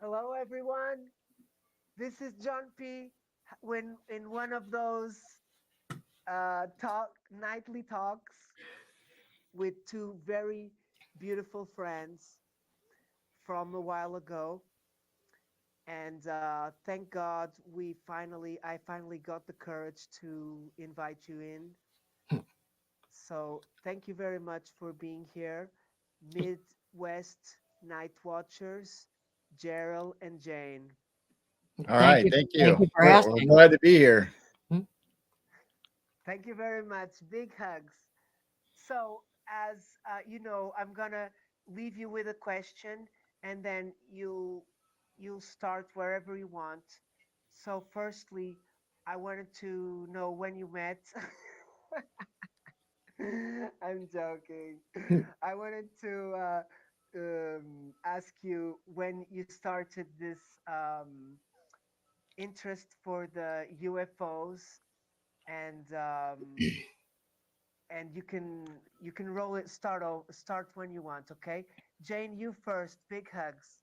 Hello, everyone. This is John P. When in one of those nightly talks with two very beautiful friends from a while ago, and thank God I finally got the courage to invite you in. So thank you very much for being here, Midwest Nightwatchers, Gerald and Jane. All Thank right, you. thank Thank you. you for We're asking. glad to be here. Hmm? Thank you very much. Big hugs. So, as you know, I'm gonna leave you with a question, and then you'll start wherever you want. So, firstly, I wanted to know when you met. I'm joking. I wanted to ask you when you started this interest for the UFOs and you can roll it start when you want, okay? Jane, you first. Big hugs.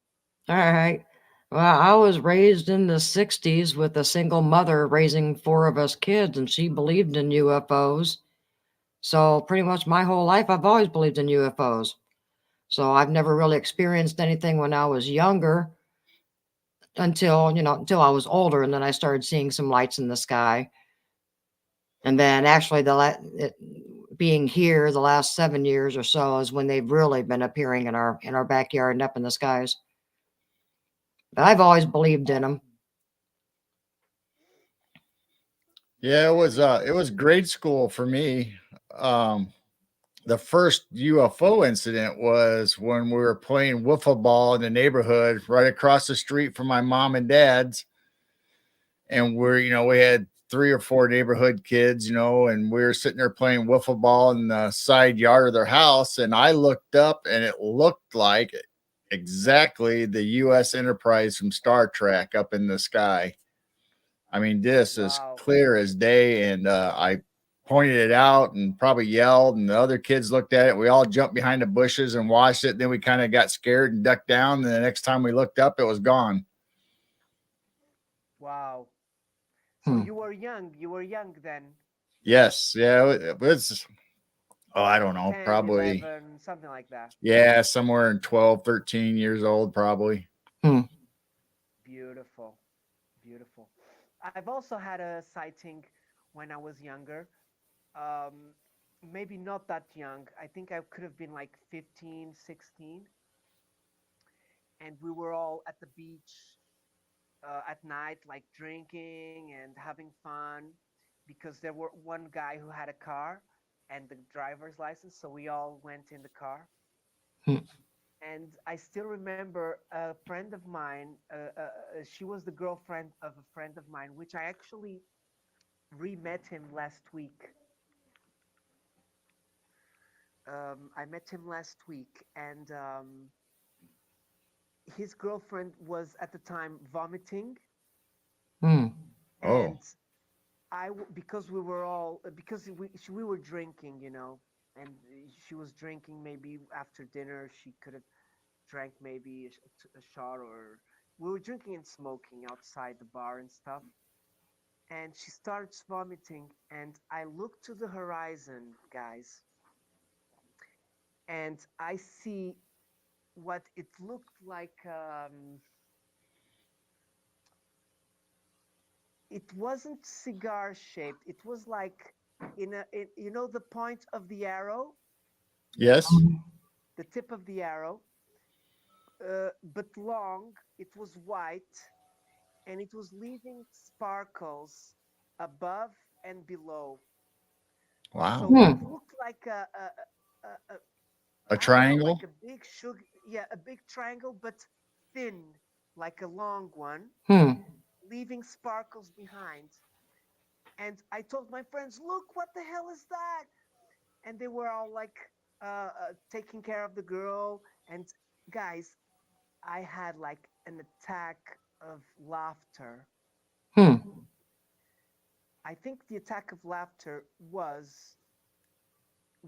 All right. Well, I was raised in the 60s with a single mother raising four of us kids, and she believed in UFOs. So, pretty much my whole life, I've always believed in UFOs. So, I've never really experienced anything when I was younger until I was older, and then I started seeing some lights in the sky. And then actually, being here the last 7 years or so is when they've really been appearing in our backyard and up in the skies. But I've always believed in them. Yeah, And it was grade school for me. Um, the first UFO incident was when we were playing wiffle ball in the neighborhood right across the street from my mom and dad's, and we had three or four neighborhood kids, and we were sitting there playing wiffle ball in the side yard of their house, and I looked up, and it looked like exactly the U.S. Enterprise from Star Trek up in the sky. I mean, this is wow. clear as day. And I pointed it out and probably yelled, and the other kids looked at it. We all jumped behind the bushes and watched it. Then we kind of got scared and ducked down. And the next time we looked up, it was gone. Wow. So Hmm. you were young then. Yes. Yeah. It was, oh, I don't know, 10, probably, 11, something like that. yeah, somewhere in 12, 13 years old, probably. Hmm. Beautiful. Beautiful. I've also had a sighting when I was younger. um Maybe not that young. I think I could have been like 15, 16, and we were all at the beach at night, like drinking and having fun, because there were one guy who had a car and the driver's license, so we all went in the car. Hmm. And I still remember a friend of mine. She was the girlfriend of a friend of mine, which I actually re-met him last week. I met him last week, and his girlfriend was at the time vomiting, Hmm. Oh, and because we were all because we were drinking, and she was drinking. Maybe after dinner she could have drank maybe a shot, or we were drinking and smoking outside the bar and stuff. And she starts vomiting, and I look to the horizon, guys, and I see what it looked like. It wasn't cigar shaped. It was like the point of the arrow, yes. the tip of the arrow, but long. It was white, and it was leaving sparkles above and below. So Wow. it Hmm. looked like a A I don't know, like triangle? a big sugar, yeah, a big triangle, but thin, like a long one, Hmm. leaving sparkles behind. And I told my friends, "Look, what the hell is that?" And they were all like taking care of the girl. And guys, I had like an attack of laughter. Hmm. I think the attack of laughter was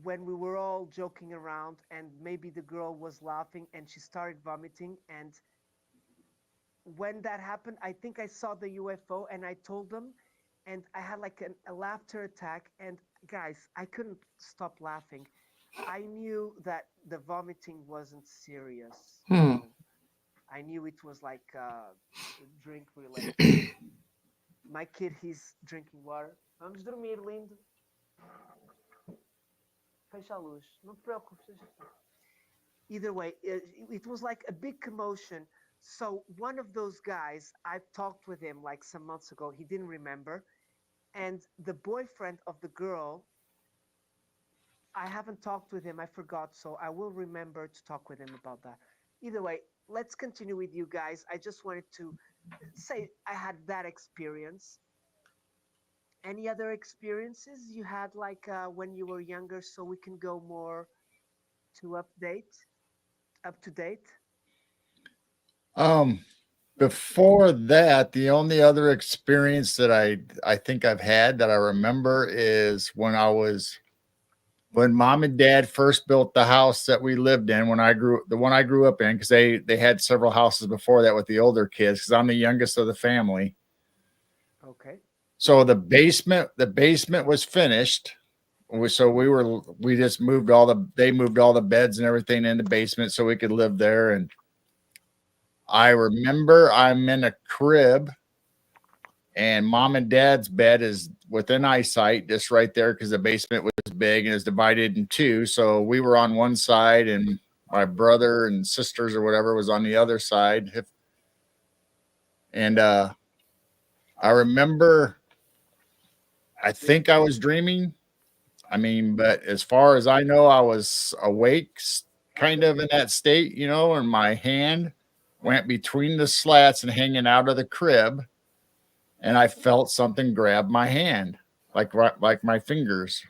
when we were all joking around, and maybe the girl was laughing and she started vomiting, and when that happened, I think I saw the UFO and I told them, and I had like a laughter attack. And guys, I couldn't stop laughing. I knew that the vomiting wasn't serious. Hmm. I knew it was like drink related. My kid, he's drinking water. Vamos dormir, lindo. Fecha a luz. Não te preocupes. Either way, it was like a big commotion. So one of those guys, I've talked with him like some months ago. He didn't remember. And the boyfriend of the girl, I haven't talked with him. I forgot. So I will remember to talk with him about that. Either way, let's continue with you guys. I just wanted to say I had that experience. Any other experiences you had like when you were younger so we can go more to up to date? Um, Before that, the only other experience that I think I've had that I remember is when mom and dad first built the house that we lived in when the one I grew up in, because they had several houses before that with the older kids, because I'm the youngest of the family. Okay. So the basement was finished. We just moved they moved all the beds and everything in the basement so we could live there. And I remember I'm in a crib and mom and dad's bed is within eyesight, just right there, because the basement was big and is divided in two. So we were on one side, and my brother and sisters or whatever was on the other side. And I remember, I think I was dreaming. I mean, but as far as I know, I was awake, kind of in that state, and my hand went between the slats and hanging out of the crib, and I felt something grab my hand, like my fingers.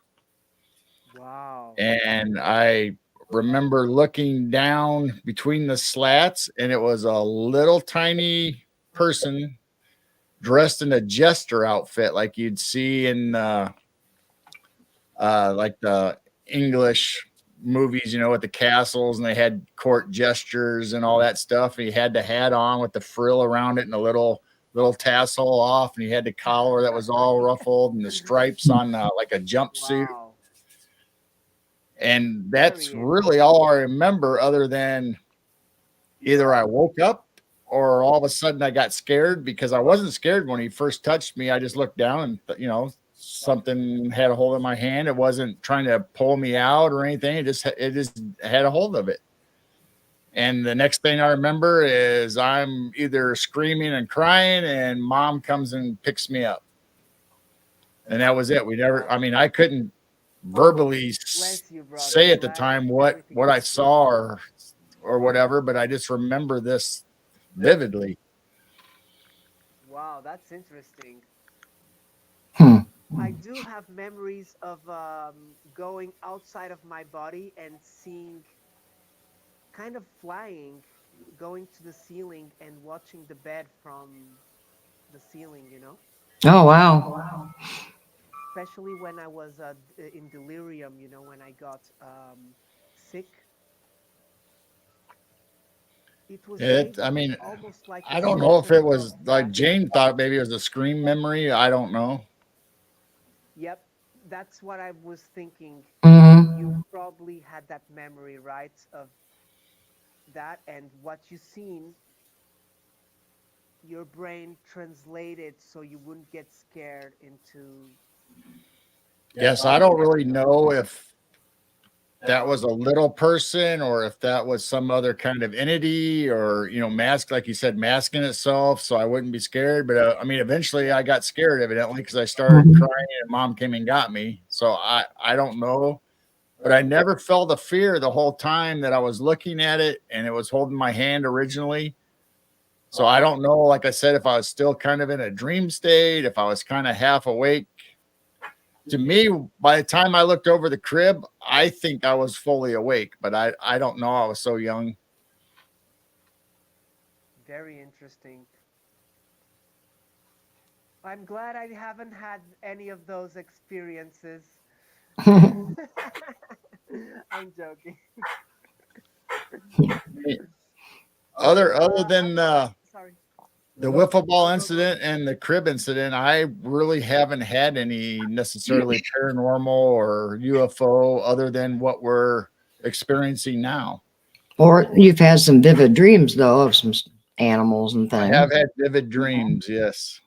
Wow. And I remember looking down between the slats, and it was a little tiny person dressed in a jester outfit, like you'd see in like the English movies, with the castles, and they had court gestures and all that stuff. And he had the hat on with the frill around it and a little tassel off, and he had the collar that was all ruffled and the stripes on like a jumpsuit. Wow. And that's Very really all interesting. I remember, other than either I woke up or all of a sudden I got scared, because I wasn't scared when he first touched me. I just looked down and, something had a hold of my hand. It wasn't trying to pull me out or anything. It just had a hold of it. And the next thing I remember is I'm either screaming and crying, and mom comes and picks me up. And that was it. I mean, I couldn't verbally Bless you, brother. say I'm at the glad time everything what I went good. saw or whatever, but I just remember this vividly. Wow, that's interesting. Hmm. I do have memories of going outside of my body and seeing kind of flying, going to the ceiling and watching the bed from the ceiling, Oh, wow. especially when I was in delirium, when I got sick. It was I maybe mean, almost like a I don't know if symptom it of was like that. Jane thought maybe it was a scream memory. I don't know. Yep, that's what I was thinking. You Hmm. probably had that memory, right, of that, and what you seen, your brain translated so you wouldn't get scared into Yes, I don't really know if that was a little person or if that was some other kind of entity, or mask, like you said, masking itself so I wouldn't be scared. But I mean, eventually I got scared, evidently, because I started crying and mom came and got me. So I don't know, but I never felt a fear the whole time that I was looking at it, and it was holding my hand originally. So I don't know, like I said, if I was still kind of in a dream state, if I was kind of half awake. To me, by the time I looked over the crib, I think I was fully awake, but I don't know. I was so young. very interesting. I'm glad I haven't had any of those experiences. I'm joking. Other I than would like, sorry. The wiffle ball incident and the crib incident, I really haven't had any necessarily paranormal or UFO other than what we're experiencing now. Or you've had some vivid dreams, though, of some animals and I things. have had vivid dreams, yes.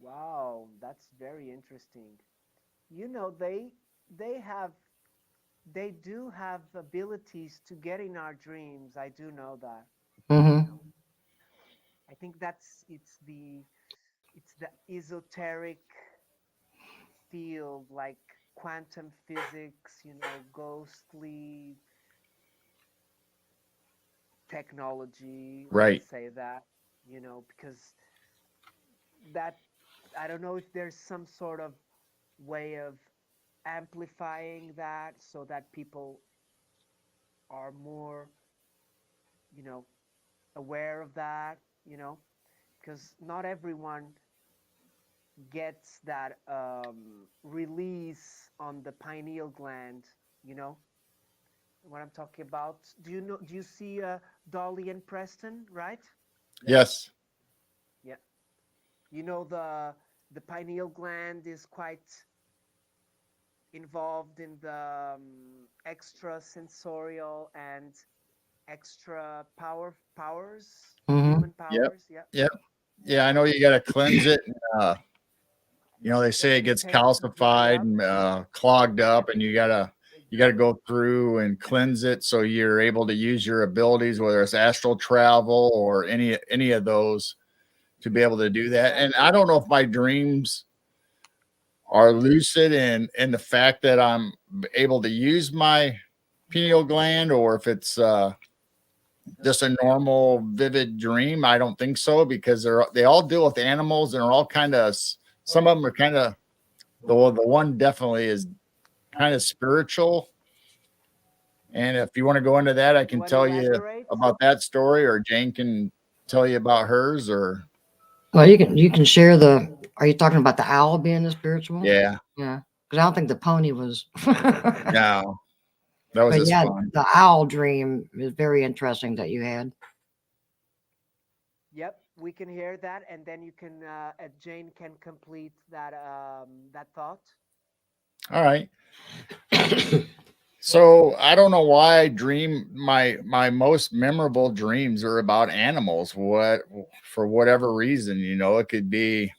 Wow, that's very interesting. You know, they have they do have abilities to get in our dreams. I do know that. You Hmm. know, I think it's the esoteric field, like quantum physics. You know, ghostly technology. Right. Let's say that. You know, because that I don't know if there's some sort of way of amplifying that so that people are more, you know, aware of that, you know, because not everyone gets that release on the pineal gland, you know what I'm talking about. Do you see Dolly and Preston, right? Yes. Yeah. You know the pineal gland is quite involved in the extra sensorial and extra powers, Hmm. human Yep. powers. Yeah. Yep. Yeah, I know you got to cleanse it. They The say it gets sensation of dry calcified up. and clogged Yep. up, and you gotta go through and cleanse it so you're able to use your abilities, whether it's astral travel or any of those, to be able to do that. And I Exactly. don't know if my dreams are lucid and the fact that I'm able to use my pineal gland, or if it's just a normal vivid dream. I don't think so, because they all deal with animals and are all kind of, some of them are kind of, the one definitely is kind of spiritual. And if you want to go into that, I You can want to tell you elaborate? about that story, or Jane can tell you about hers. Or Well, you can share the. Are you talking about the owl being the spiritual? yeah, Yeah, because I don't think the pony was. no, that was But just yeah, fun. the owl dream is very interesting that you had. Yep, we can hear that, and then you can, Jane can complete that thought. All right. So I don't know why I dream, my most memorable dreams are about animals. What, for whatever reason, it could be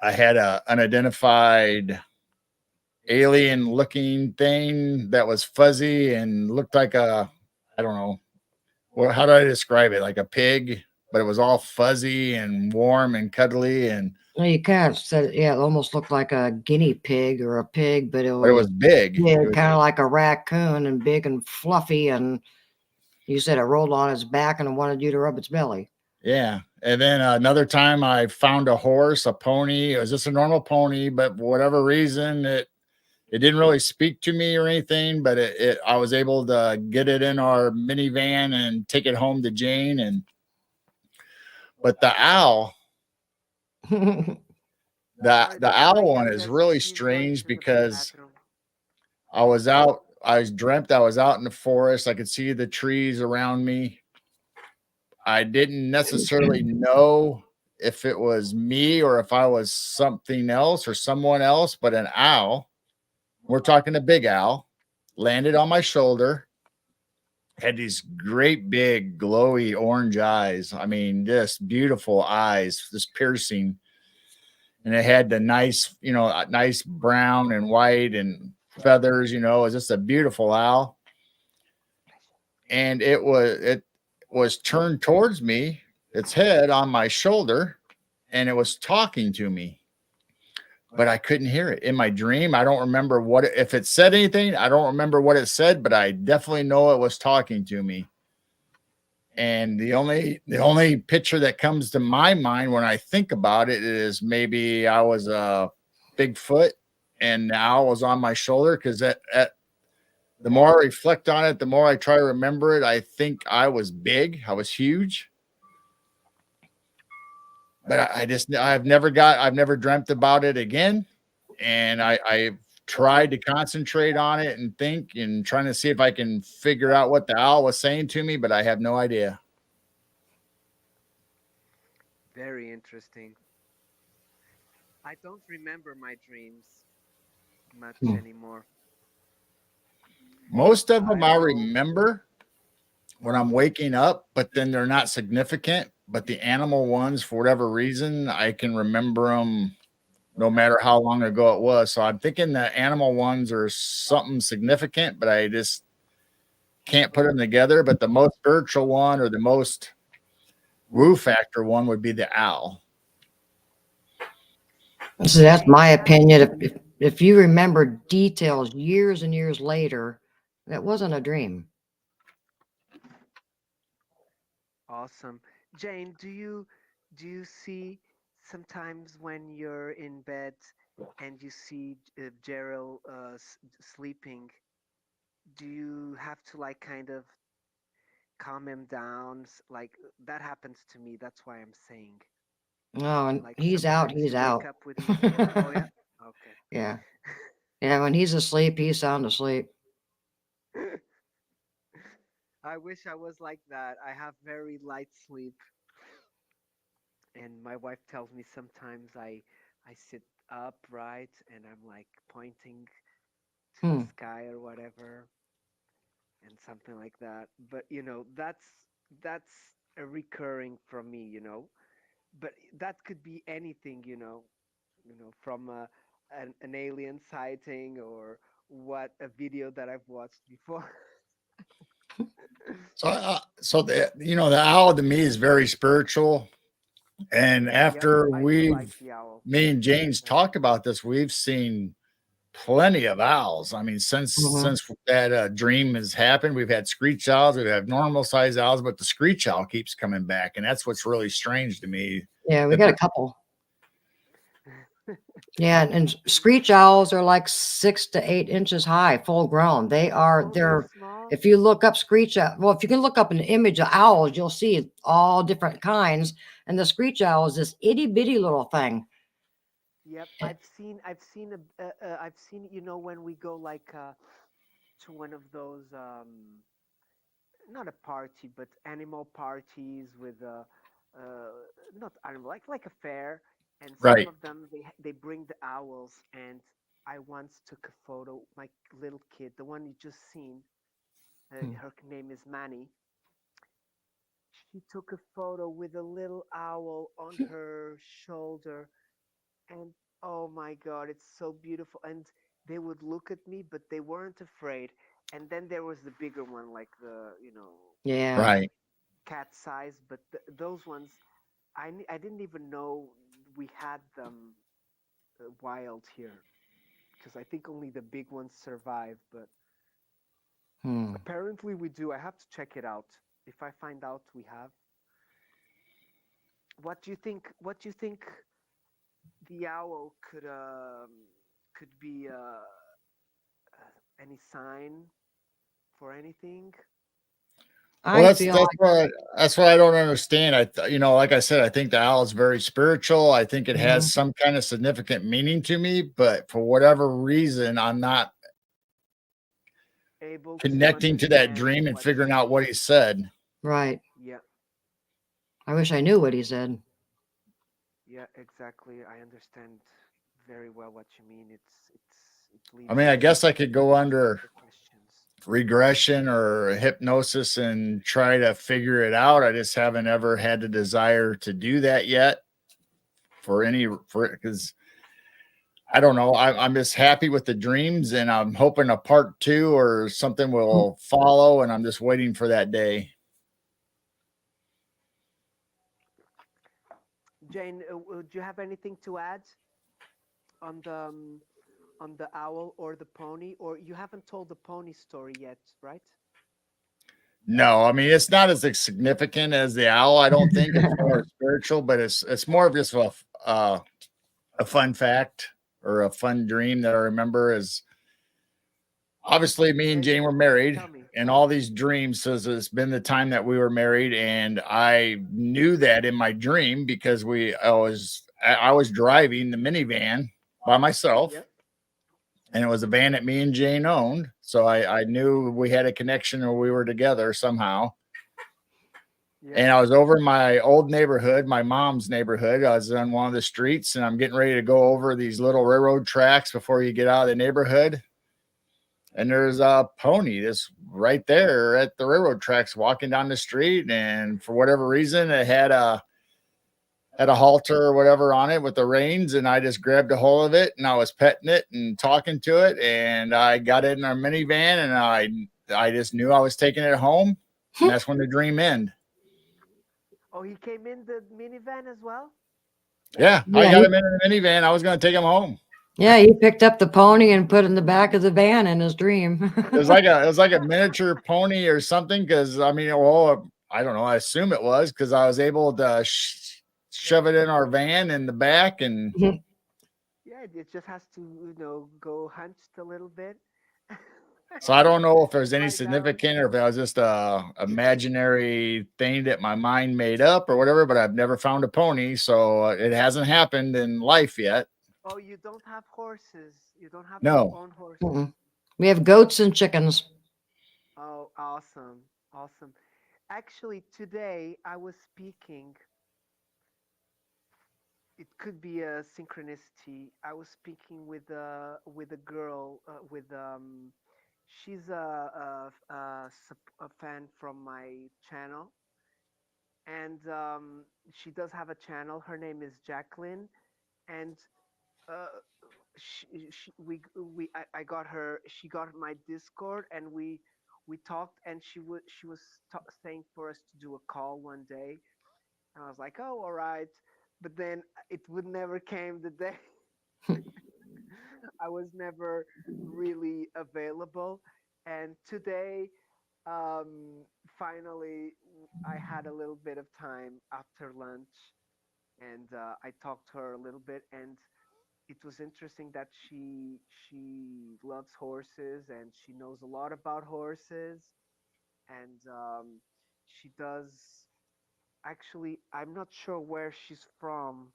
I had a unidentified alien looking thing that was fuzzy and looked like a, I don't know, how do I describe it? Like a pig, but it was all fuzzy and warm and cuddly, Well, you kind of said, yeah, it almost looked like a guinea pig or a pig, but it but it was was big. yeah, It was, kind of like a raccoon and big and fluffy. And you said it rolled on its back and it wanted you to rub its belly. yeah. And then another time I found a horse, a pony. It was just a normal pony, but for whatever reason, it didn't really speak to me or anything, but I was able to get it in our minivan and take it home to Jane. But the owl, Sorry, the my owl one is youngest, really she's going strange to the because bathroom. I dreamt I was out in the forest. I could see the trees around me. I didn't necessarily know if it was me or if I was something else or someone else, but an owl, we're talking a big owl, landed on my shoulder, had these great big glowy orange eyes. I mean, just beautiful eyes, just piercing. And it had the nice, nice brown and white and feathers, it was just a beautiful owl. And it was turned towards me, its head on my shoulder, and it was talking to me, but I couldn't hear it in my dream. I don't remember if it said anything. I don't remember what it said, but I definitely know it was talking to me. And the only picture that comes to my mind when I think about it is maybe I was a Bigfoot and the owl was on my shoulder, because the more I reflect on it, the more I try to remember it, I think I was big. I was huge. But I've never dreamt about it again. And I tried to concentrate on it and think and trying to see if I can figure out what the owl was saying to me, but I have no idea. Very interesting. I don't remember my dreams much Hmm. anymore. Most of them I I don't know. remember when I'm waking up, but then they're not significant. But the animal ones, for whatever reason, I can remember them no matter how long ago it was. So I'm thinking the animal ones are something significant, but I just can't put them together. But the most spiritual one or the most woo factor one would be the owl. So that's Jane, my I have opinion. If you remember details years and years later, that wasn't a dream. awesome. Jane, do you see sometimes when you're in bed and you see Gerald sleeping, do you have to like kind of calm him down? Like that happens to me. That's why I'm saying. Oh, and Like he's out. sometimes He's you wake out. up with him. Oh yeah. Okay. Yeah. Yeah. When he's asleep, he's sound asleep. I wish I was like that. I have very light sleep, and my wife tells me sometimes I sit upright and I'm like pointing to the Hmm. sky or whatever and something like that. But that's a recurring from me, But that could be anything, from an alien sighting or what a video that I've watched before. So the owl to me is very spiritual. And Yep, after I do like the owl. me and James Yep. talked about this, we've seen plenty of owls. I mean, Hmm. since that dream has happened, we've had screech owls, we've had normal size owls, but the screech owl keeps coming back, and that's what's really strange to me. Yeah, we That got a the couple. Yeah, and screech owls are like 6 to 8 inches high, full grown. Oh, they're They're, small. if you look up screech owl, well, if you can look up an image of owls, you'll see all different kinds. And the screech owl is this itty bitty little thing. Yep, Eh, I've seen, when we go like to one of those not a party, but animal parties with uh, not animal, like a fair, and some right, of them they bring the owls, and I once took a photo. My little kid, the one you just seen, hmm, her name is Manny. She took a photo with a little owl on her shoulder, and oh my God, it's so beautiful. And they would look at me, but they weren't afraid. And then there was the bigger one, like Yeah. right. cat size, but those ones, I didn't even know we had them wild here because I think only the big ones survive, but Hmm. apparently we do. I have to check it out. If I find out we have, what do you think? What do you think the owl could be any sign for anything? Well, I feel like, that's what I don't understand. Like I said, I think the owl is very spiritual. I think it has mhm, some kind of significant meaning to me, but for whatever reason, I'm not Able to connecting to that understand dream and what. figuring out what he said. right. Yeah, I wish I knew what he said. yeah, exactly. I understand very well what you mean. It I leaves mean, I you guess I could go under the questions. regression or hypnosis and try to figure it out. I just haven't ever had the desire to do that yet because I don't know. I'm just happy with the dreams and I'm hoping a part two or something will follow. And I'm just waiting for that day. Jane, do you have anything to add on the owl or the pony? Or you haven't told the pony story yet, right? No, I mean, it's not as significant as the owl. I don't think it's more spiritual, but it's more of just a fun fact or a fun dream that I remember is obviously me and Okay, Jane were married, tell me. and all these dreams says it's been the time that we were married, and I knew that in my dream because I was driving the minivan by myself, Yep. and it was a van that me and Jane owned, so I knew we had a connection or we were together somehow. And Yeah. I was over in my old neighborhood, my mom's neighborhood. I was on one of the streets and I'm getting ready to go over these little railroad tracks before you get out of the neighborhood. And there's a pony that's right there at the railroad tracks walking down the street. And for whatever reason, it had a halter or whatever on it with the reins. And I just grabbed a hold of it and I was petting it and talking to it. And I got it in our minivan and I just knew I was taking it home. And that's when the dream ended. Oh, he came in the minivan as well? Yeah, I Yeah, got him in the minivan. I was going to take him home. yeah, he picked up the pony and put it in the back of the van in his dream. It was like a miniature pony or something. Because I mean, well, I don't know. I assume it was because I was able to shove it in our van in the back, and Yeah, it just has to, go hunched a little bit. so I don't know if there's any Lie down. significant or if it was just a imaginary thing that my mind made up or whatever. But I've never found a pony, so it hasn't happened in life yet. Oh, you don't have horses. You don't have your No, own horses. Mm-mm. We have goats and chickens. Oh, awesome. Awesome. Actually, today I was speaking. It could be a synchronicity. I was speaking with a girl with she's a fan from my channel, and she does have a channel. Her name is Jacqueline, and uh, I got her. She got my Discord, and we talked, and she was saying for us to do a call one day, and I was like, oh, all right, but then it would never came the day. I was never really available, and today, finally, I had a little bit of time after lunch, and I talked to her a little bit, and it was interesting that she loves horses and she knows a lot about horses, and she does. Actually, I'm not sure where she's from,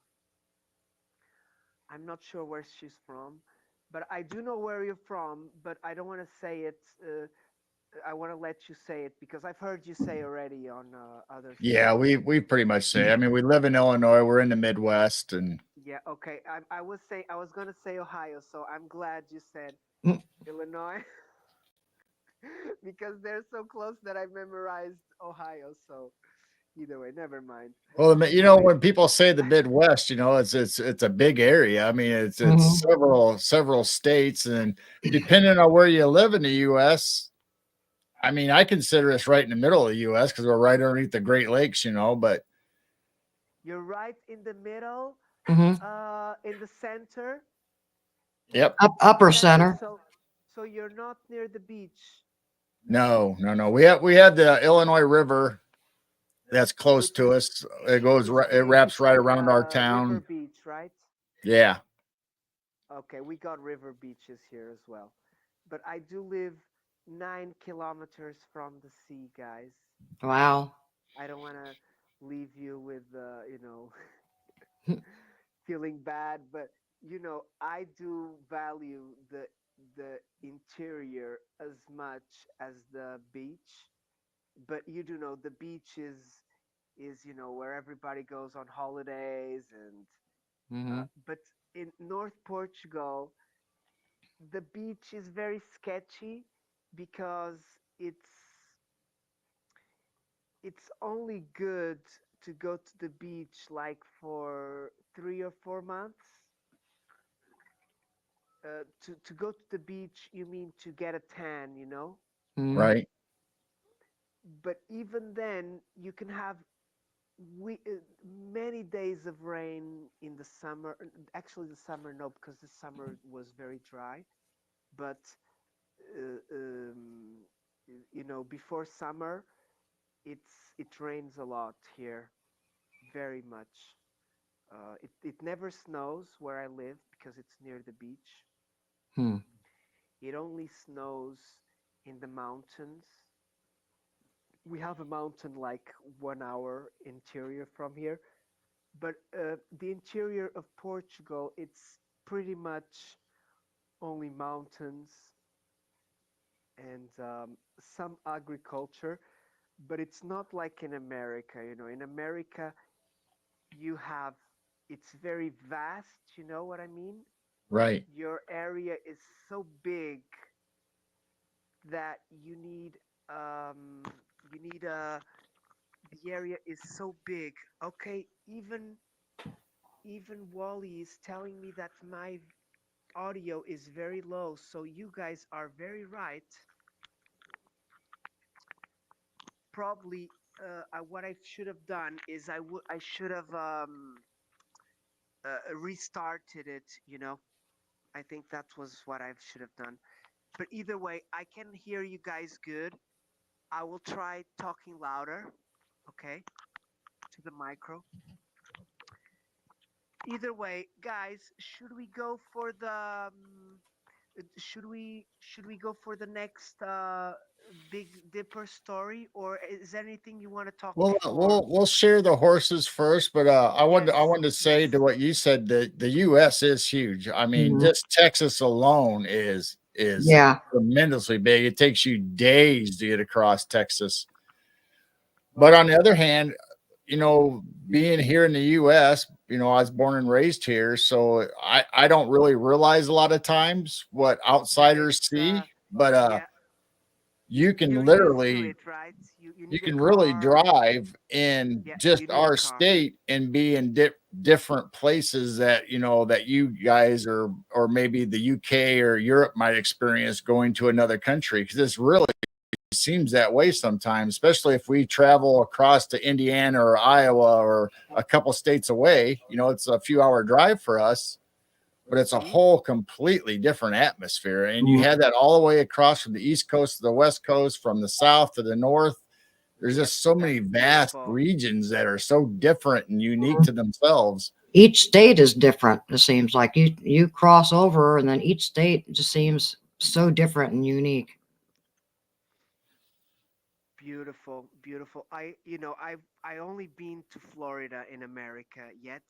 but I do know where you're from, but I don't want to say it. I want to let you say it because I've heard you say already on other yeah, streams. we pretty much say. I mean, we live in Illinois. We're in the Midwest, and Yeah, okay. I was gonna say Ohio, so I'm glad you said Illinois because they're so close that I memorized Ohio. So either way, never mind. well, Anyways, when people say the Midwest, it's a big area. I mean, it's Mhm. several states, and depending on where you live in the U.S., I mean, I consider us right in the middle of the U.S. because we're right underneath the Great Lakes, But you're right in the middle, Mhm. in the center, yep, Upper center. center. So you're not near the beach, no. We have the Illinois River that's close which to us. It goes which it means wraps it's right like around our a river town. beach, right? Yeah, Okay, we got river beaches here as well. But I do live 9 kilometers from the sea, guys. Wow. I don't want to leave you with, feeling bad, but I do value the interior as much as the beach. But you do know the beach is where everybody goes on holidays, and Hmm. but in North Portugal the beach is very sketchy because it's it's only good to go to the beach like for 3 or 4 months. To go to the beach, you mean to get a tan, Hmm. right. but even then you can have we many days of rain in the summer. Actually, the summer, no, because the summer was very dry, but before summer it rains a lot here, very much. It never snows where I live because it's near the beach. Hmm. It only snows in the mountains. We have a mountain like 1 hour interior from here, but the interior of Portugal, it's pretty much only mountains and some agriculture. but it's not like in America. In America, you have it's very vast. You know what I mean? Right. Your area is so big that um you need the area is so big. Okay, even Wally is telling me that my audio is very low, so you guys are very right. Probably what I should have done is I should have restarted it, I think that was what I should have done. But either way, I can hear you guys good. I will try talking louder, okay, to the micro. Either way, guys, should we go for the should we go for the next Big Dipper story, or is there anything you want to talk Well, before? we'll share the horses first, but I Yes, wanted to say to yes. what you said that the U.S. is huge. I mean, Mhm. just Texas alone is Yeah. tremendously big. It takes you days to get across Texas. But on Wow. the other hand, being here in the U.S., I was born and raised here, so I don't really realize a lot of times what outsiders It's see. But yeah, you can you're used to literally it, right? You you need a can really car. drive in Yeah, you just need a our car. state and be in different places that that you guys or maybe the UK or Europe might experience going to another country, because this really seems that way sometimes, especially if we travel across to Indiana or Iowa or a couple states away. It's a few hour drive for us, but it's a Hmm. whole completely different atmosphere. And you Mhm. had that all the way across from the East Coast to the West Coast, from the South to the North. There's Yep, just so many that's vast beautiful. regions that are so different and unique to themselves. Each state is different. It seems like you cross over, and then each state just seems so different and unique. Beautiful, beautiful. I only been to Florida in America yet.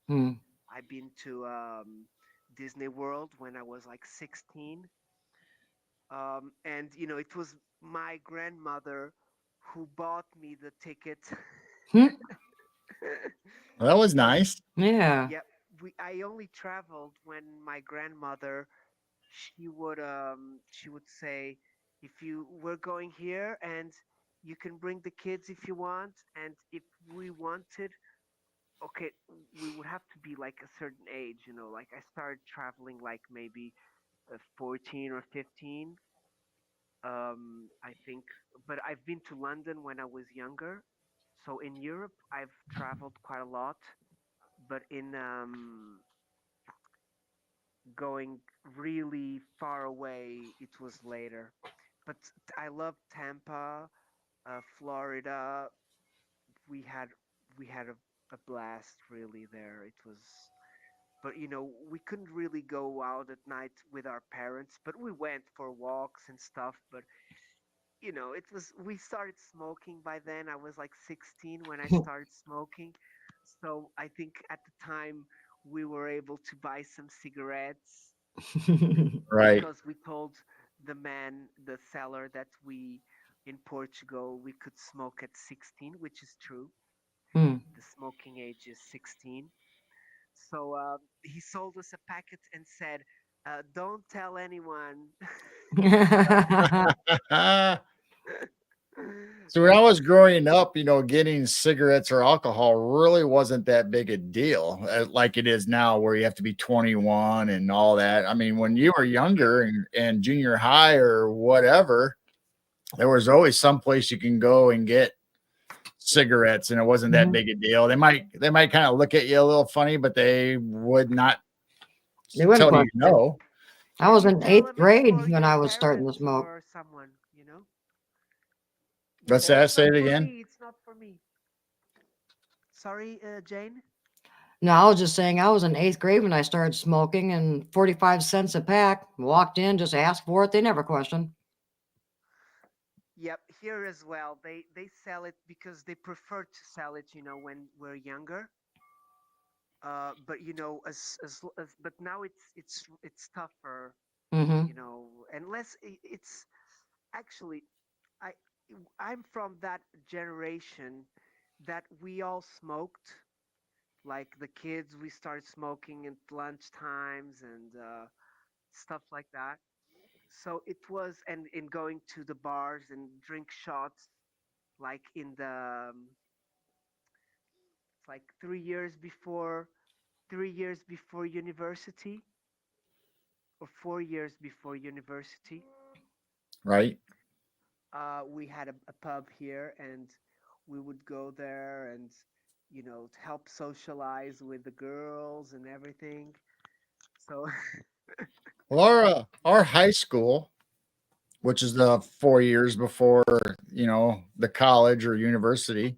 Hmm. I've been to Disney World when I was like 16. And it was my grandmother who bought me the ticket. Hmm. Well, that was So nice. Yeah. yeah, I only traveled when my grandmother she would say, if you we're going here and you can bring the kids if you want, and if we wanted, okay, we would have to be like a certain age, like I started traveling like maybe 14 or 15, I think. But I've been to London when I was younger. So in Europe I've traveled quite a lot, but in going really far away, it was later. But I love Tampa, Florida. We had we had a blast really there. It was, but we couldn't really go out at night with our parents, but we went for walks and stuff. But it was we started smoking by then. I was like 16 when I started smoking, so I think at the time we were able to buy some cigarettes Right. because we told the seller, that we in Portugal we could smoke at 16, which is true. Hmm. The smoking age is 16. So he sold us a packet and said, "Don't tell anyone." So when I Which was is growing up, getting cigarettes or alcohol really wasn't that big a deal, like it is now, where you have to be 21 and all that. I mean, when you were younger and junior high or whatever, there was always some place you can go and get cigarettes, and it wasn't that Mhm. big a deal. They might kind of look at you a little funny, but they would not They wouldn't tell you question. no. I yeah, was you in tell eighth them it's grade for when your I was starting to parents smoke. or someone. You Let's say say, it's say not it for again. me. It's not for me. Sorry, Jane. No, I was just saying I was in eighth grade when I started smoking, and 45 cents a pack. Walked in, just asked for it. They never questioned. Yep, here as well. They sell it because they prefer to sell it, when we're younger. But but now it's tougher, Hmm. unless it's actually, I I'm from that generation that we all smoked. Like the kids, we started smoking at lunch times and stuff like that. So it was, and in going to the bars and drink shots, like in the, it's like 3 years before, 3 years before university, or 4 years before university. Right. We had a pub here, and we would go there and, to help socialize with the girls and everything. So Well, our high school, which is the 4 years before the college or university,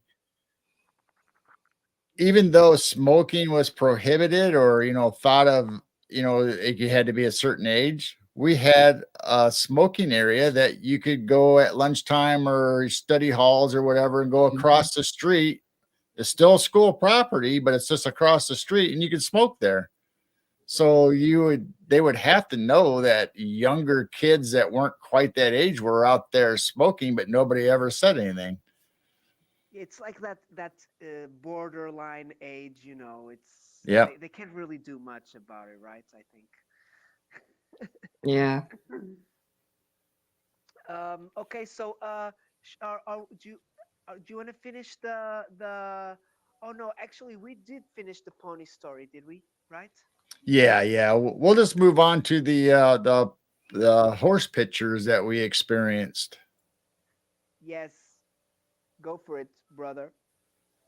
even though smoking was prohibited or thought of, you had to be a certain age, we had a smoking area that you could go at lunchtime or study halls or whatever and go Mhm. across the street. It's still school property, but it's just across the street and you could smoke there. So they would have to know that younger kids that weren't quite that age were out there smoking, but nobody ever said anything. it's like that borderline age. It's Yeah. they can't really do much about it, right? I think. Yeah. Okay, so do you want to finish the? Oh no, actually, we did finish the pony story, did we? Right? Yeah, yeah. We'll just move on to the horse pictures that we experienced. Yes. Go for it, brother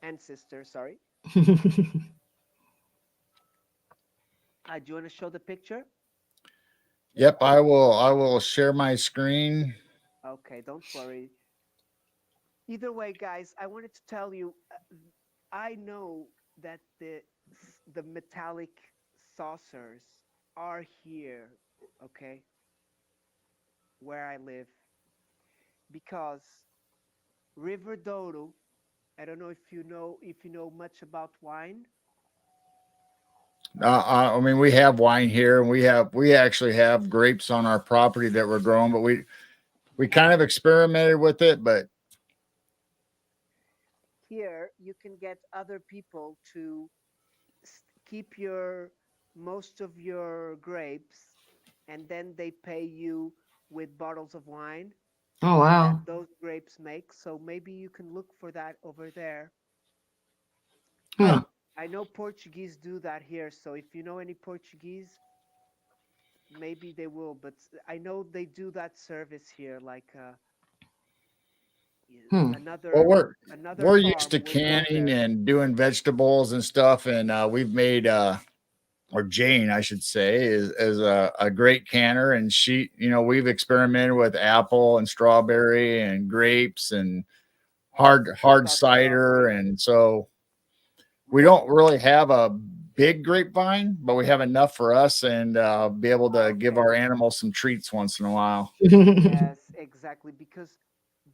and sister. Sorry. Do you want to show the picture? Yep, I will share my screen. Okay, don't worry. Either way, guys, I wanted to tell you, I know that the metallic saucers are here, okay, where I live, because River Douro. I don't know if you know much about wine. I mean, we have wine here, and we actually have grapes on our property that we're growing, but we kind of experimented with it, but Here, you can get other people to keep your most of your grapes, and then they pay you with bottles of wine Oh that wow. those grapes make. So maybe you can look for that over there. Hmm. I know Portuguese do that here, so if you know any Portuguese, maybe they will. But I know they do that service here, like Hmm. well, another another we're used farm to will go canning there. and doing vegetables and stuff, and we've made or Jane, I should say, is a great canner, and we've experimented with apple and strawberry and grapes and What hard about cider, strawberry? and so we don't really have a big grapevine, but we have enough for us and be able to give Okay. our animals some treats once in a while. Yes, exactly. Because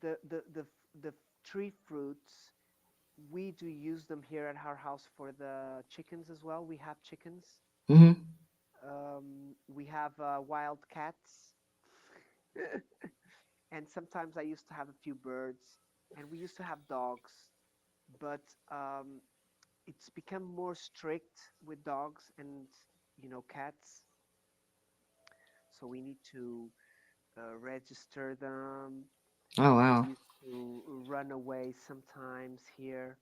the tree fruits, we do use them here at our house for the chickens as well. We have chickens. Hmm. We have wild cats, and sometimes I used to have a few birds, and we used to have dogs, but it's become more strict with dogs and cats. So we need to register them. Oh They wow. used to run away sometimes here,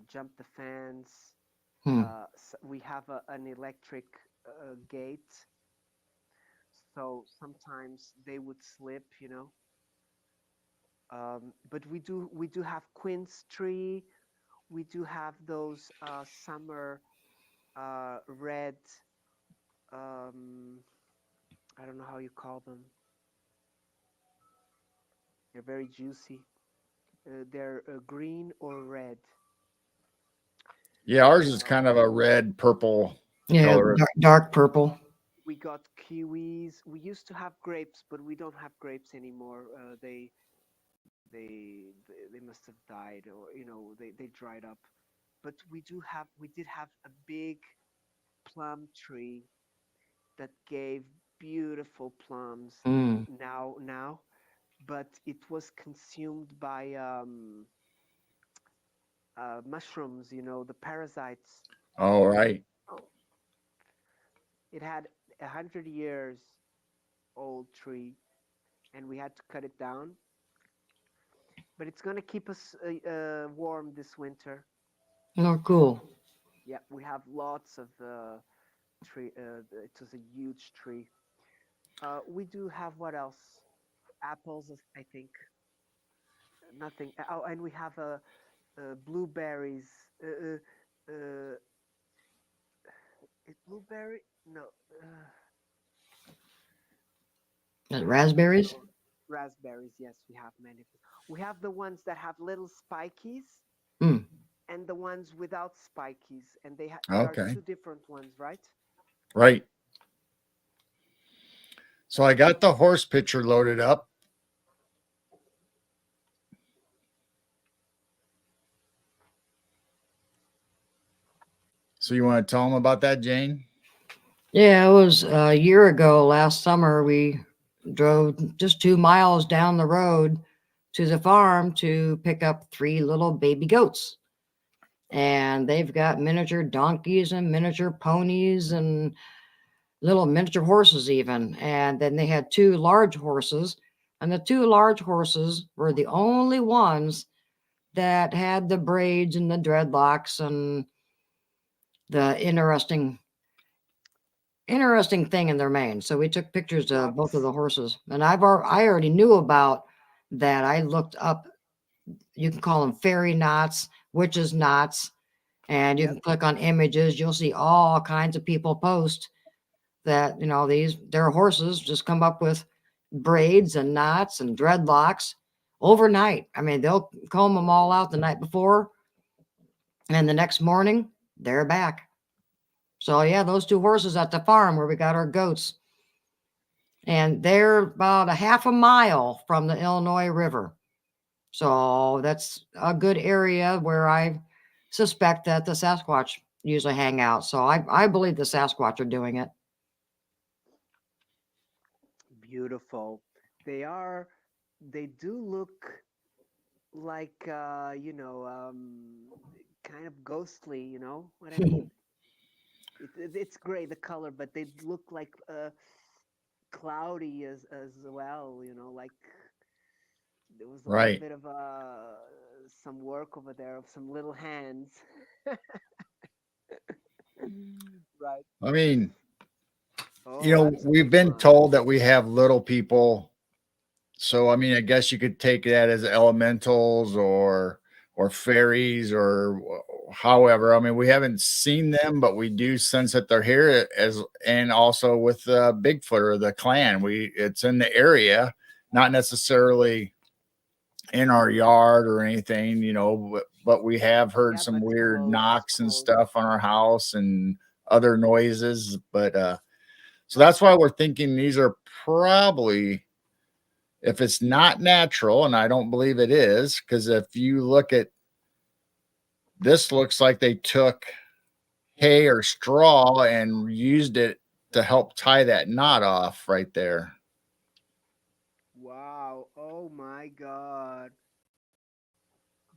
jump the fence. Hmm. We have an electric gate, so sometimes they would slip. But we do have quince tree. We do have those summer red. Um, I don't know how you call them. They're very juicy. They're green or red. Yeah, ours is kind Um, of a red purple Yeah, color. dark purple. we got kiwis. We used to have grapes, but we don't have grapes anymore. They must have died, or they dried up. But we did have a big plum tree that gave beautiful plums. Mm. Now but it was consumed by mushrooms, the parasites. All right. Oh, it had 100 years old tree, and we had to cut it down. But it's gonna keep us warm this winter. Oh, cool. Yeah, we have lots of tree. It was a huge tree. We do have what else? Apples, I think. Nothing. Oh, and we have blueberries. Uh, blueberry? No. Raspberries? No. Raspberries. Yes, we have many. We have the ones that have little spikies Mm. and the ones without spikies, and they are Okay. two different ones, right? Right. So I got the horse picture loaded up. So you want to tell them about that, Jane? Yeah, it was a year ago last summer. We drove just 2 miles down the road to the farm to pick up 3 little baby goats. And they've got miniature donkeys and miniature ponies and little miniature horses, even. And then they had 2 large horses. And the 2 large horses were the only ones that had the braids and the dreadlocks and the interesting thing in their mane. So we took pictures of both of Locks. the horses, and I already knew about that. I looked up. You can call them fairy knots, witches knots, and you Yep. can click on images. You'll see all kinds of people post that these their horses just come up with braids and knots and dreadlocks overnight. I mean, they'll comb them all out the night before, and the next morning they're back. So yeah, those 2 horses at the farm where we got our goats, and they're about a half a mile from the Illinois River. So that's a good area where I suspect that the Sasquatch usually hang out. So I believe the Sasquatch are doing it. Beautiful. They are. They do look like kind of ghostly. You know what I mean? It's gray the color, but they look like cloudy as well. Like there was a little Right. bit of some work over there of some little hands. Right. I mean, Oh, that's we've too been fun. told that we have little people. So I mean, I guess you could take that as elementals or fairies or however. I mean, we haven't seen them, but we do sense that they're here as and also with Bigfoot or the clan. It's in the area, not necessarily in our yard or anything, but we have heard Yeah, some but weird close, knocks and close. stuff on our house and other noises. But so that's why we're thinking these are probably, if it's not natural, and I don't believe it is, because if you look at this, looks like they took hay or straw and used it to help tie that knot off right there. Wow. Oh my God.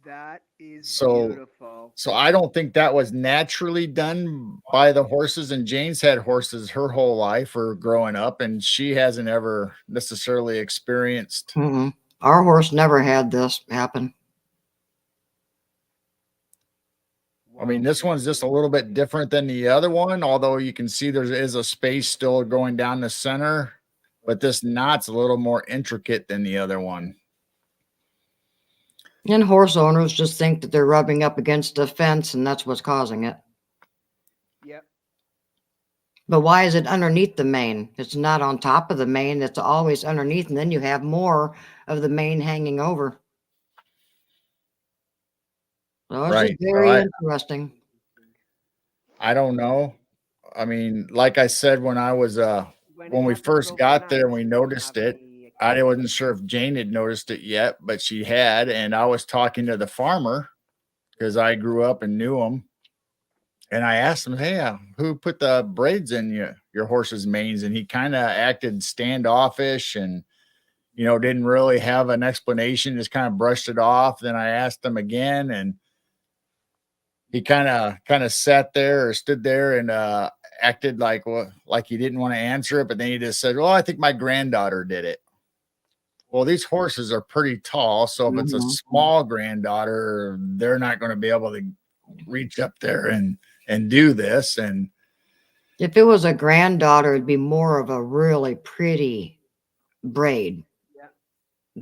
That is So beautiful. so I don't think that was naturally done by the horses. And Jane's had horses her whole life or growing up, and she hasn't ever necessarily experienced. Mm-mm. Our horse never had this happen. I mean, Wow. this one's just a little bit different than the other one, although you can see there is a space still going down the center, but this knot's a little more intricate than the other one. And horse owners just think that they're rubbing up against a fence and that's what's causing it. Yep. But why is it underneath the mane? It's not on top of the mane, it's always underneath, and then you have more of the mane hanging over. So it's just Right. So very interesting. I don't know. I mean, like I said, When it when we happens first got there overnight, and we you don't have noticed it, any I wasn't explanation. sure if Jane had noticed it yet, but she had. And I was talking to the farmer because I grew up and knew him. And I asked him, "Hey, who put the braids in your horse's manes?" And he kind of acted standoffish and didn't really have an explanation, just kind of brushed it off. Then I asked him again, and he kind of sat there or stood there and acted like, well, like he didn't want to answer it, but then he just said, "Well, I think my granddaughter did it." Well, these horses are pretty tall, so if it's a Mhm. small granddaughter, they're not going to be able to reach up there and do this. And If it was a granddaughter, it'd be more of a really pretty braid.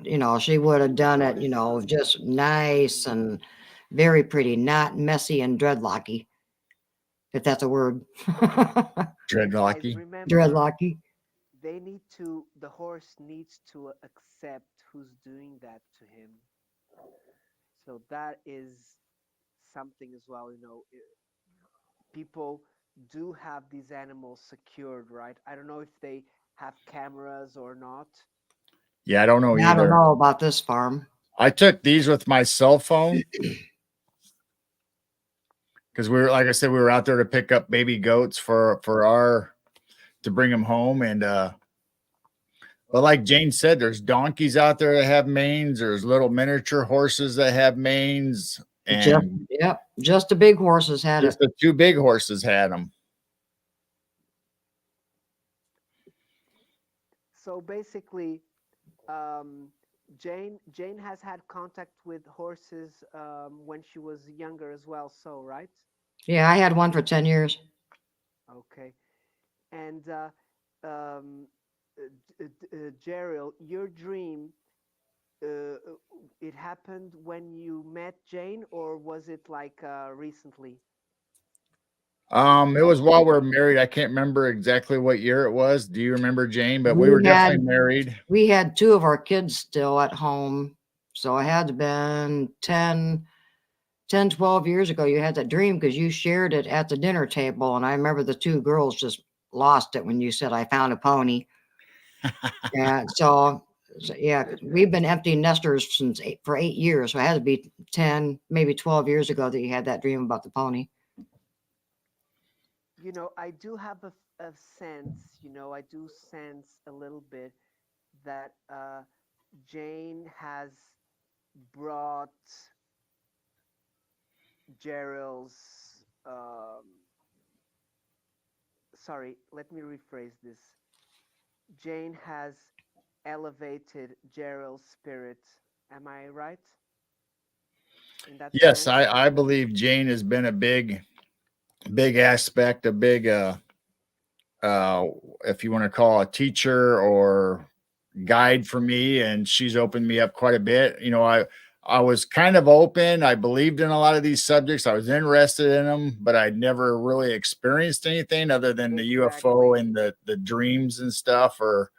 Yeah. She would have done it, Notice just nice and very pretty, not messy and dreadlocky, if that's a word. guys, dreadlocky. remember, Dreadlocky. the horse needs to accept who's doing that to him. So that is something as well, people do have these animals secured, right? I don't know if they have cameras or not. Yeah, I don't know I don't either. know about this farm. I took these with my cell phone because like I said, we were out there to pick up baby goats for our to bring them home. And but like Jane said, there's donkeys out there that have manes. There's little miniature horses that have manes, Just and yep, just the big horses had just it. the two big horses had them. So basically, um, Jane has had contact with horses when she was younger as well. So right? Yeah, I had one for 10 years. Okay. And um, Gerald, your dream, uh, uh, it happened when you met Jane, or was it like recently? It was while we were married. I can't remember exactly what year it was. Do you remember, Jane? But we were We definitely had married. we had two of our kids still at home. So I had to been 12 years ago. You had that dream because you shared it at the dinner table. And I remember the two girls just lost it when you said, I found a pony. And so yeah, 'cause we've been empty nesters for 8 years. So it had to be 10, maybe 12 years ago that you had that dream about the pony. I do have a sense, I do sense a little bit that Jane has brought Gerald's, sorry, let me rephrase this. Jane has elevated Gerald's spirit. Am I right in that Yes, sense? I believe Jane has been a big aspect, a big uh if you want to call a teacher or guide for me, and she's opened me up quite a bit. I was kind of open. I believed in a lot of these subjects. I was interested in them, but I'd never really experienced anything other than the UFO Exactly. and the dreams and stuff. Or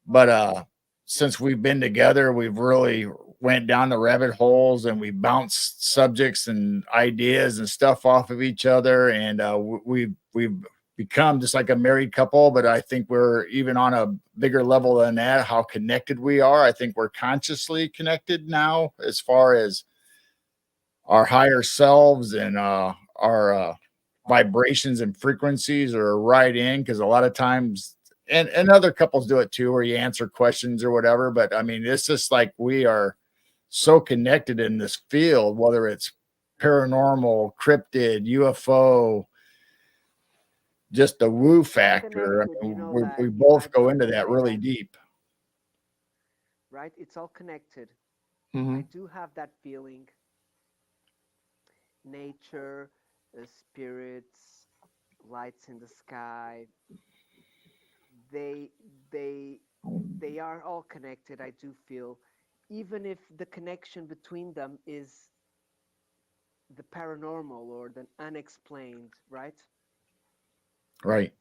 but since we've been together, we've really went down the rabbit holes, and we bounced subjects and ideas and stuff off of each other, and we've become just like a married couple. But I think we're even on a bigger level than that, how connected we are. I think we're consciously connected now, as far as our higher selves, and our vibrations and frequencies are right in, because a lot of times, and other couples do it too, where you answer questions or whatever. But I mean, it's just like we are so connected in this field, whether it's paranormal, cryptid, UFO, just the woo It's all factor. I connected, mean, that we both I've go heard into you that say really that, deep. right? It's all connected. I Hmm. do have that feeling. Nature, spirits, lights in the sky, they they they are all connected, I do feel, even if the connection between them is the paranormal or the unexplained, right? Right.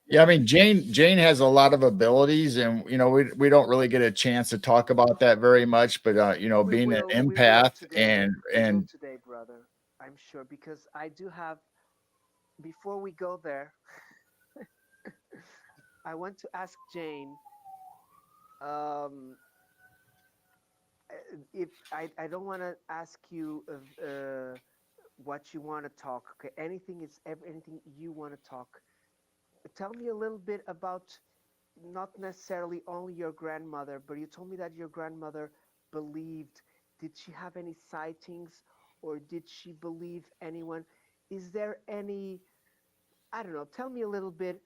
Yeah, I mean, Jane has a lot of abilities, and we don't really get a chance to talk about that very much. But being an We will empath, today. and We will today, brother. I'm sure, because I do have, before we go there, I want to ask Jane, um, if I don't want to ask you what you want to talk. Okay, anything you want to talk. Tell me a little bit about not necessarily only your grandmother, but you told me that your grandmother believed. Did she have any sightings or did she believe anyone? Is there any, I don't know, tell me a little bit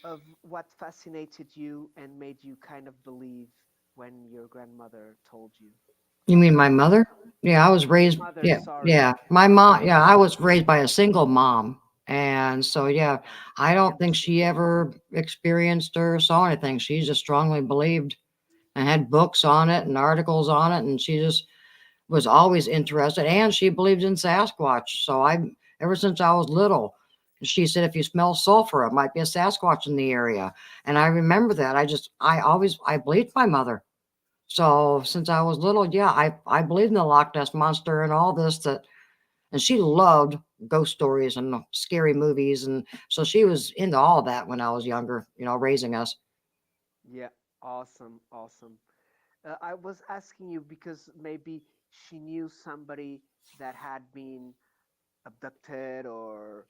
of what fascinated you and made you kind of believe when your grandmother told you. You mean my mother? Yeah, I was Your raised. mother, Yeah, sorry. yeah. My mom. Yeah, I was raised by a single mom, and so yeah, I I don't think understood. she ever experienced or saw anything. She just strongly believed and had books on it and articles on it, and she just was always interested. And she believed in Sasquatch. So I, ever since I was little, she said if you smell sulfur, it might be a Sasquatch in the area. And I remember that. I believed my mother. So since I was little, yeah, I believed in the Loch Ness monster and all this that, and she loved ghost stories and scary movies, and so she was into all that when I was younger, raising us. Yeah, awesome, awesome. I was asking you because maybe she knew somebody that had been abducted, or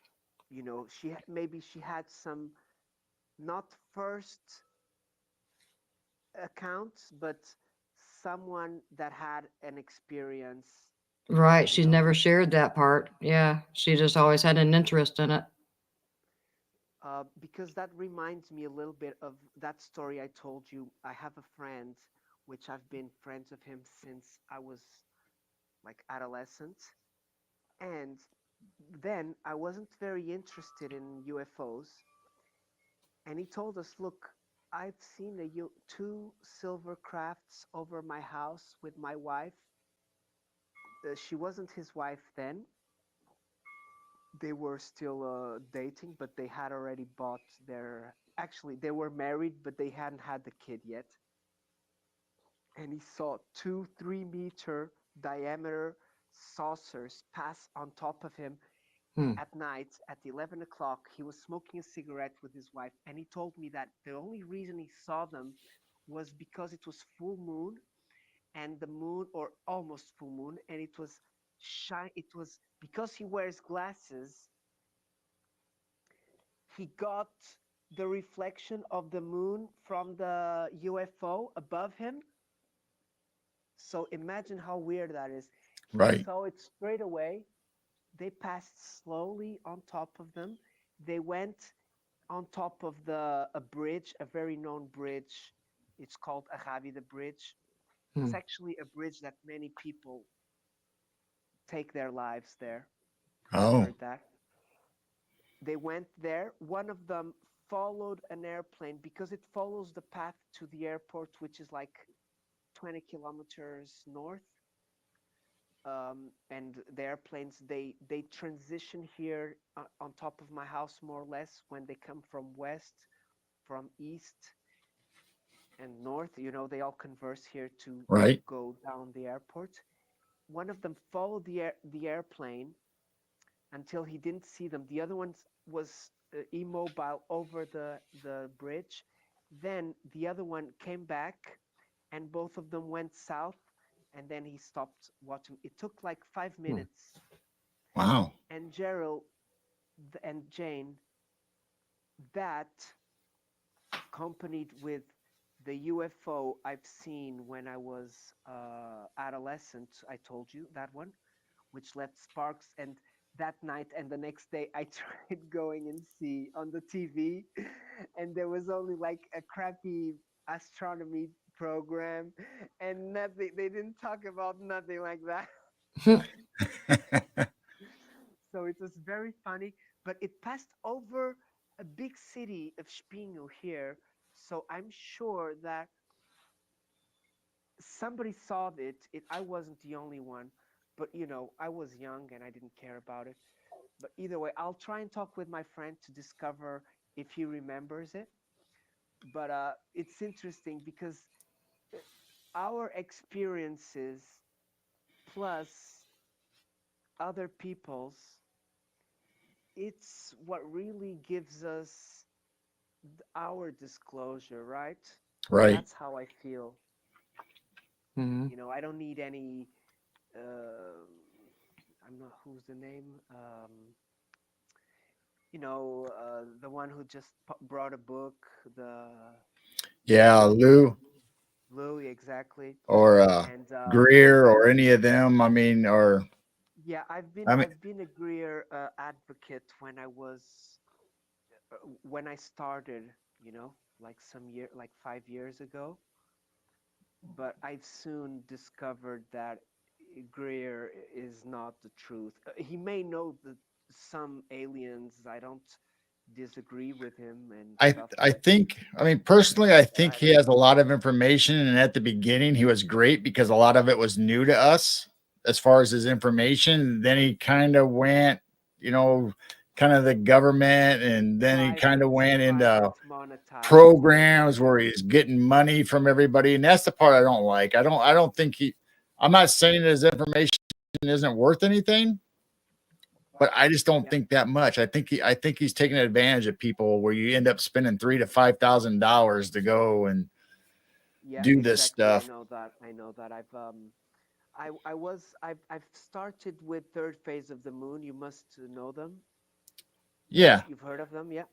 maybe she had some, not first accounts, but someone that had an experience, Right. you She's know. never shared that part. Yeah. She just always had an interest in it. Because that reminds me a little bit of that story I told you. I have a friend, which I've been friends of him since I was like adolescent, and then I wasn't very interested in UFOs, and he told us, "Look, I've seen two silver crafts over my house with my wife. She wasn't his wife then. They were still dating, but they had already bought their. Actually, they were married, but they hadn't had the kid yet. And he saw two 3-meter diameter saucers pass on top of him Hmm. at night at 11 o'clock. He was smoking a cigarette with his wife, and he told me that the only reason he saw them was because it was full moon, and the moon, or almost full moon, and it was shine. It was because he wears glasses. He got the reflection of the moon from the UFO above him. So imagine how weird that is. He Right. saw it straight away. They passed slowly on top of them. They went on top of a bridge, a very known bridge. It's called the Bridge. Hmm. It's actually a bridge that many people take their lives there. I've Oh, heard that. They went there. One of them followed an airplane because it follows the path to the airport, which is like 20 kilometers north. And the airplanes, they transition here on top of my house more or less when they come from west, from east and north. They all converse here to right. go down the airport. One of them followed the airplane until he didn't see them. The other one was immobile over the bridge. Then the other one came back, and both of them went south. And then he stopped watching. It took like five Hmm. minutes. Wow. And Gerald and Jane, that accompanied with the UFO I've seen when I was adolescent. I told you that one, which left sparks. And that night and the next day, I tried going and see on the TV, and there was only like a crappy astronomy program, and nothing. They didn't talk about nothing like that. So it was very funny, but it passed over a big city of Spingo here. So I'm sure that somebody saw it. I wasn't the only one, but I was young and I didn't care about it. But either way, I'll try and talk with my friend to discover if he remembers it. But it's interesting because uh, our experiences plus other people's, it's what really gives us our disclosure, right? Right. That's how I feel. Hmm. I don't need any. Uh, I'm not. Who's the name? The one who just brought a book. The Yeah, Lou Louis, exactly. or And Greer or any of them. I mean, or yeah, I mean, I've been a Greer advocate when I was when I started, you know, like like 5 years ago. But I've soon discovered that Greer is not the truth. He may know that some aliens. I don't disagree with him and stuff, I think I mean personally I think but he has a lot of information, and at the beginning he was great because a lot of it was new to us as far as his information. Then he kind of went, you know, kind of the government, and then he kind of went into monetized. programs where he's getting money from everybody, and that's the part I don't like. I don't think he I'm not saying his information isn't worth anything, but I just don't Yeah, think that much. I think he's taking advantage of people where you end up spending $3,000 to $5,000 to go and yeah, do this exactly. I stuff. know that. I know that. I've started with third phase of the moon. You must know them. Yeah, You've heard of them, yeah.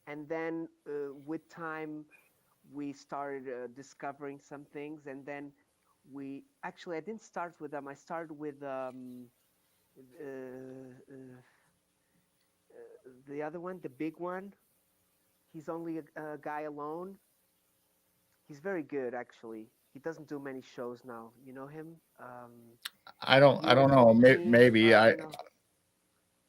And then with time, we started discovering some things, and then we actually I didn't start with them. I started with uh, uh, the other one, the big one. He's only a guy alone. He's very good, actually. He doesn't do many shows now. You know him? I don't know. UFO team. Maybe I You know?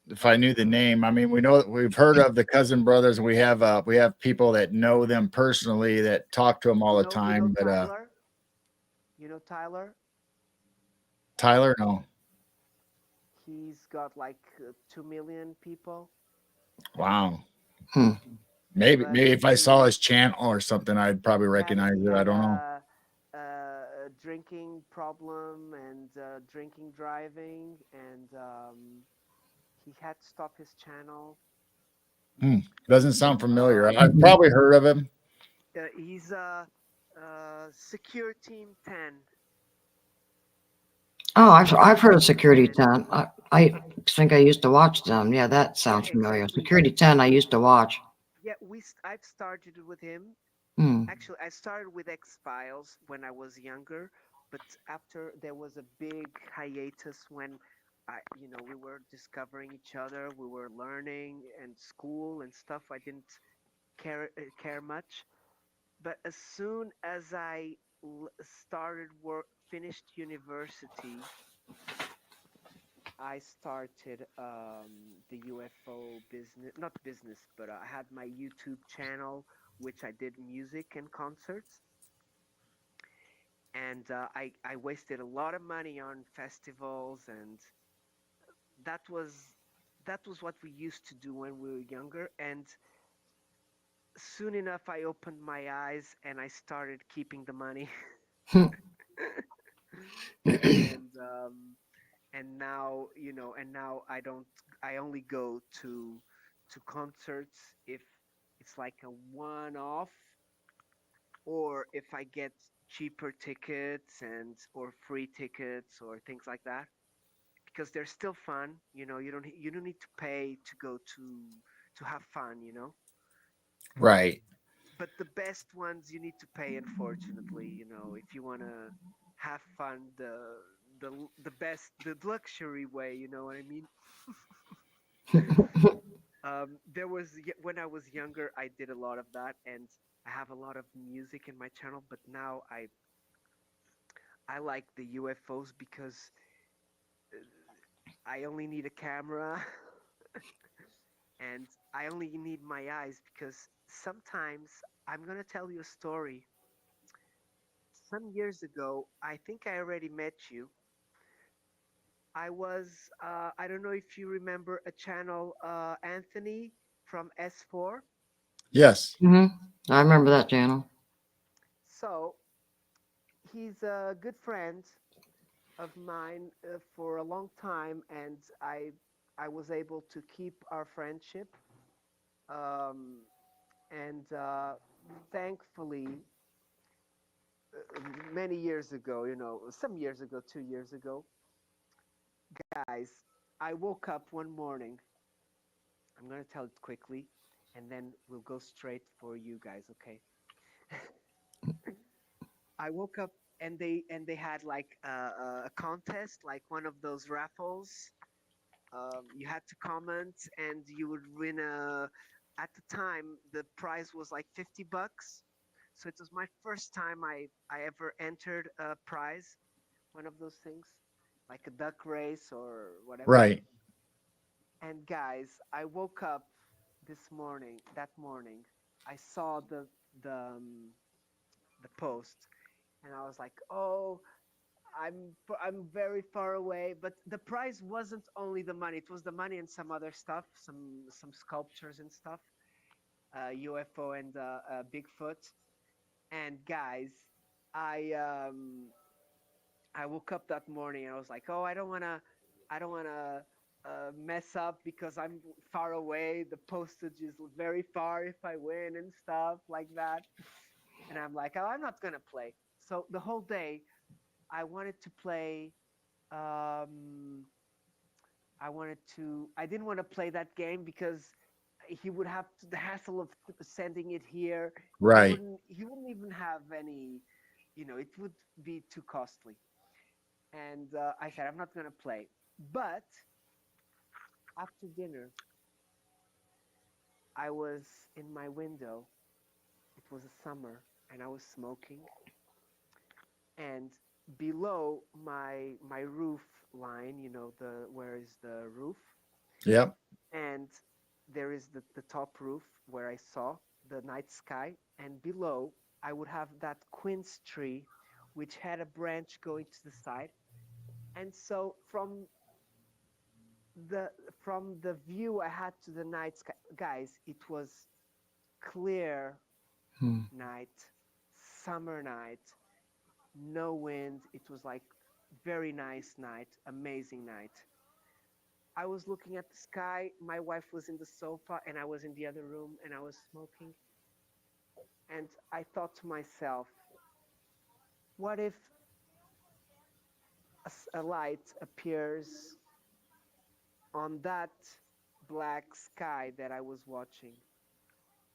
if I knew the Uh, name. I mean, we've heard of the Cousin Brothers, and we have people that know them personally that talk to them all the you know time. But Tyler? You know Tyler? Tyler, no. He's got like 2 million people. Wow. Hmm. But Maybe if I he saw his channel or something, I'd probably recognize he it. I had don't know. a drinking problem and drinking driving, and he had to stop his channel. Hmm. Doesn't sound familiar. Um, I've probably heard of him. he's Secure Team 10. Oh, I've Secure heard of Team Security 10. 10. I think I used to watch them. Yeah, that Yeah, sounds familiar. exactly. Security 10, I used to watch. Yeah, I've started with him. Hmm. Actually, I started with X Files when I was younger, but after there was a big hiatus when we were discovering each other, we were learning and school and stuff. I didn't care much, but as soon as I started work, finished university, I started the UFO business, not business, but I had my YouTube channel, which I did music and concerts, and I wasted a lot of money on festivals, and that was that was what we used to do when we were younger. And soon enough, I opened my eyes and I started keeping the money, and now and now I only go to concerts if it's like a one off, or if I get cheaper tickets and or free tickets or things like that, because they're still fun. You don't need to pay to go to have fun. Right. But the best ones you need to pay, unfortunately. If you want to have fun the best, the luxury way. You know what I mean? There was when I was younger, I did a lot of that, and I have a lot of music in my channel. But now I like the UFOs because I only need a camera and I only need my eyes, because sometimes I'm going to tell you a story. Some years ago, I think I already met you. I don't know if you remember a channel, Anthony from S4. Yes. Hmm. I remember that channel. So he's a good friend of mine for a long time, and I was able to keep our friendship. Um, and thankfully, many years ago, some years ago, 2 years ago, guys, I woke up one morning. I'm going to tell it quickly, and then we'll go straight for you guys, okay? I woke up and they had like a contest, like one of those raffles. You had to comment, and you would win a. At the time, the prize was like $50. So it was my first time I ever entered a prize, one of those things, like a duck race or whatever. Right. And guys, I woke up that morning, I saw the post, and I was like, "Oh, I'm very far away." But the prize wasn't only the money; it was the money and some other stuff, some sculptures and stuff, UFO and Bigfoot. And guys, I um, I woke up that morning and I was like, "Oh, I don't wanna mess up because I'm far away. The postage is very far if I win and stuff like that." And I'm like, "Oh, I'm not gonna play." So the whole day I wanted to play. Um, I didn't want to play that game because he would have the hassle of sending it here. Right. He wouldn't even have any, it would be too costly. And I said, I'm not going to play. But after dinner, I was in my window. It was a summer, and I was smoking. And below my roof line, the where is the roof? Yep. And there is the top roof where I saw the night sky. And below, I would have that quince tree, which had a branch going to the side. And so the from the view I had to the night sky, guys, it was clear Hmm. night, summer night, no wind. It was like very nice night, amazing night. I was looking at the sky. My wife was in the sofa, and I was in the other room, and I was smoking. And I thought to myself, what if a light appears on that black sky that I was watching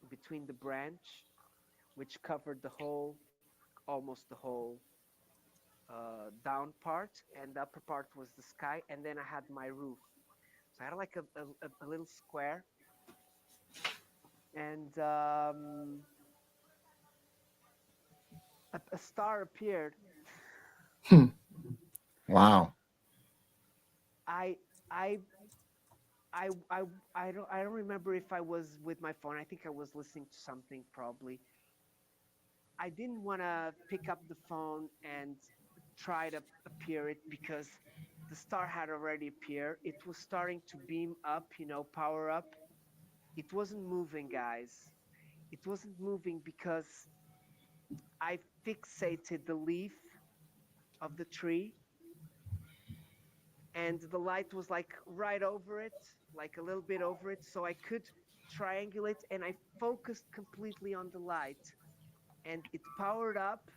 between the branch, which covered almost the whole down part, and the upper part was the sky, and then I had my roof. So I had like a little square, and a star appeared. Hmm. Wow. I I I I I don't remember if I was with my phone. I think I was listening to something probably. I didn't want to pick up the phone and try to appear it because the star had already appeared. It was starting to beam up, power up. It wasn't moving, guys. It wasn't moving because I fixated the leaf of the tree, and the light was like right over it, like a little bit over it, so I could triangulate, and I focused completely on the light, and it powered up,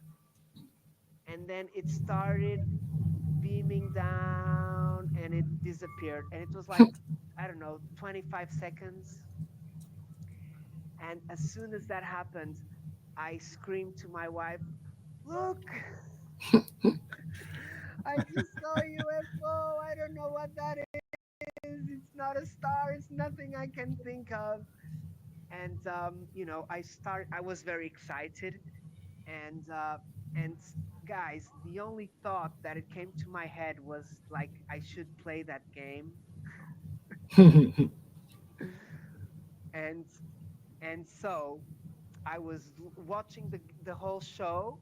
and then it started beaming down, and it disappeared, and it was like, I don't know, 25 seconds. And as soon as that happened, I screamed to my wife, "Look, I just saw a UFO. I don't know what that is. It's not a star. It's nothing I can think of." And I was very excited, and and guys, the only thought that it came to my head was like I should play that game. and and so I was watching the whole show.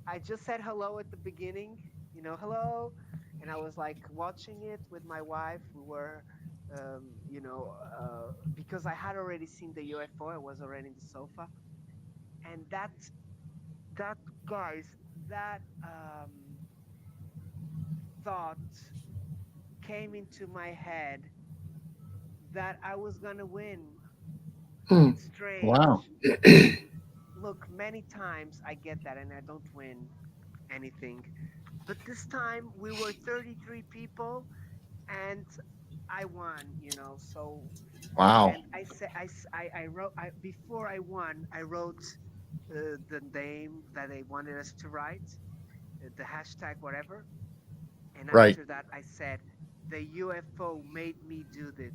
I just said hello at the beginning, hello, and I was like watching it with my wife. We were, because I had already seen the UFO. I was already in the sofa, and that guys, that thought came into my head that I was gonna win. Hmm. It's Wow. strange. Look, many times I get that and I don't win anything. But this time we were 33 people, and I won, So, Wow. and I said, I wrote, before I won, I wrote, the name that they wanted us to write, the hashtag, whatever. And Right. after that, I said, the UFO made me do this.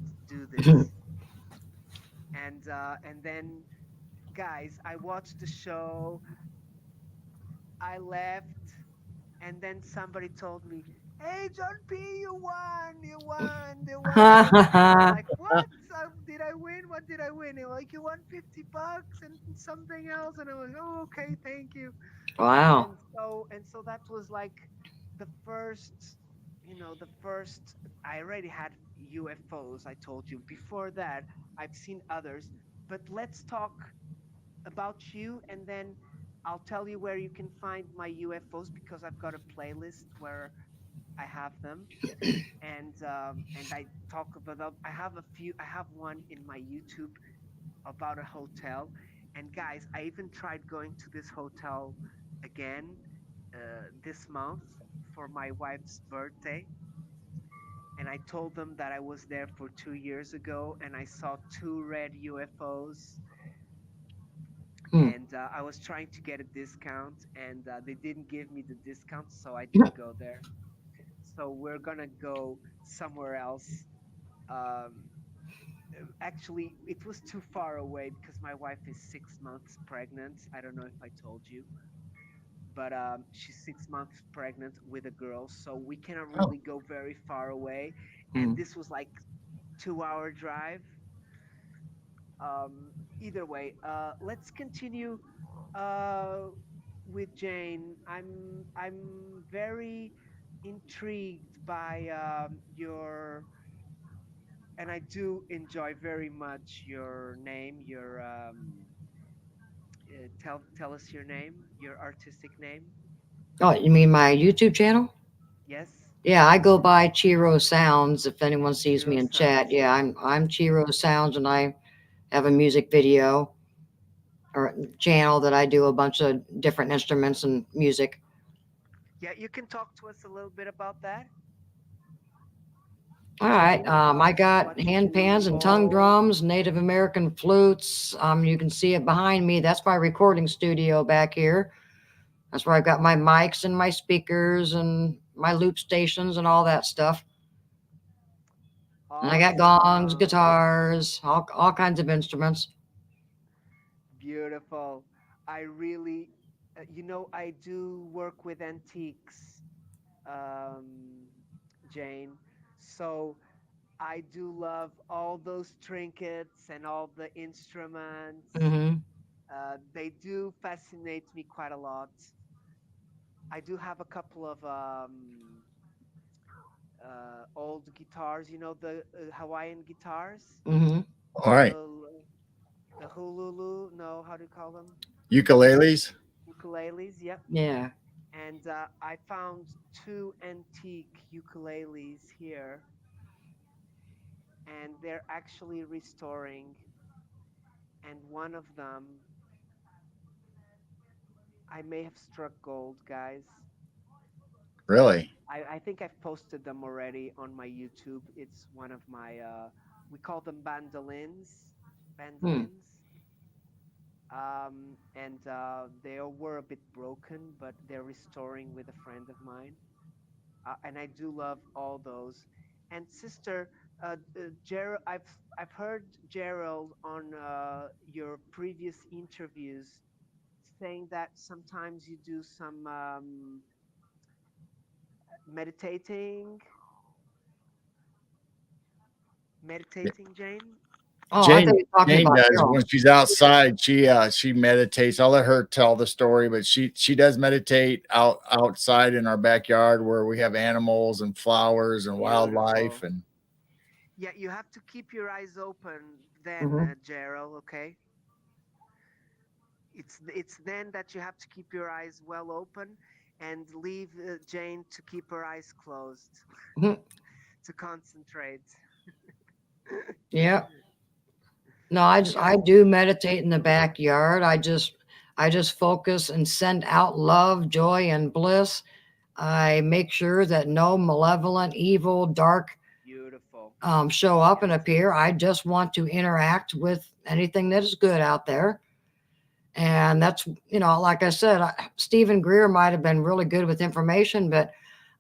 And then, guys, I watched the show. I left, and then somebody told me, "Hey, John P, you won! You won!" And I'm like, "What? Did I win? What did I win?" And like, "You won $50 and something else." And I was, "Oh, okay, thank you." Wow. And so that was like the first, the first. I already had UFOs. I told you before that. I've seen others, but let's talk about you, and then I'll tell you where you can find my UFOs because I've got a playlist where I have them, and I talk about. I have a few. I have one in my YouTube about a hotel, and guys, I even tried going to this hotel again this month for my wife's birthday, and I told them that I was there for 2 years ago, and I saw two red UFOs, Hmm. and I was trying to get a discount, and they didn't give me the discount, so I didn't go there. So we're gonna go somewhere else. Um, Actually, it was too far away because my wife is 6 months pregnant. I don't know if I told you, but she's 6 months pregnant with a girl, so we cannot Oh, really go very far away. And Hmm. this was like 2 hour drive. Either way, let's continue uh, with Jane. I'm very intrigued by your, and I do enjoy very much your name. Your tell us your name, your artistic name. Oh, you mean my YouTube channel? Yes, Yeah, I go by Chiro Sounds. If anyone sees me Chiro in chat, Sounds. yeah, I'm Chiro Sounds, and I have a music video or channel that I do a bunch of different instruments and music. Yeah, you can talk to us a little bit about that. All Tell right, me about I got what you hand pans do. and tongue Oh, drums, Native American flutes. You can see it behind me. That's my recording studio back here. That's where I've got my mics and my speakers and my loop stations and all that stuff. And I got gongs, awesome. guitars, all kinds of instruments. Beautiful. I really, I do work with antiques, um, Jane. So I do love all those trinkets and all the instruments. Hmm. They do fascinate me quite a lot. I do have a couple of old guitars, the Hawaiian guitars, Hmm. all right. the the hululu. No, how do you call them? Ukuleles. Ukuleles. Yep. Yeah. And I found two antique ukuleles here, and they're actually restoring. And one of them, I may have struck gold, guys. Really? I think I've posted them already on my YouTube. It's one of my, we call them bandolins, Hmm. bandolins. And they were a bit broken, but they're restoring with a friend of mine. And I do love all those. And sister, Gerald, I've heard Gerald on your previous interviews saying that sometimes you do some meditating, meditating, Jane. Oh, I thought Jane you were talking Jane about does Cheryl. when she's outside. She meditates. I'll let her tell the story, but she does meditate outside in our backyard where we have animals and flowers and wildlife Beautiful. and Yeah, you have to keep your eyes open then, Hmm. Gerald. Okay, it's then that you have to keep your eyes well open and leave Jane to keep her eyes closed to concentrate. Yeah. No, I Because do meditate in the backyard. I just focus and send out love, joy, and bliss. I make sure that no malevolent, evil, dark beautiful. show up and Yes. appear. I just want to interact with anything that is good out there. And that's, like I said, Stephen Greer might have been really good with information, but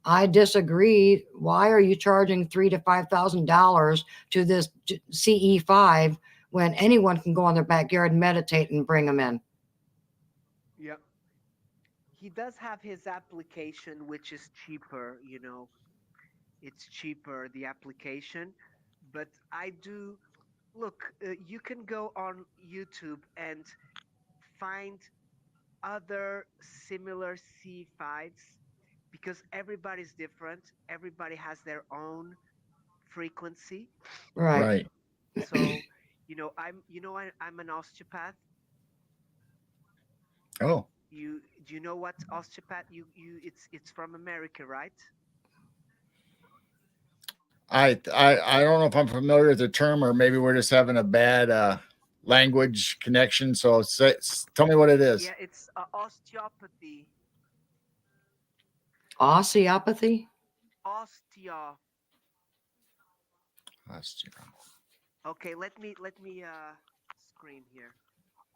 I disagree. Why are you charging $3,000 to $5,000 to this CE5 when anyone can go in their backyard and meditate and bring them in? Yeah. He does have his application, which is cheaper, it's cheaper, the application. But I do look, you can go on YouTube and find other similar C5s because everybody's different. Everybody has their own frequency. Right. Right. So, I'm an osteopath. Oh, You do you know what osteopath? It's from America, right? I don't know if I'm familiar with the term, or maybe we're just having a bad language connection. So tell me what it is. Yeah, it's osteopathy. Osteopathy? Osteo. Osteo- Okay, let me screen here.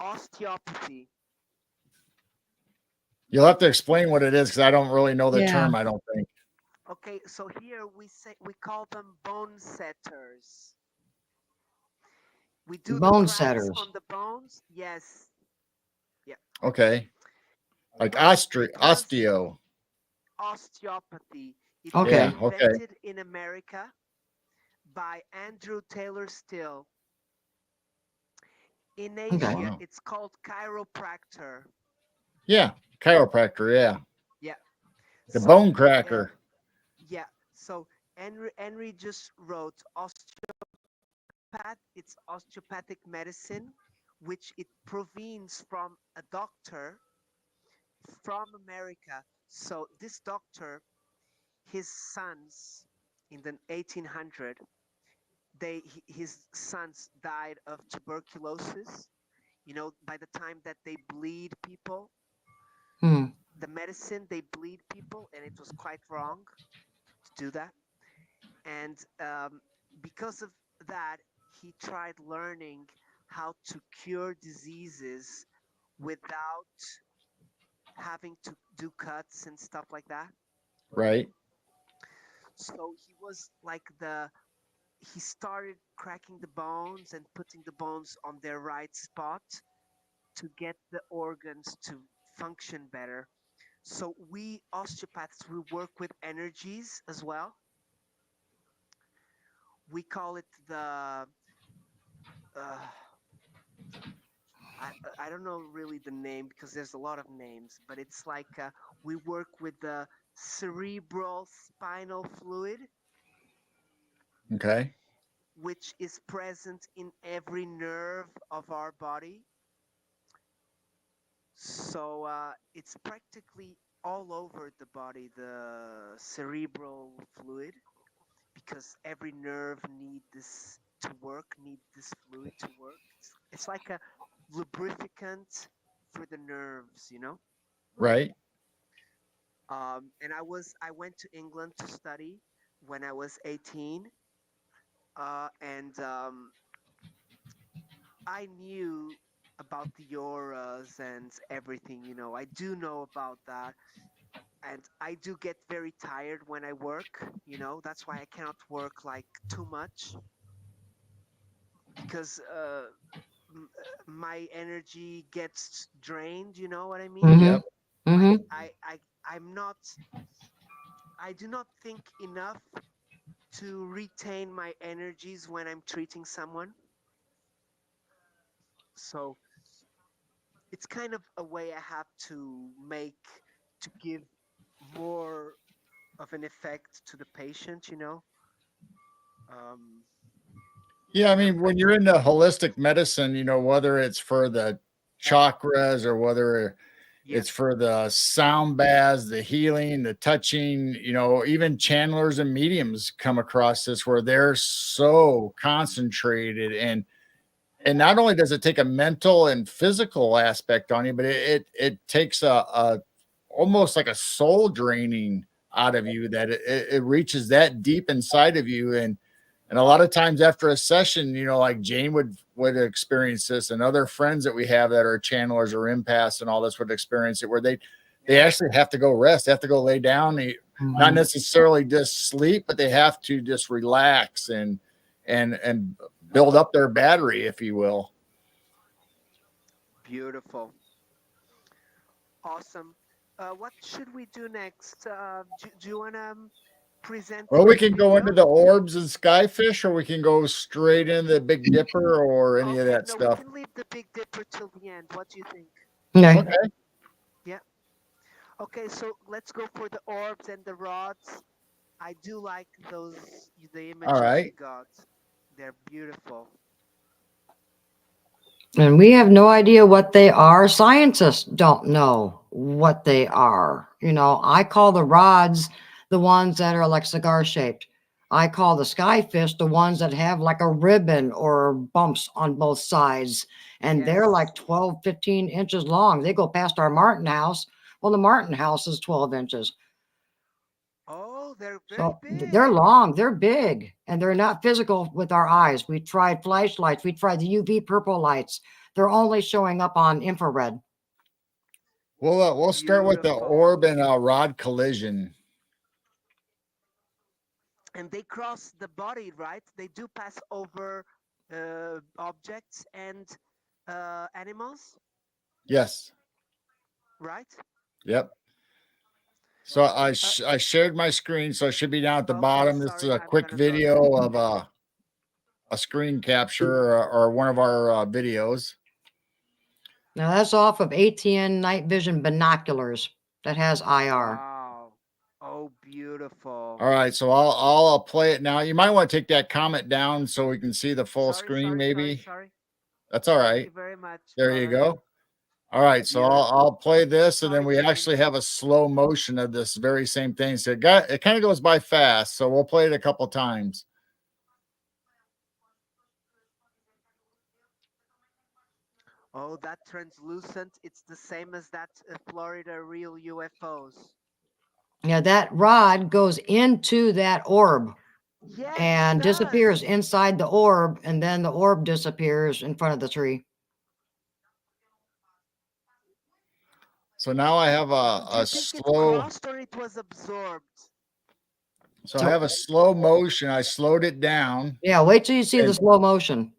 Osteopathy. You'll have to explain what it is because I don't really know the Yeah. term. I don't think. Okay, so here we call them bone setters. We do the Bone cracks setters. on the bones. Yes. Yeah. Okay, like Well, because osteo. osteopathy, it was Okay. Yeah. Okay. invented in America by Andrew Taylor Still. In Okay. Asia, Wow. it's called chiropractor. Yeah. Chiropractor. Yeah. Yeah. The So, bone uh, cracker. yeah. So Henry just wrote it's osteopathic medicine, which it provenes from a doctor from America. So this doctor, his sons in the 1800, his sons died of tuberculosis. By the time that they bleed people, Hmm. the medicine they bleed people, and it was quite wrong to do that. And because of that, he tried learning how to cure diseases without having to do cuts and stuff like that. Right. So he started cracking the bones and putting the bones on their right spot to get the organs to function better. So we osteopaths, we work with energies as well. We call it the uh, I don't know really the name because there's a lot of names, but it's like we work with the cerebral spinal fluid, Okay. which is present in every nerve of our body. So it's practically all over the body, the cerebral fluid, because every nerve need this to work, need this fluid to work. It's like a lubrificant for the nerves. Right. And I went to England to study when I was 18, and I knew about the auras and everything. I do know about that, and I do get very tired when I work. That's why I cannot work like too much because my energy gets drained. You know what I mean? Mm-hmm. Yep. I Mm-hmm. I I I'm not. I do not think enough to retain my energies when I'm treating someone. So it's kind of a way I have to give more of an effect to the patient. Um, Yeah. I and mean, I when you're try. into holistic medicine, whether it's for the chakras or whether it's Yes. for the sound baths, the healing, the touching, even channelers and mediums come across this where they're so concentrated, and not only does it take a mental and physical aspect on you, but it takes a almost like a soul draining out of you that it reaches that deep inside of you. And And a lot of times after a session, like Jane would experience this, and other friends that we have that are channelers or empaths and all this would experience it, where they actually have to go rest. They have to go lay down. Not necessarily just sleep, but they have to just relax and build up their battery, if you will. Beautiful. Awesome. What should we do next? Do you want to present Well, we the can go into video? the orbs and skyfish, or we can go straight into the Big Dipper or any of Okay, that no, we stuff. can leave the Big Dipper till the end. What do you think? Okay. Okay. Yeah. Okay, so let's go for the orbs and the rods. I do like the All images you right. got. They're beautiful. And we have no idea what they are. Scientists don't know what they are. I call the rods the ones that are like cigar shaped. I call the skyfish the ones that have like a ribbon or bumps on both sides. And they're Yes. like 12, 15 inches long. They go past our Martin house. Well, the Martin house is 12 inches. Oh, they're very So they're big. long, they're big, and they're not physical with our eyes. We tried flashlights, we tried the UV purple lights. They're only showing up on infrared. We'll start with the Beautiful. orb and rod collision. And they cross the body, right? They do pass over objects and animals, Yes. right? Yep. So I shared my screen, so it should be down at the Okay, bottom. This is sorry, a I'm quick gonna go there. video of a screen capture or one of our videos. Now that's off of ATN night vision binoculars that has IR. Wow. Oh, beautiful. All right, so I'll play it now. You might want to take that comment down so we can see the full Sorry, screen, sorry, sorry, maybe. sorry. That's all Thank right. you very much, There you brother. go. All right, so I'll Beautiful. play this, and then Sorry, we Jane. actually have a slow motion of this very same thing. So it kind of goes by fast, so we'll play it a couple times. Oh, that translucent, it's the same as that Florida real UFOs. Yeah, that rod goes into that orb Yes, it and does. disappears inside the orb, and then the orb disappears in front of the tree. So now I have Do you a think it slow. crossed or it was absorbed? So I So have a slow motion. I slowed it down. yeah, wait till you see the And slow motion.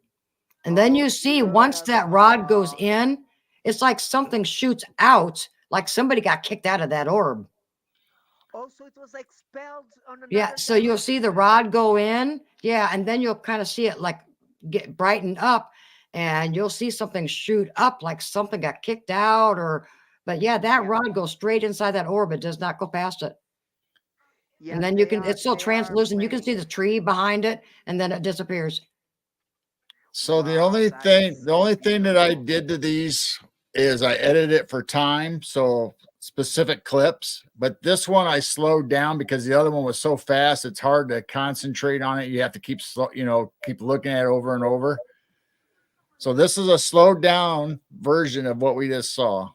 And then Oh, you see once that rod goes beautiful. in, it's like something shoots out, like somebody got kicked out of that orb. Oh, so it was like spelled on Yeah, another so you'll see the dimension. rod go in. Yeah, and then you'll kind of see it like get brightened up, and you'll see something shoot up like something got kicked out but yeah, that Yeah, rod goes straight inside that orb. It does not go past it. yeah, And then it's still they are translucent. You can see playing. the tree behind it, and then it disappears. so Wow, that is the so only thing that I beautiful. did to these is I edited it for time, so specific clips. But this one I slowed down because the other one was so fast. It's hard to concentrate on it. You have to keep slow, keep looking at it over and over. So this is a slowed down version of what we just saw.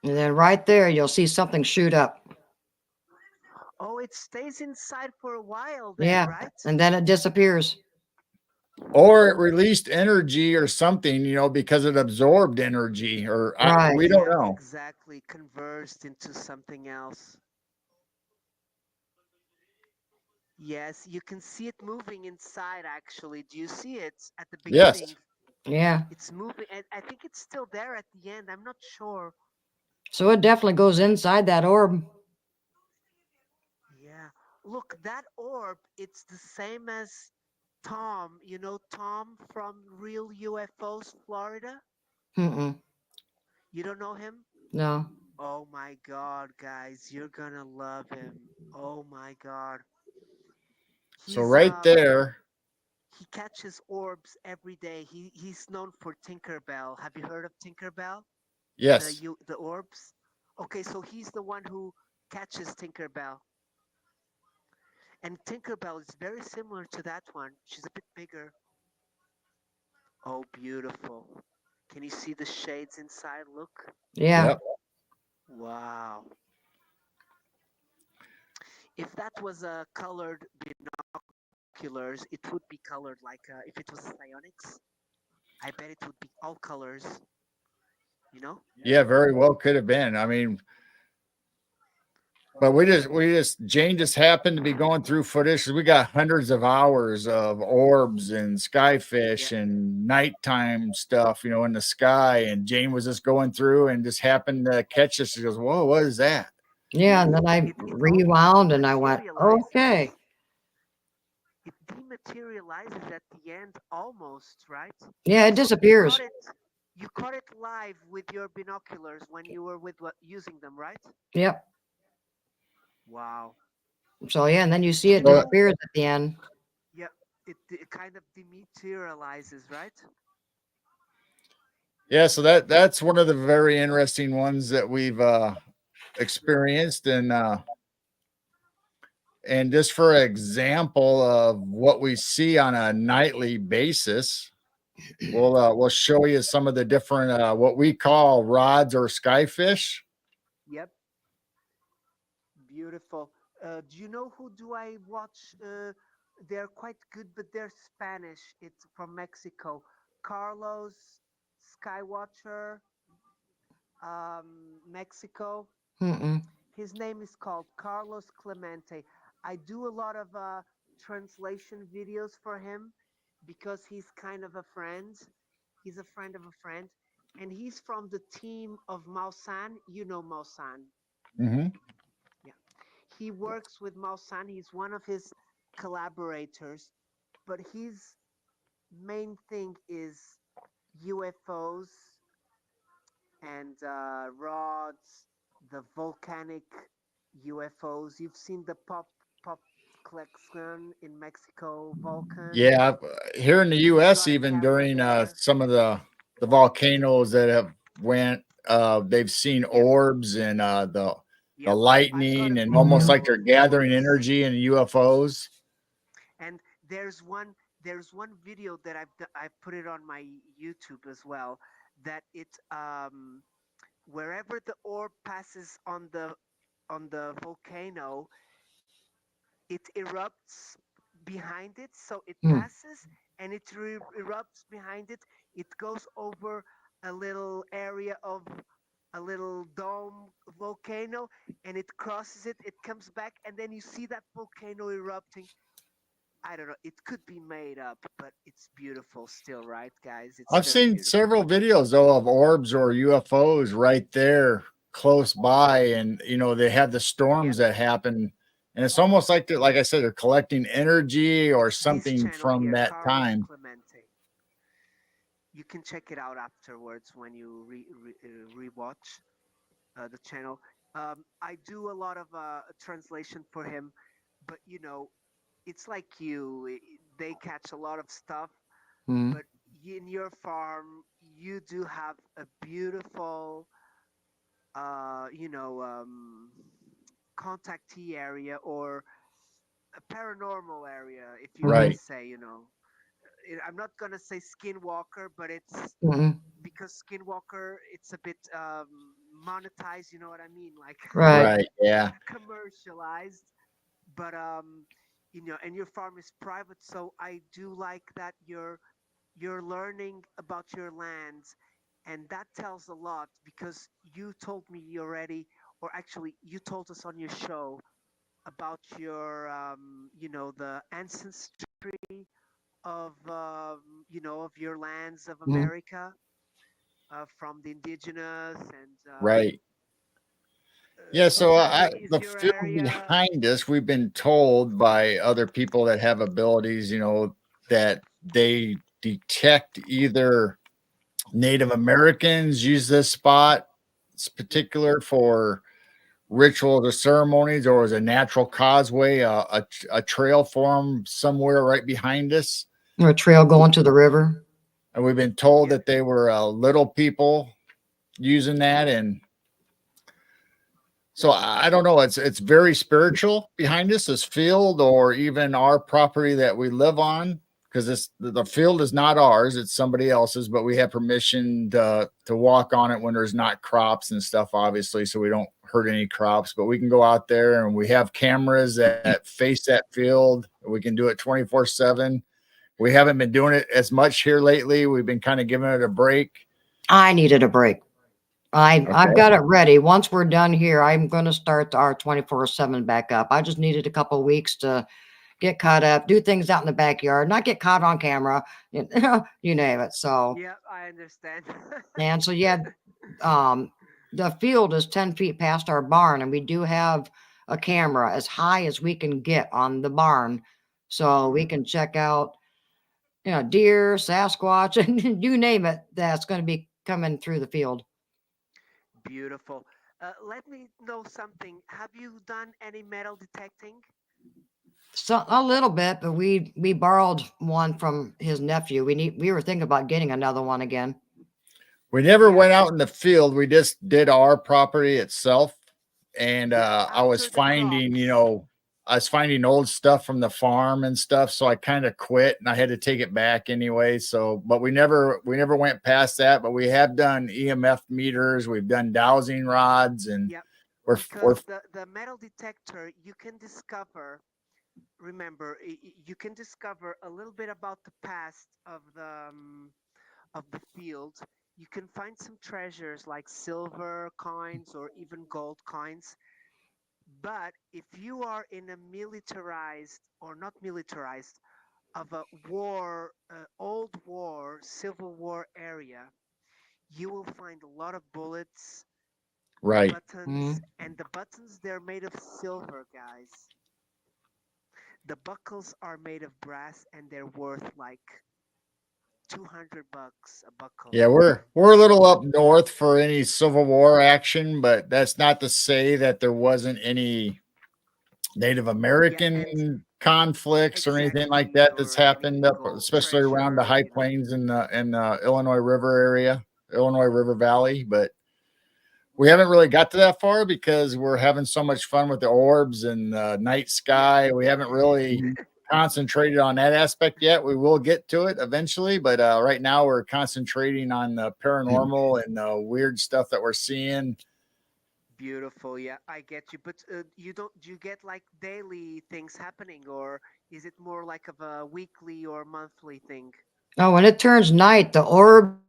And then right there, you'll see something shoot up. Oh, it stays inside for a while then, Yeah, right? and then it disappears. Or it released energy or something, because it absorbed energy, or Right. we don't Yeah, know. exactly. Conversed into something else. Yes, you can see it moving inside actually. Do you see it at the Yes. beginning? Yeah. It's moving, and I think it's still there at the end. I'm not sure. So it definitely goes inside that orb. Yeah. Look, that orb, it's the same as Tom. You know Tom from Real UFOs Florida? Mm-mm. You don't know him? No. Oh my God, guys, you're gonna love him. Oh my God. So He's right there, he catches orbs every day. He's known for Tinkerbell. Have you heard of Tinkerbell? yes. The orbs? Okay, so he's the one who catches Tinkerbell. And Tinkerbell is very similar to that one. She's a bit bigger. Oh, beautiful. Can you see the shades inside? Look. Yeah. Yep. Wow. If that was a colored binoculars, it would be colored like if it was psionics. I bet it would be all colors. You know? Yeah, very well could have been. I mean, but we just Jane just happened to be going through footage. We got hundreds of hours of orbs and Yeah. skyfish and nighttime stuff, in the sky. And Jane was just going through and just happened to catch us. She goes, "Whoa, what is that?" Yeah, and then I It almost rewound and I went, dematerializes. okay. It dematerializes at the end almost, right? Yeah, it So disappears. you caught it live with your binoculars when you were using them, right? Yep. Wow. So yeah, and then you see Do you it So know? disappears at the end. Yeah, it kind of dematerializes, right? yeah, so that's one of the very interesting ones that we've experienced. And just for example of what we see on a nightly basis, we'll show you some of the different what we call rods or skyfish. Yep. Beautiful. Do you know who do I watch? They're quite good, but they're Spanish. It's from Mexico. Carlos Skywatcher, Mexico. Mm-mm. His name is called Carlos Clemente. I do a lot of translation videos for him because he's kind of a friend. He's a friend of a friend, and he's from the team of Mausan. You know Mausan. Hmm. Yeah. He works with Mausan. He's one of his collaborators, but his main thing is UFOs and rods, the volcanic UFOs. You've seen the pop collection in Mexico, Vulcan. Yeah, here in the He's U.S., got a even camera during there. some of the volcanoes that have went, they've seen Yep, orbs and the yep. I've got lightning, a and almost like video they're of gathering orbs. energy in UFOs. And there's one video that I've put it on my YouTube as well. That it wherever the orb passes on the volcano, it erupts behind it. So it Mm. passes and it erupts behind it. It goes over a little area of a little dome volcano, and it crosses it. It comes back, and then you see that volcano erupting. I don't know. It could be made up, but it's beautiful still, right, guys? It's I've very seen beautiful. several videos though of orbs or UFOs right there close by, and they have the Yep. storms that happen, and it's almost like like I said, they're collecting energy or This something channel from here, that Carlos time. Clemente. You can check it out afterwards when you rewatch the channel. I do a lot of translation for him, but it's like they catch a lot of stuff, Mm. but in your farm, you do have a beautiful, contactee area or a paranormal area, if you may Mm-hmm. Right. say. I'm not gonna say skinwalker, but it's Mm-hmm. because skinwalker, it's a bit monetized. You know what I mean? Like Right. Right. Yeah. commercialized. But and your farm is private, so I do like that you're learning about your lands, and that tells a lot because you told me already, or actually you told us on your show about your the ancestry of of your lands of Mm-hmm. America, from the indigenous and Right. Yeah, so is the your field area. behind us, we've been told by other people that have abilities, that they detect either Native Americans use this spot, it's particular for rituals or ceremonies, or as a natural causeway, a trail form somewhere right behind us. A trail going to the river. And we've been told Yeah, that they were little people using that. And so I don't know. It's very spiritual behind us, this field, or even our property that we live on, because the field is not ours; it's somebody else's. But we have permission to walk on it when there's not crops and stuff, obviously, so we don't hurt any crops. But we can go out there, and we have cameras that face that field. We can do it 24/7. We haven't been doing it as much here lately. We've been kind of giving it a break. I needed a break. I've Okay. got it ready. Once we're done here, I'm going to start our 24/7 back up. I just needed a couple weeks to get caught up, do things out in the backyard, not get caught on camera, you name it. So, Yeah, I understand. and so, yeah, um, the field is 10 feet past our barn, and we do have a camera as high as we can get on the barn. So we Mhm. can check out, deer, Sasquatch, and you name it, that's going to be coming through the field. Beautiful. Let me know something. Have you done any metal detecting? So a little bit, but we borrowed one from his nephew. We were thinking about getting another one again. We never Yeah, went out in the field. We just did our property itself. And yeah. I was After the finding, crops. I was finding old stuff from the farm and stuff. So I kind of quit and I had to take it back anyway. So, but we never went past that. But we have done EMF meters. We've done dowsing rods, and Yeah, we're because the metal detector, you can discover, remember, you can discover a little bit about the past of the field. You can find some treasures like silver coins or even gold coins. But if you are in a militarized or not militarized of a war, old war, civil war area, you will find a lot of bullets, right. buttons, Mm. and the buttons they're made of silver, guys. The buckles are made of brass and they're worth like $200 a buckle. Yeah, we're a little up north for any Civil War action, but that's not to say that there wasn't any Native Yeah, and American conflicts or anything like exactly, that that's or any happened up, gold especially around the treasure, High you know. Plains and Illinois River area, Illinois River Valley. But we haven't really got to that far because we're having so much fun with the orbs and night Yeah. sky. We haven't really concentrated on that aspect yet. We will get to it eventually, but right now we're concentrating on the paranormal and the weird stuff that we're seeing. Beautiful. Yeah, I get you. But you don't, do you get like daily things happening, or is it more like of a weekly or monthly thing? Oh, when it turns night, the orbs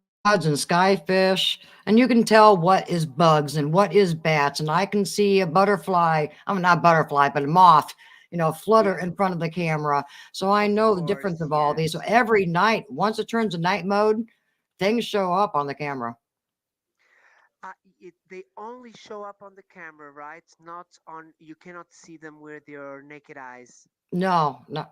and skyfish, and you can tell what is bugs and what is bats. And I can see a butterfly. I mean, not butterfly, but a moth, flutter Yeah, in front of the camera. So I of know the difference course. of all these. So Yes. every night, once it turns to night mode, things show up on the camera. They only show up on the camera, right? Not on, you cannot see them with your naked eyes. No, no,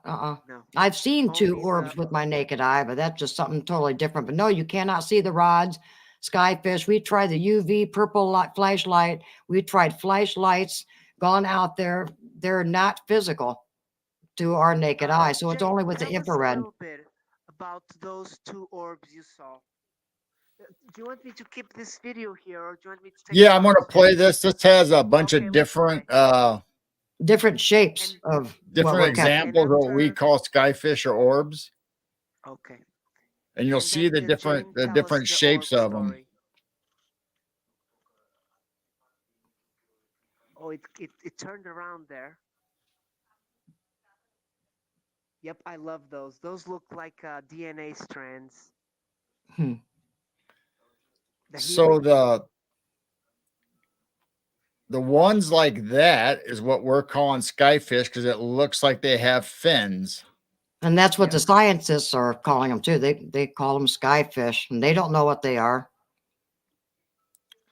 No, I've seen two only the, orbs with my naked eye, but that's just something totally different. But no, you cannot see the rods, skyfish. We tried the UV purple light, flashlight. We tried flashlights, gone out there. They're not physical to our naked eye. So it's Jay, only with the tell us a infrared. little bit about those two orbs you saw. Do you want me to keep this video here, or do you want me to take Yeah, you I'm going to play downstairs? this. This has a bunch Okay, of let's play. Different shapes And of what different we're okay, catching. and examples of what we after, call skyfish or orbs, okay, and you'll and see then the different Jane the tell us different the orb shapes of them. story. Oh, it turned around there. Yep, I love those. Those look like DNA strands. Hmm. The So helix. the ones like that is what we're calling skyfish because it looks like they have fins. And that's what Yep. the scientists are calling them too. They call them skyfish, and they don't know what they are.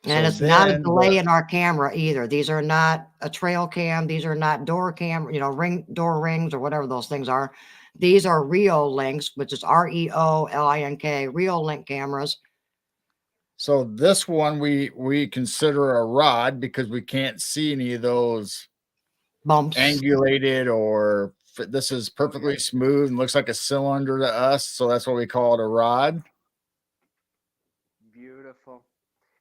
And So it's not a then delay in our camera either. These are not a trail cam. These are not door cam, ring door rings or whatever those things are. These are Reo links, which is REOLINK, Reo link cameras. so this one we consider a rod because we can't see any of those Bumps. angulated or this is perfectly smooth and looks like a cylinder to us. So that's what we call it, a rod. Beautiful.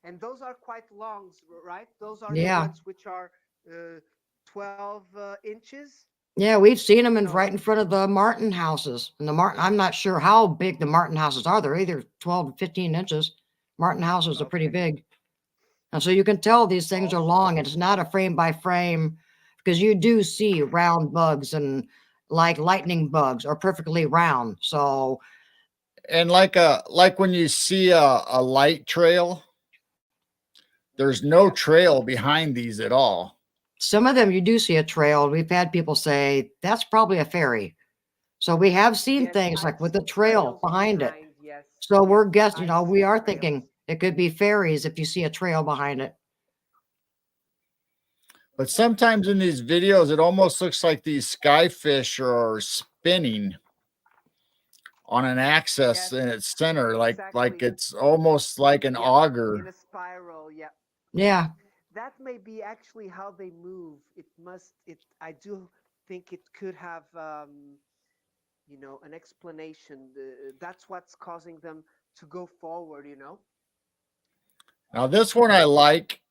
And those are quite long, right? Those are the Yeah. ones which are uh, 12 inches. Yeah, we've seen them So right in front of the Martin houses. And the Martin, I'm not sure how big the Martin houses are. They're either 12 to 15 inches. Martin houses are pretty okay, big. And so you can tell these things are awesome. long and it's not a frame by frame because you do see round bugs and like lightning bugs are perfectly round. So And like when you see a light trail, there's no Yep. trail behind these at all. some of them you do see a trail. We've had people say that's probably a fairy. So we have seen Yes, things I've like with the seen trail trails behind it. behind. Yes, So yes, we're guessing, I've we seen are trails. thinking it could be fairies if you see a trail behind it. But sometimes in these videos, it almost looks like these skyfish are spinning on an axis Yes, in its center, like exactly. it's almost like an Yep, in auger. a spiral. Yep. Yeah. That may be actually how they move. It must. It. I do think it could have, an explanation. That's what's causing them to go forward. Now this one I like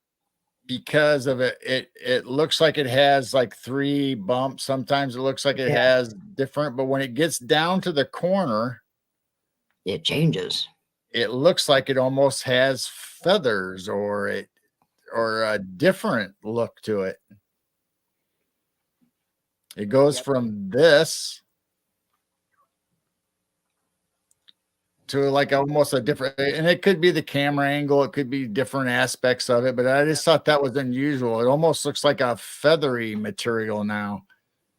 because of it. It looks like it has like three bumps. Sometimes it looks like it Yeah. has different, but when it gets down to the corner, It changes. it looks like it almost has feathers or a different look to it. It goes Yep. from this to like almost a different, and it could be the camera angle, it could be different aspects of it, but I Yep. just thought that was unusual. It almost looks like a feathery material now.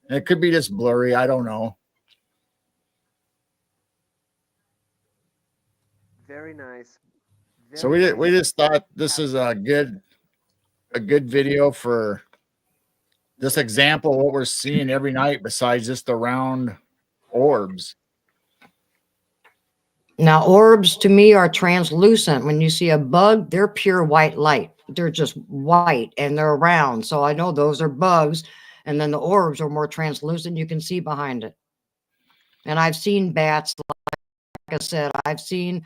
And it could be just blurry, I don't know. Very nice. So Very we nice just thought to this have is seen. a good video for this example of what we're seeing every night besides just the round orbs. Now, orbs to me are translucent. When you see a bug, they're pure white light. They're just white and they're round. So I know those are bugs. And then the orbs are more translucent. You can see behind it. And I've seen bats, like I said, I've seen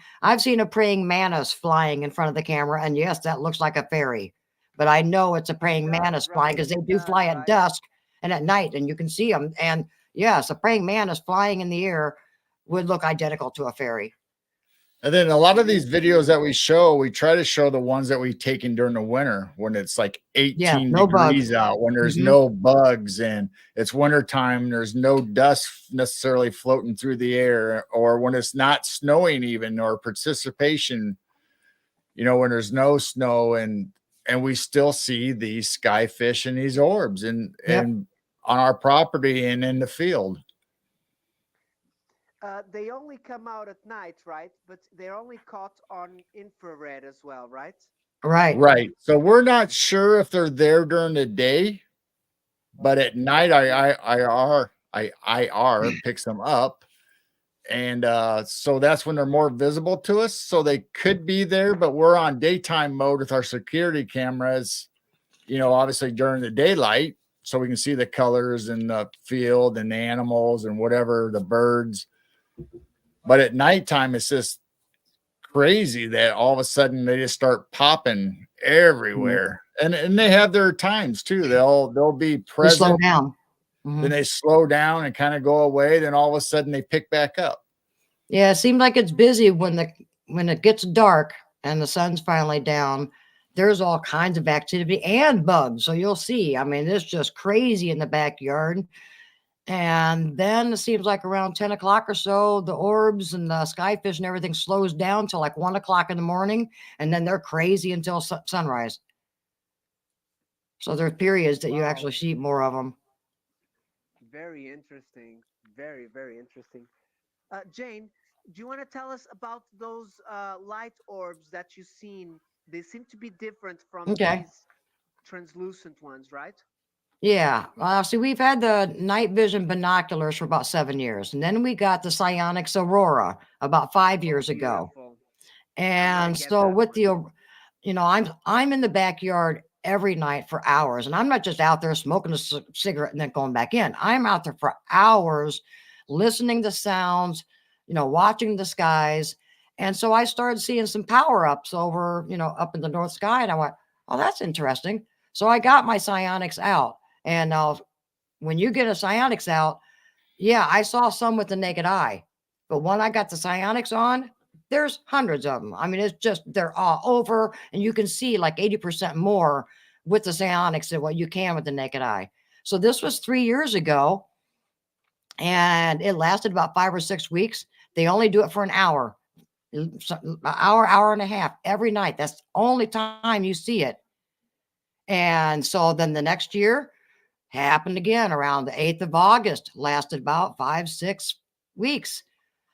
a praying mantis flying in front of the camera. And yes, that looks like a fairy. But I know it's a It praying does, mantis flying right? because they It do does, fly at right? dusk and at night, and you can see them. And yes, a praying mantis flying in the air would look identical to a fairy. And then a lot It of these is videos that beautiful. we show, we try to show the ones that we've taken during the winter when it's like Yeah, 18 no bugs. degrees out, when there's Hmm. no bugs and it's wintertime, there's no dust necessarily floating through the air, or when it's not snowing even, or participation, when there's no snow and we still see these skyfish and these orbs Yep. and on our property and in the field. They only come out at night, right? But they're only caught on infrared as well, right? Right. Right. So we're not sure if they're there during the day, but at night IR picks them up. And so that's when they're more visible to us. So they could be there, but we're on daytime mode with our security cameras, obviously during the daylight, so we can see the colors in the field and the animals and whatever, the birds. But at nighttime, it's just crazy that all of a sudden they just start popping Mhm. everywhere. And they have their times too. They'll be They slow present, down. then Mhm. they slow down and kind of go away, then all of a sudden they pick back up. Yeah, it seems like it's busy when it gets dark and the sun's finally down. There's all kinds of activity and bugs. So you'll see. I mean, it's just crazy in the backyard. And then it seems like around 10 o'clock or so, the orbs and the skyfish and everything slows down till like 1 o'clock in the morning. And then they're crazy until sunrise. So there's periods that you Wow. actually see more of them. Very interesting. Very, very interesting. Jane, do you want to tell us about those light orbs that you've seen? They seem to be different from Okay. these translucent ones, right? Yeah. See, we've had the night vision binoculars for about 7 years. And then we got the Psionics Aurora about 5 years ago. Beautiful. I want to And get so that with one. I'm in the backyard every night for hours. And I'm not just out there smoking a cigarette and then going back in. I'm out there for hours listening to sounds, watching the skies. And so I started seeing some power ups over, up in the north sky. And I went, oh, that's interesting. So I got my psionics out and When you get a psionics out, yeah, I saw some with the naked eye, but when I got the psionics on, there's hundreds of them. I mean, it's just, they're all over, and you can see like 80% more with the psionics than what you can with the naked eye. So this was 3 years ago, and it lasted about 5 or 6 weeks. They only do it for an hour, an hour and a half every night. That's the only time you see it. And so then the next year happened again around the 8th of August, lasted about 5, 6 weeks.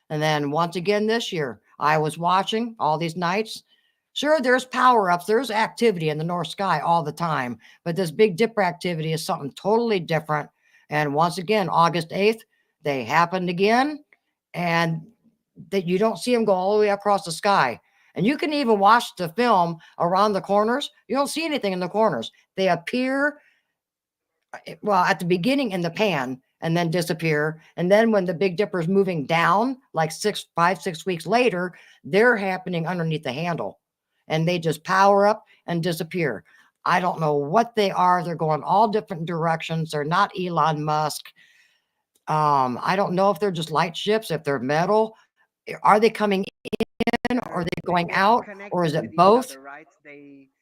And then once again this year, I was watching all these nights. Sure, there's power ups, there's activity in the North Sky all the time, but this Big Dipper activity is something totally different. And once again, August 8th, they happened again, and that you don't see them go all the way across the sky. And you can even watch the film around the corners. You don't see anything in the corners. They appear, well, at the beginning in the pan and then disappear. And then when the Big Dipper is moving down, like 5, 6 weeks later, they're happening underneath the handle, and they just power up and disappear. I don't know what they are. They're going all different directions. They're not Elon Musk. I don't know if they're just light ships, if they're metal. Are they coming in, or are they going out, or is it both? Right?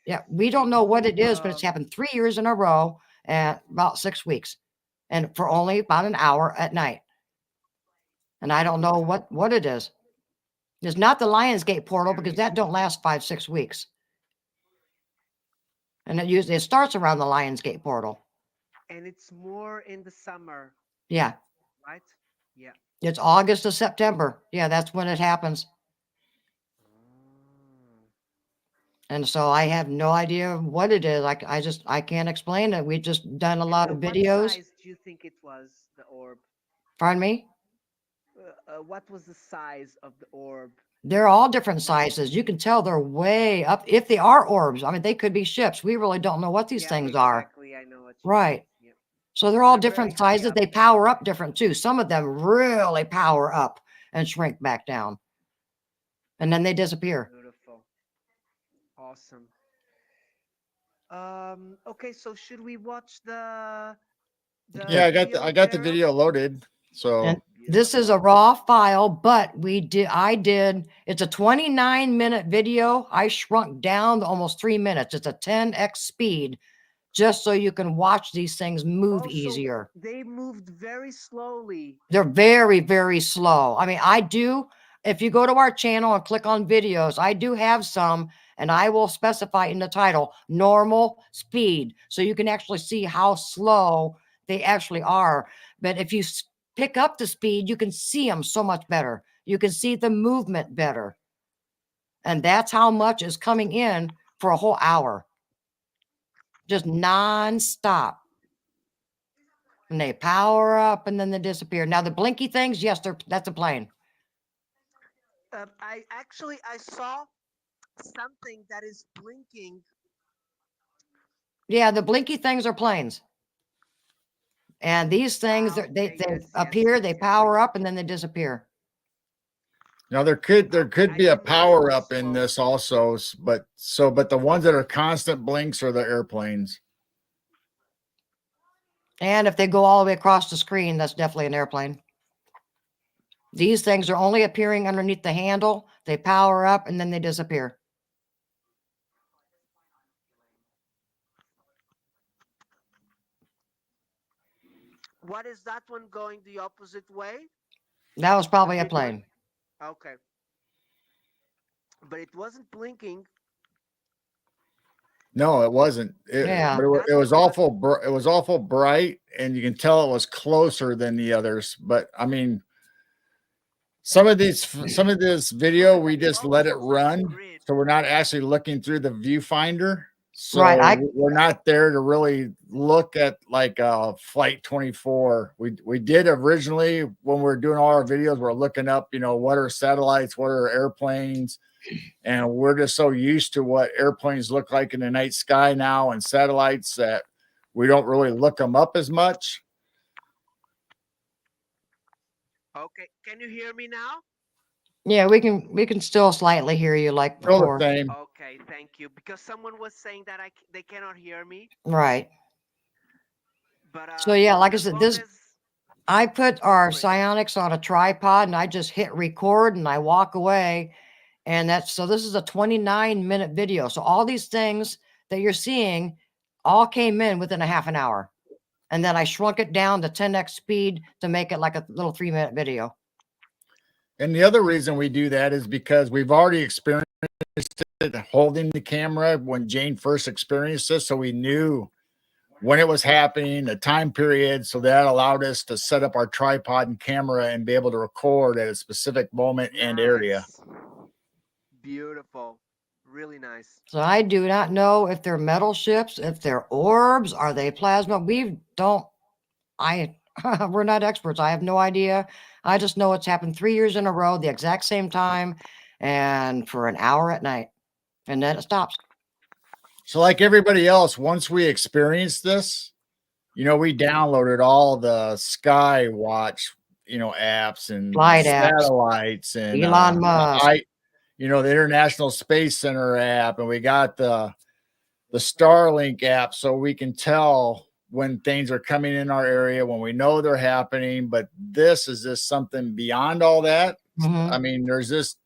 Yeah, we don't know what it is, but it's um, happened 3 years in a row at about 6 weeks, and for only about an hour at night. And I don't know what it is. It's not the Lionsgate portal, because that don't last 5, 6 weeks. And it starts around the Lionsgate portal. and it's more in the summer, Yeah, right? Yeah. it's August to September. Yeah, that's when it happens. Mm. And so I have no idea what it is. I can't explain it. We've just done a lot of What videos. size do you think it was, the orb? Pardon me? What was the size of the orb? They're all different sizes. You can tell they're way up. If they are orbs, I mean, they could be ships. We really don't know what these things are. Exactly. I know what you Right. mean. Yep. So they're all They're very different high sizes. up. They power up different too. Some of them really power up and shrink back down, and then they disappear. Beautiful. Awesome. Okay, so should we watch the Yeah, video, I got the Daryl? video loaded. So And this is a raw file, but it's a 29-minute video. I shrunk down to almost 3 minutes. It's a 10x speed, just so you can watch these things move easier. They moved very slowly. They're very, very slow. I mean, if you go to our channel and click on videos, I do have some, and I will specify in the title, normal speed, so you can actually see how slow they actually are. But if you pick up the speed, you can see them so much better. You can see the movement better. And that's how much is coming in for a whole hour. Just nonstop. And they power up and then they disappear. Now the blinky things, yes, that's a plane. I saw something that is blinking. Yeah, the blinky things are planes. And these things, they appear, they power up, and then they disappear. now there could be a power up in this also, but the ones that are constant blinks are the airplanes. And if they go all the way across the screen, that's definitely an airplane. These things are only appearing underneath the handle. They power up and then they disappear. What is that one going the opposite way? That was probably a plane. Okay. But it wasn't blinking. No, it wasn't. Yeah. It was awful. It was awful bright, and you can tell it was closer than the others. But I mean, some of this video, we just let it run, so we're not actually looking through the viewfinder. So Right, we're not there to really look at like Flight 24. We did originally when we were doing all our videos. We're looking up, what are satellites, what are airplanes, and we're just so used to what airplanes look like in the night sky now and satellites that we don't really look them up as much. Okay, can you hear me now? Yeah, we can still slightly hear you like before. The same. Okay, thank you. Because someone was saying that they cannot hear me. Right. But So yeah, like I as said, long this as I put go our for it. Psionics on a tripod and I just hit record and I walk away. And that's so this is a 29-minute video. So all these things that you're seeing all came in within a half an hour. And then I shrunk it down to 10x speed to make it like a little 3-minute video. And the other reason we do that is because we've already experienced it holding the camera when Jane first experienced this. So we knew when it was happening, the time period. So that allowed us to set up our tripod and camera and be able to record at a specific moment and area. Nice. Beautiful. Really nice. So I do not know if they're metal ships, if they're orbs, are they plasma? We don't, we're not experts. I have no idea. I just know it's happened 3 years in a row, the exact same time, and for an hour at night. And then it stops. So, like everybody else, once we experienced this, we downloaded all the Sky Watch, apps and Flight apps, satellites and Elon Musk. the International Space Center app, and we got the Starlink app, so we can tell when things are coming in our area, when we know they're happening. But this is just something beyond all that. Mhm. I mean, there's just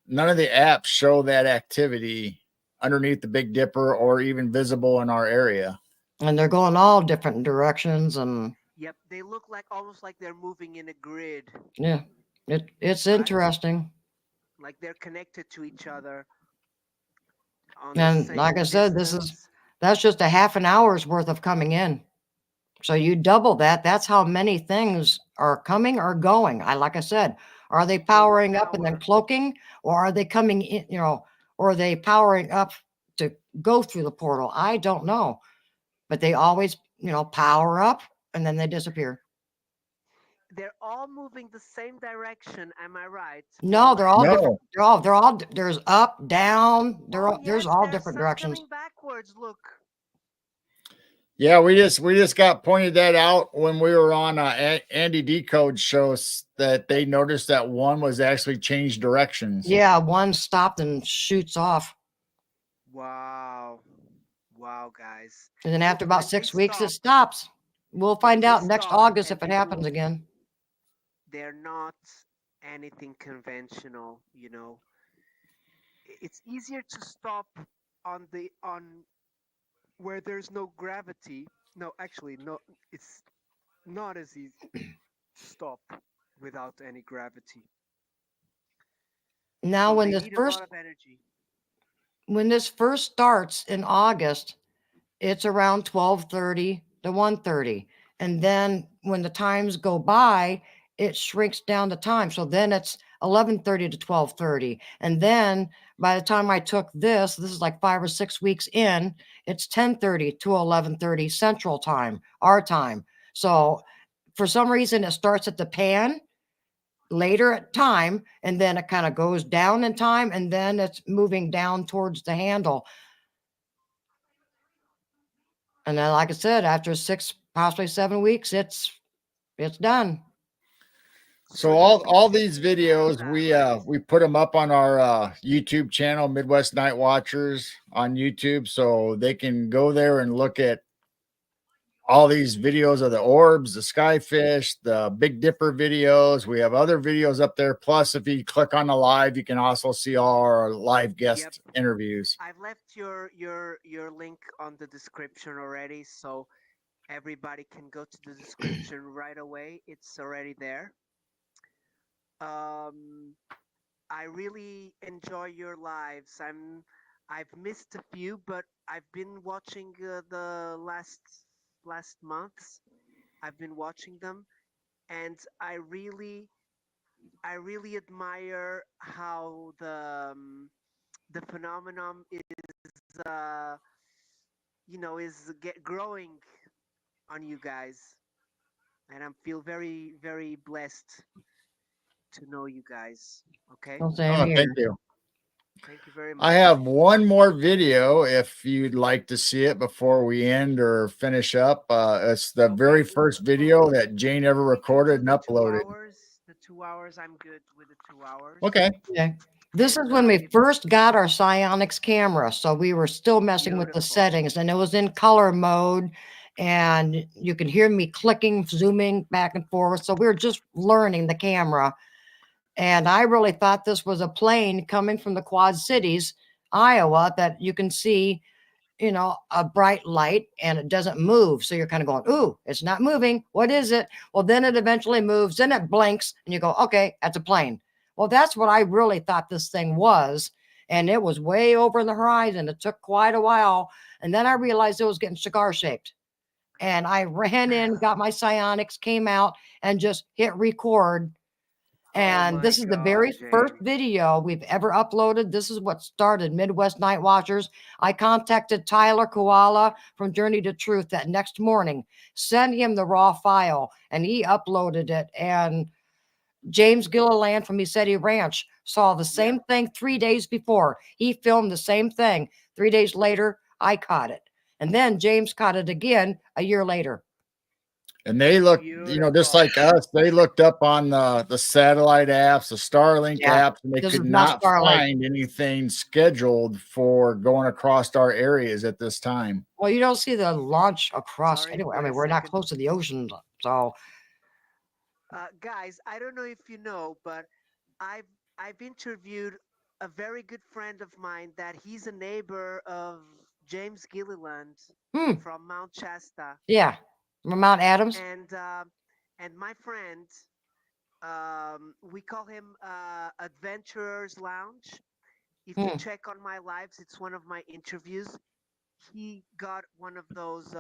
none of the apps show that activity underneath the Big Dipper or even visible in our area. And they're going all different directions. And Yep, they look like almost like they're moving in a grid, yeah, it's right? interesting. Like they're connected to each other on the And same like I said, distance. that's just a half an hour's worth of coming in. So you double that. That's how many things are coming or going. Like I said, are they powering up and then hour. cloaking, or are they coming in, or are they powering up to go through the portal? I don't know. But they always, power up and then they disappear. They're all moving the same direction, am I right? No, they're all different. No. There's up, down, there's Yes, all there's different some directions. coming backwards. Look. Yeah, we just got pointed that out when we were on Andy Decode shows that they noticed that one was actually changed directions. Yeah, one stopped and shoots off. Wow. Wow, guys. And then after Look, about when they 6 weeks, it stop, stops. We'll when find they out next stop August and if it they happens move, again. they're not anything conventional, It's easier to stop on where there's no gravity. No, actually, no, it's not as easy to stop without any gravity. Now, So when they this need a first lot of energy. when this first starts in August, it's around 12:30 to 1:30. And then when the times go by, it shrinks down the time. So then it's 11:30 to 12:30. And then by the time I took this is like 5 or 6 weeks in, it's 10:30 to 11:30 Central Time, our time. So for some reason, it starts at the pan later at time, and then it kind of goes down in time, and then it's moving down towards the handle. And then, like I said, after 6, possibly 7 weeks, it's done. So you all can these see now videos that, right? we put them up on our YouTube channel, Midwest Nightwatchers on YouTube, so they can go there and look at all these videos of the orbs, the skyfish, the Big Dipper videos. We have other videos up there. Plus, if you click on the live, you can also see all our live guest interviews. I've left your link on the description already, so everybody can go to the description right away. It's already there. I really enjoy your lives. I've missed a few, but I've been watching the last months. I've been watching them, and I really admire how the phenomenon uh, is growing on you guys, and I feel very, very blessed to know you guys. Okay, Well, same Oh, here. thank you. thank you very much. I have one more video if you'd like to see it before we end or finish up. It's the very first video that Jane ever We can recorded do and the 2 uploaded. hours. The 2 hours, I'm good with the 2 hours. Okay. Okay. This And is when we if first got our Psionics camera. So we were still messing with the beautiful, settings, and it was in color mode. and you can hear me clicking, zooming back and forth. So we were just learning the camera. And I really thought this was a plane coming from the Quad Cities, Iowa, that you can see, a bright light and it doesn't move. So you're kind of going, ooh, it's not moving. What is it? Well, then it eventually moves, then it blinks, and you go, okay, that's a plane. Well, that's what I really thought this thing was. And it was way over in the horizon. It took quite a while. And then I realized it was getting cigar shaped. And I ran in, got my psionics, came out, and just hit record. And my this is the God, very first James. video we've ever uploaded. This is what started Midwest Nightwatchers. I contacted Tyler Koala from Journey to Truth that next morning, sent him the raw file, and he uploaded it. And James Gilliland from Isetti Ranch saw the same thing 3 days before. He filmed the same thing. 3 days later, I caught it. And then James caught it again a year later. And they looked, just Beautiful. like us, they looked up on the satellite apps, the Starlink Yeah, apps, and they this could is not not Starlight. find anything scheduled for going across our areas at this time. Well, you don't see the launch across Sorry, anyway. I wait a mean, we're not second. close to the ocean, so Guys, I don't know if you know, but I've I've interviewed a very good friend of mine that he's a neighbor of James Gilliland from Mount Shasta, yeah, from Mount Adams. and my friend, we call him Adventurers Lounge. If you check on my lives, it's one of my interviews. He got one of those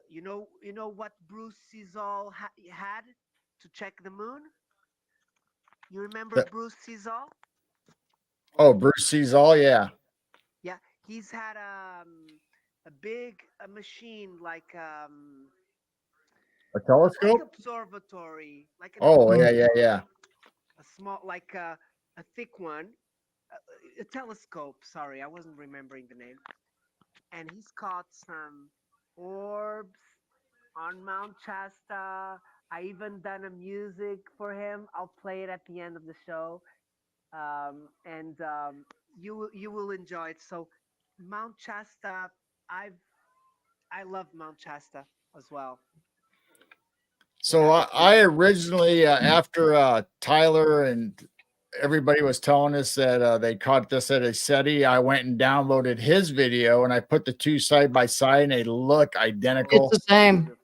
you know what Bruce Cesal had to check the moon? You remember The- Bruce Cesal? oh, Bruce sees all, yeah. Yeah, he's had a big machine A like telescope? observatory, like an Oh, yeah, yeah, observatory, yeah. a small like a thick one, a telescope. Sorry, I wasn't remembering the name. And he's caught some orbs on Mount Shasta. I even done a music for him. I'll play it at the end of the show, and you will enjoy it. So, Mount Shasta, I've I love Mount Shasta as well. So Yeah. I originally, after Tyler and everybody was telling us that they caught this at a SETI, I went and downloaded his video and I put the two side by side and they look It's identical. the same. Beautiful.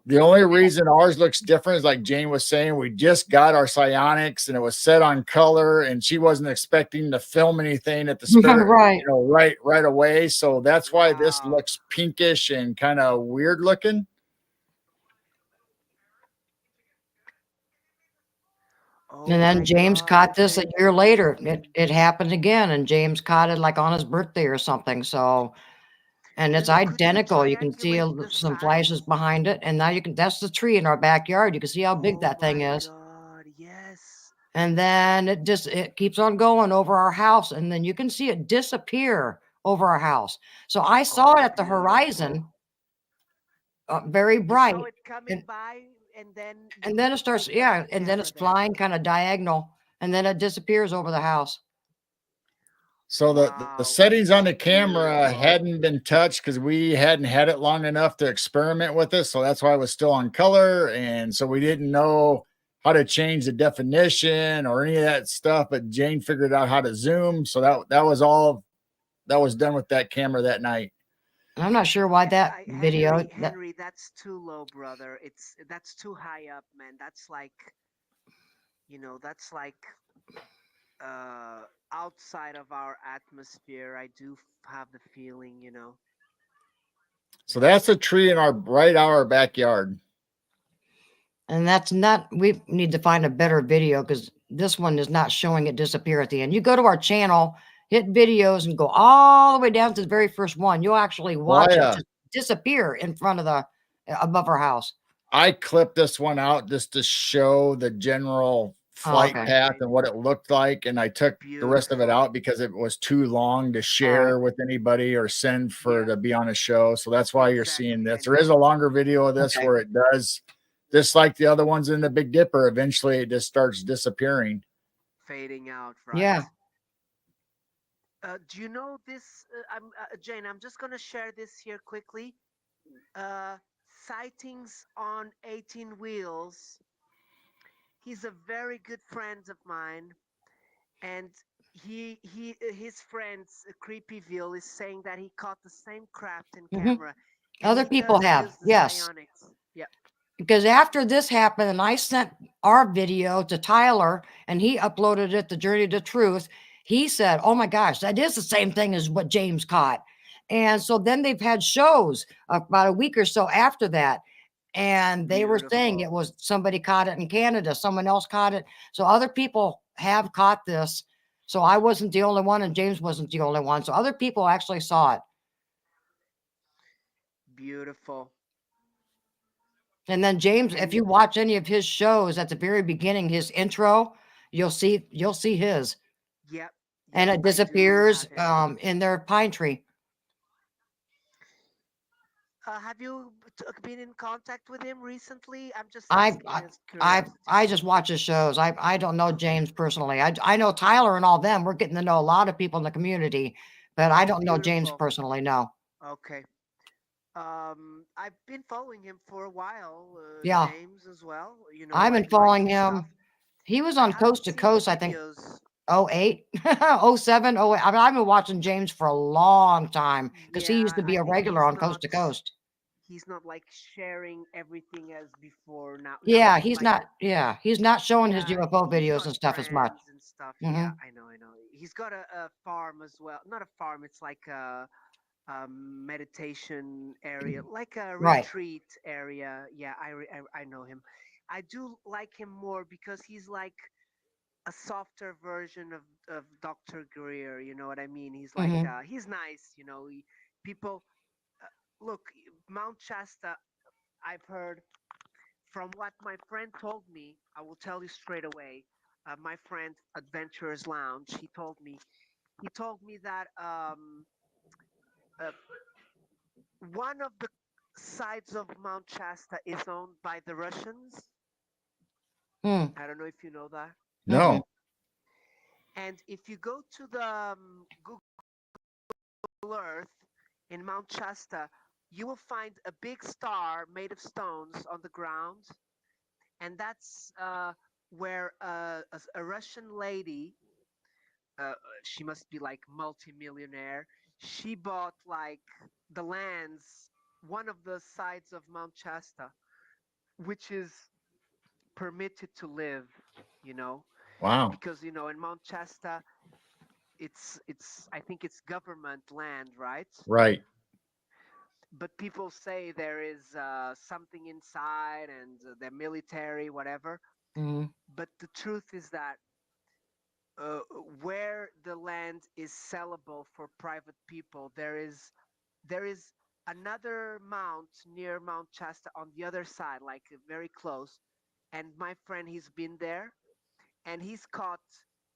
The only reason ours looks different is like Jane was saying, we just got our psionics and it was set on color, and she wasn't expecting to film anything at the spirit, Right. right away. So that's why this Wow. looks pinkish and kind of weird looking. Oh And then my James God, caught it's this a year later. It amazing. it happened again, and James caught it like on his birthday or something. So, and it's Could you identical. You can see triangulate the some size? flashes behind it, and now you can. That's the tree in our backyard. You can see how big Oh that thing my is. God, yes. And then it keeps on going over our house, and then you can see it disappear over our house. So I saw it Oh, at the beautiful. horizon, very You saw bright, it coming and by, and then and then it starts, you got yeah, the and then camera it's there. flying kind of diagonal, and then it disappears over the house. So the Wow, settings on the camera beautiful. hadn't been touched because we hadn't had it long enough to experiment with it. So that's why it was still on color. And so we didn't know how to change the definition or any of that stuff. But Jane figured out how to zoom. So that was all that was done with that camera that night. And I'm not sure why that video that Henry, that's too low, brother. That's too high up, man. That's like outside of our atmosphere. I do have the feeling. So that's a tree in our backyard. and that's not, we need to find a better video because this one is not showing it disappear at the end. You go to our channel, hit videos, and go all the way down to the very first one. You'll actually watch it Why? just disappear in front of the above our house. I clipped this one out just to show the general Oh, flight okay. path and what it looked like, and I took the rest of it Beautiful. out because it was too long to All right. share with anybody or send for to be on a show. So that's why you're Exactly, seeing this. Henry. There is a longer video of this Okay. where it does, just like the other ones in the Big Dipper, eventually it just starts disappearing. Fading out, right? Yeah. Do you know this? Jane, I'm just going to share this here quickly. Uh, Sightings on 18 Wheels. He's a very good friend of mine, and his friends Creepyville is saying that he caught the same craft in Hmm. camera, and Other he people does have, use the yes. psionics. Yep. Because after this happened, and I sent our video to Tyler, and he uploaded it, The Journey to Truth, he said, "Oh my gosh, that is the same thing as what James caught." And so then they've had shows about a week or so after that, and they were saying it Beautiful. was somebody caught it in Canada, someone else caught it. So other people have caught this. So I wasn't the only one, and James wasn't the only one. So other people actually saw it. Beautiful. And then James, And if you watch any of his shows at the very beginning, his intro, you'll see his, yep, and yep, it I do disappears have him. in their pine tree. Have you been in contact with him recently? I'm just I asking I as I, curiosity. I just watch his shows. I don't know James personally. I know Tyler and all them. We're getting to know a lot of people in the community, but I Oh, don't know James beautiful. personally. No. Okay. I've been following him for a while, Yeah, James as well. You know, I've I been like following his stuff. him. He was I on haven't Coast to seen the Coast, I think. videos. Oh 08, oh 07, oh 08. I mean, I've been watching James for a long time because he used Yeah, to be I a think regular on Coast to Coast. he's not like sharing everything as before now. Now Yeah, he's he's like, not. Yeah, he's not showing his yeah, UFO he's videos got and stuff as much. friends and stuff. Hmm. Yeah, I know. He's got a farm as well. Not a farm, it's like a meditation area, like a Right. retreat area. Yeah, I know him. I do like him more because he's like a softer version of Dr. Greer. You know what I mean? He's like Hmm. he's nice. You know, people look Mount Shasta. I've heard from what my friend told me. I will tell you straight away. My friend Adventurers Lounge. He told me. He told me that uh, one of the sides of Mount Shasta is owned by the Russians. Mm. I don't know if you know that. Mm-mm. No. And if you go to the Google Earth in Mount Shasta, you will find a big star made of stones on the ground, and that's where a Russian lady, she must be like multimillionaire. She bought like the lands, one of the sides of Mount Shasta, which is permitted to live, you know, Wow. because in Mount Shasta, it's I think it's government land, right? Right. But people say there is something inside and they're military, whatever. Mm. But the truth is that uh, where the land is sellable for private people, there is another mount near Mount Shasta on the other side, like very close. And my friend, he's been there and he's caught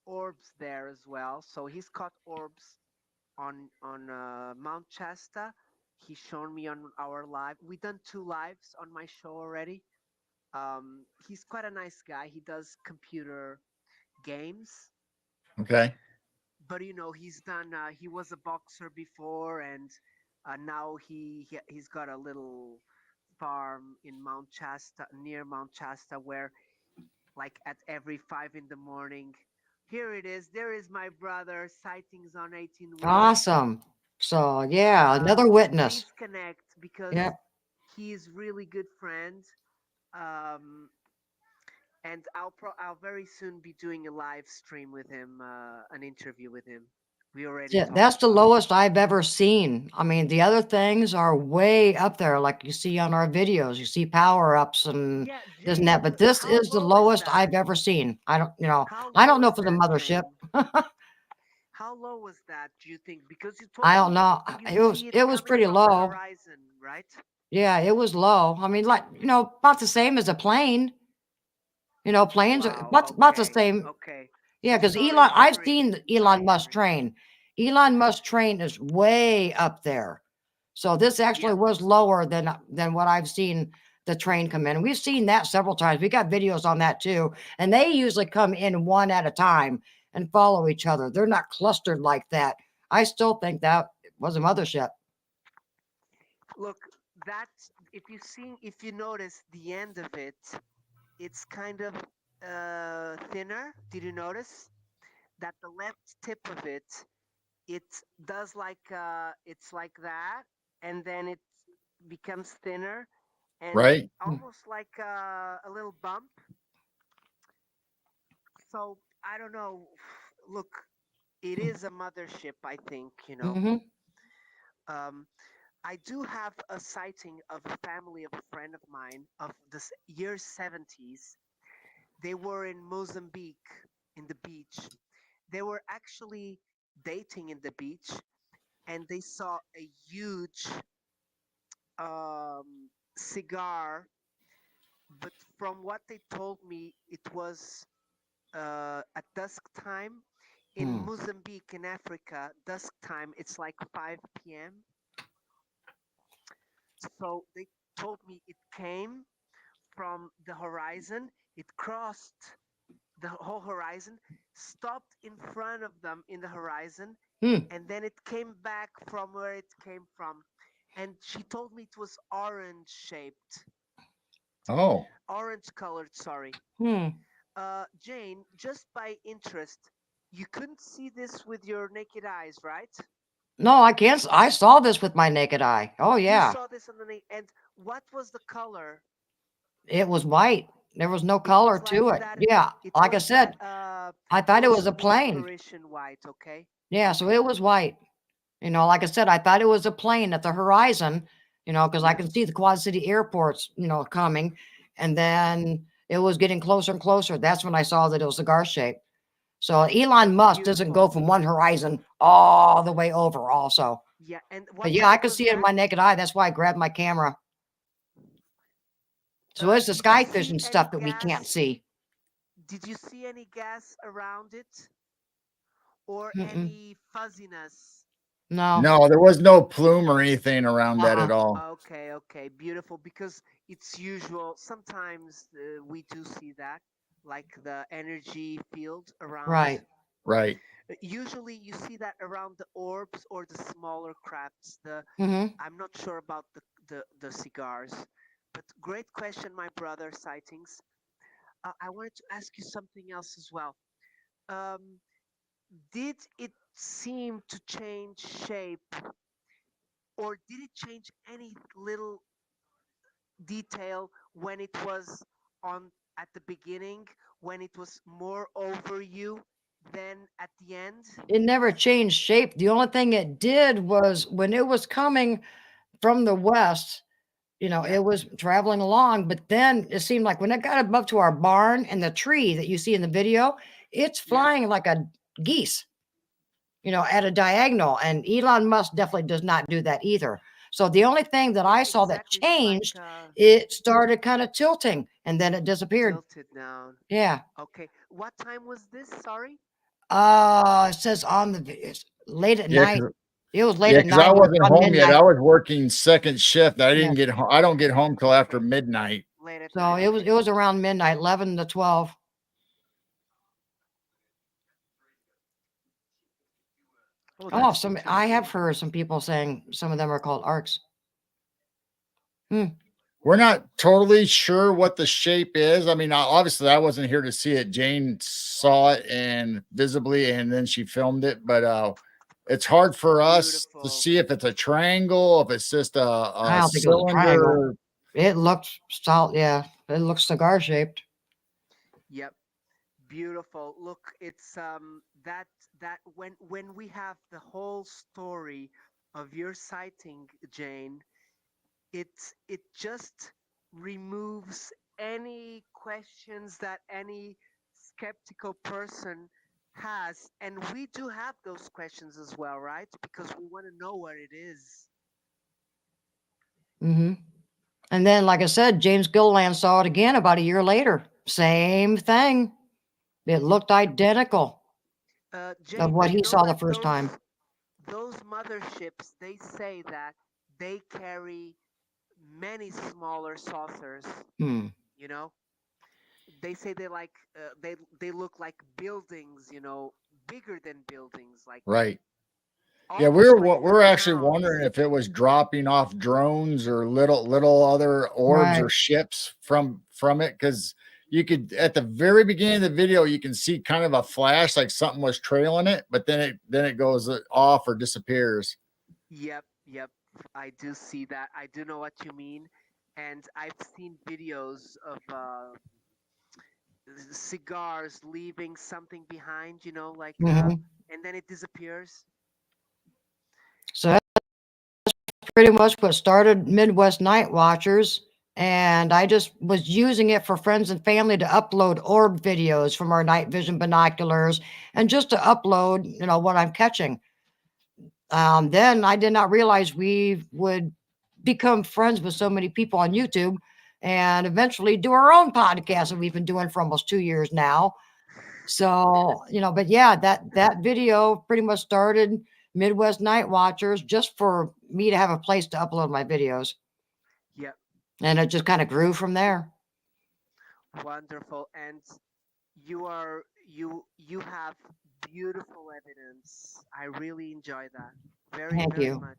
orbs there as well. So he's caught orbs on Mount Shasta. He's shown me on our live. We done 2 lives on my show already. He's quite a nice guy. He does computer games, Okay. but he's done. He was a boxer before, and now he's got a little farm in Mount Shasta, near Mount Shasta, where like at every 5 in the morning. Here it is. There is my brother. Sightings on 18 wheels. Awesome. So yeah, Uh, another witness. Please connect because Yep. he is really good friend. Um, and I'll very soon be doing a live stream with him, an interview with him. We already Yeah, talked that's the about it. lowest I've ever seen. I mean, the other things are way up there, like you see on our videos. You see power ups and Yeah, this and that, Jane, but this how is the low is lowest that? I've ever seen. How I don't low know is for the that, mothership. Jane? How low was that, do you think? Because you I told don't me know. you It was see it it was coming pretty from the low. horizon, right? Yeah, it was low. I mean, like, about the same as a plane. Planes are Wow, about the okay, same. okay. Yeah, So because sorry I've hearing. seen the Elon Sorry Musk hearing. train. Elon Musk train is way up there. So this actually Yep. was lower than what I've seen the train come in. And we've seen that several times. We got videos on that too. And they usually come in one at a time and follow each other. They're not clustered like that. I still think that was a mothership. Look, that's if you notice the end of it, it's kind of thinner. Did you notice that the left tip of it does like it's like that, and then it becomes thinner and Right. almost like a little bump. So I don't know. Look, it is a mothership, I think. Mm-hmm. Um, I do have a sighting of a family of a friend of mine of the year 70s. They were in Mozambique in the beach. They were actually dating in the beach, and they saw a huge cigar. But from what they told me, it was at dusk time in Hmm. Mozambique in Africa. Dusk time, it's like 5 p.m. So they told me it came from the horizon. It crossed the whole horizon, stopped in front of them in the horizon, Hmm. and then it came back from where it came from. And she told me it was orange shaped, Oh, orange colored, sorry. Hmm. Jane, just by interest, you couldn't see this with your naked eyes, right? No, I can't. I saw this with my naked eye. Oh You yeah, saw this on the and what was the color? it was white. There was no It color was like to it. that. Yeah, It like I was that said, I thought it was a post-war plane. apparition white. Okay, Yeah, so it was white. Like I said, I thought it was a plane at the horizon. Because I yeah, can see the Quad City airports, coming, and then it was getting closer and closer. That's when I saw that it was cigar shaped. So Elon Musk doesn't go beautiful. from one horizon all the way over. Also, Yeah, and but what yeah, I time could was see it in that? my naked eye. That's why I grabbed my camera. So it's the Did you skyfish see and any stuff that we can't gas? see. Did you see any gas around it or Mm-mm. any fuzziness? No. no, there was no plume or anything around that Uh-uh. at all. Okay, okay, beautiful. Because it's usual. Sometimes we do see that, like the energy field around. Right. Right. Usually, you see that around the orbs or the smaller crafts. Mm-hmm. I'm not sure about the cigars, but great question, my brother. Sightings. I wanted to ask you something else as well. Um, did it seem to change shape, or did it change any little detail when it was on at the beginning, when it was more over you than at the end? It never changed shape. The only thing it did was when it was coming from the west, Yeah, it was traveling along, but then it seemed like when it got above to our barn and the tree that you see in the video, it's yeah. flying like a geese, at a diagonal. And Elon Musk definitely does not do that either. So the only thing that Yeah, I saw that exactly. It's like changed, it started kind of tilting and then it disappeared. tilted down. Yeah. Okay. What time was this? Sorry. It says on the it's late at Yeah, night. It was late yeah, at because I night. It was wasn't around home yet. midnight. I was working second shift. I Yeah. didn't get home. I don't get home till after Okay. midnight. Late at So night. it was Okay. it was around midnight, 11 to 12. Oh, Oh, that's I have interesting. heard some people saying some of them are called arcs. Hmm. We're not totally sure what the shape is. I mean, obviously, I wasn't here to see it. Jane saw it and visibly, and then she filmed it. But it's hard for us to Beautiful. see if it's a triangle, if it's just I a don't think it was a triangle. cylinder. It looked stout, yeah. It looks cigar shaped. Yep. Beautiful. Look, it's that when we have the whole story of your sighting, Jane, it just removes any questions that any skeptical person has, and we do have those questions as well, right? Because we want to know what it is. Hmm. And then, like I said, James Gilliland saw it again about a year later. Same thing. It looked identical of Jane, what you he know saw the that first time. those motherships, they say that they carry many smaller saucers. Hmm. You know, they say they like they look like buildings. Bigger than buildings. Like Right. Yeah, almost like we were actually sounds. wondering if it was dropping off drones or little other orbs Right. or ships from it, because you could, at the very beginning of the video, you can see kind of a flash like something was trailing it, but then it goes off or disappears. Yep, yep. I do see that. I do know what you mean. And I've seen videos of cigars leaving something behind, like, Hmm. and then it disappears. So that's pretty much what started Midwest Nightwatchers. And I just was using it for friends and family to upload orb videos from our night vision binoculars and just to upload, what I'm catching. Then I did not realize we would become friends with so many people on YouTube and eventually do our own podcast that we've been doing for almost 2 years now. So, but yeah, that video pretty much started Midwest Night Watchers just for me to have a place to upload my videos. Yep, And it just kind of grew from there. wonderful. And you have beautiful evidence. I really enjoy that very, Thank very you. much.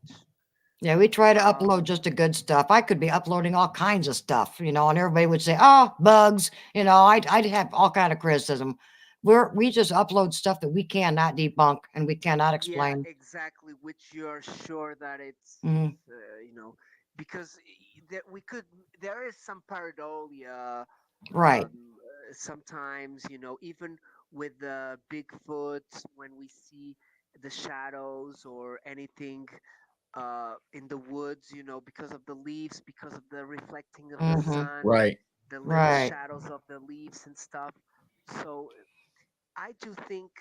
Yeah, we try to upload Um, just the good stuff. I could be uploading all kinds of stuff, and everybody would say, "Oh, bugs." I'd have all kind of criticism. We just upload stuff that we cannot debunk and we cannot yeah, explain. exactly. Which you're sure that it's Mhm. because that we could there is some pareidolia Right. sometimes, even with the Bigfoot, when we see the shadows or anything in the woods, because of the leaves, because of the reflecting of the Hmm. sun, Right. the little Right. shadows of the leaves and stuff. So I do think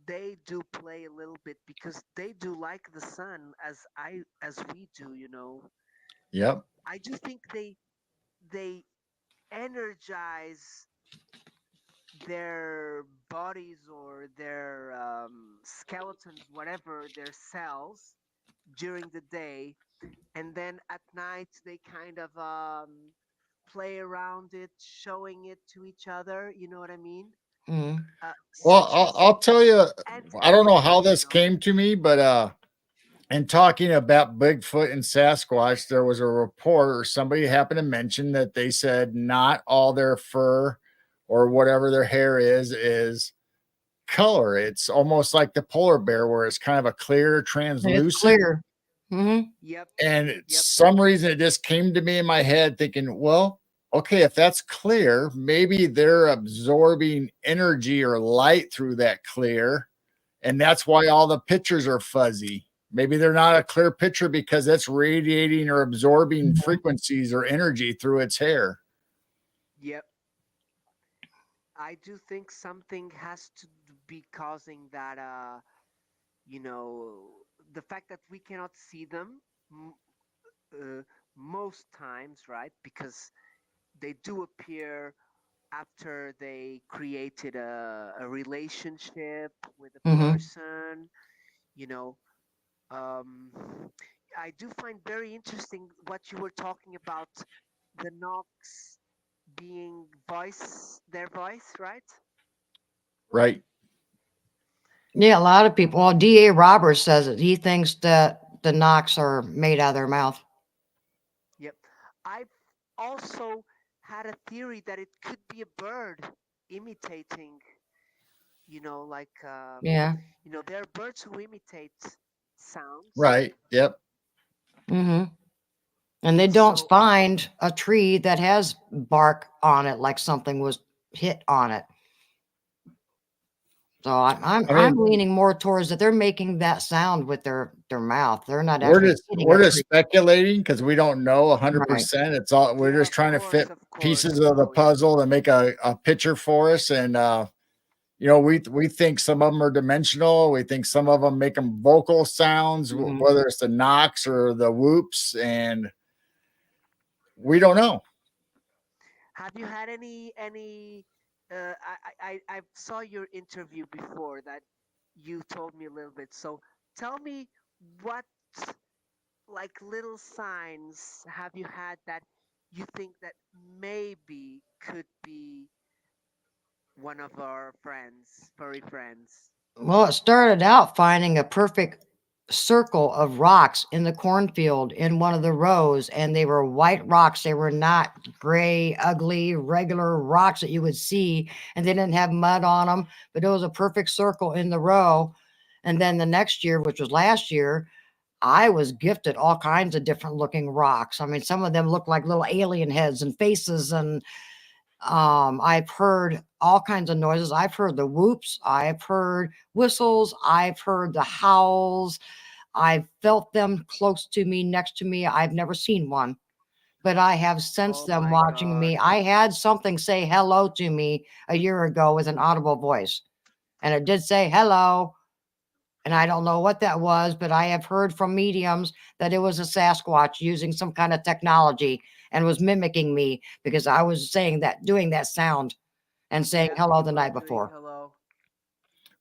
they do play a little bit because they do like the sun as we do. Yep. I do think they energize their bodies or their skeletons, whatever, their cells during the day, and then at night they kind of play around it, showing it to each other. You know what I mean? Hmm. Well, Such as I'll tell you, I don't know how this anti-venom. came to me, but in talking about Bigfoot and Sasquatch, there was a report or somebody happened to mention that they said not all their fur or whatever their hair is color. It's almost like the polar bear, where it's kind of a clear, It's translucent. clear. Hmm. Yep, And yep, some reason it just came to me in my head thinking, well, okay, if that's clear, maybe they're absorbing energy or light through that clear. And that's why all the pictures are fuzzy. Maybe they're not a clear picture because it's radiating or absorbing frequencies or energy through its hair. yep. I do think something has to be causing that. You know, the fact that we cannot see them m- uh, most times, right? Because they do appear after they created a relationship with a Hmm. person. You know, um, I do find very interesting what you were talking about the knocks being their voice, right? Right. Yeah, a lot of people. Well, D.A. Roberts says it. He thinks that the knocks are made out of their mouth. Yep. I've also had a theory that it could be a bird imitating, like, Yeah. there are birds who imitate sounds. Right. Yep. Hmm. And they don't So, find a tree that has bark on it like something was hit on it. So I'm I I'm mean, leaning more towards that they're making that sound with their mouth. They're not actually hitting a we're just tree. speculating because we don't know Right. 100%. It's all, we're yeah, just trying to fit of pieces course. of the Oh, yeah. puzzle to make a picture for us. And we think some of them are dimensional. We think some of them make them vocal sounds, Hmm. whether it's the knocks or the whoops, and we don't know. Have you had any? I saw your interview before that you told me a little bit. So tell me what like little signs have you had that you think that maybe could be one of our friends, furry friends? Well, it started out finding a perfect circle of rocks in the cornfield in one of the rows, and they were white rocks. They were not gray, ugly, regular rocks that you would see, and they didn't have mud on them, but it was a perfect circle in the row. And then the next year, which was last year, I was gifted all kinds of different looking rocks. I mean, some of them look like little alien heads and faces, and I've heard all kinds of noises. I've heard the whoops, I've heard whistles, I've heard the howls. I've felt them close to me, next to me. I've never seen one, but I have sensed Oh them my watching God. me. I had something say hello to me a year ago with an audible voice, and it did say hello. And I don't know what that was, but I have heard from mediums that it was a Sasquatch using some kind of technology and was mimicking me because I was saying that, doing that sound and saying Yeah, hello you the were night doing before. hello.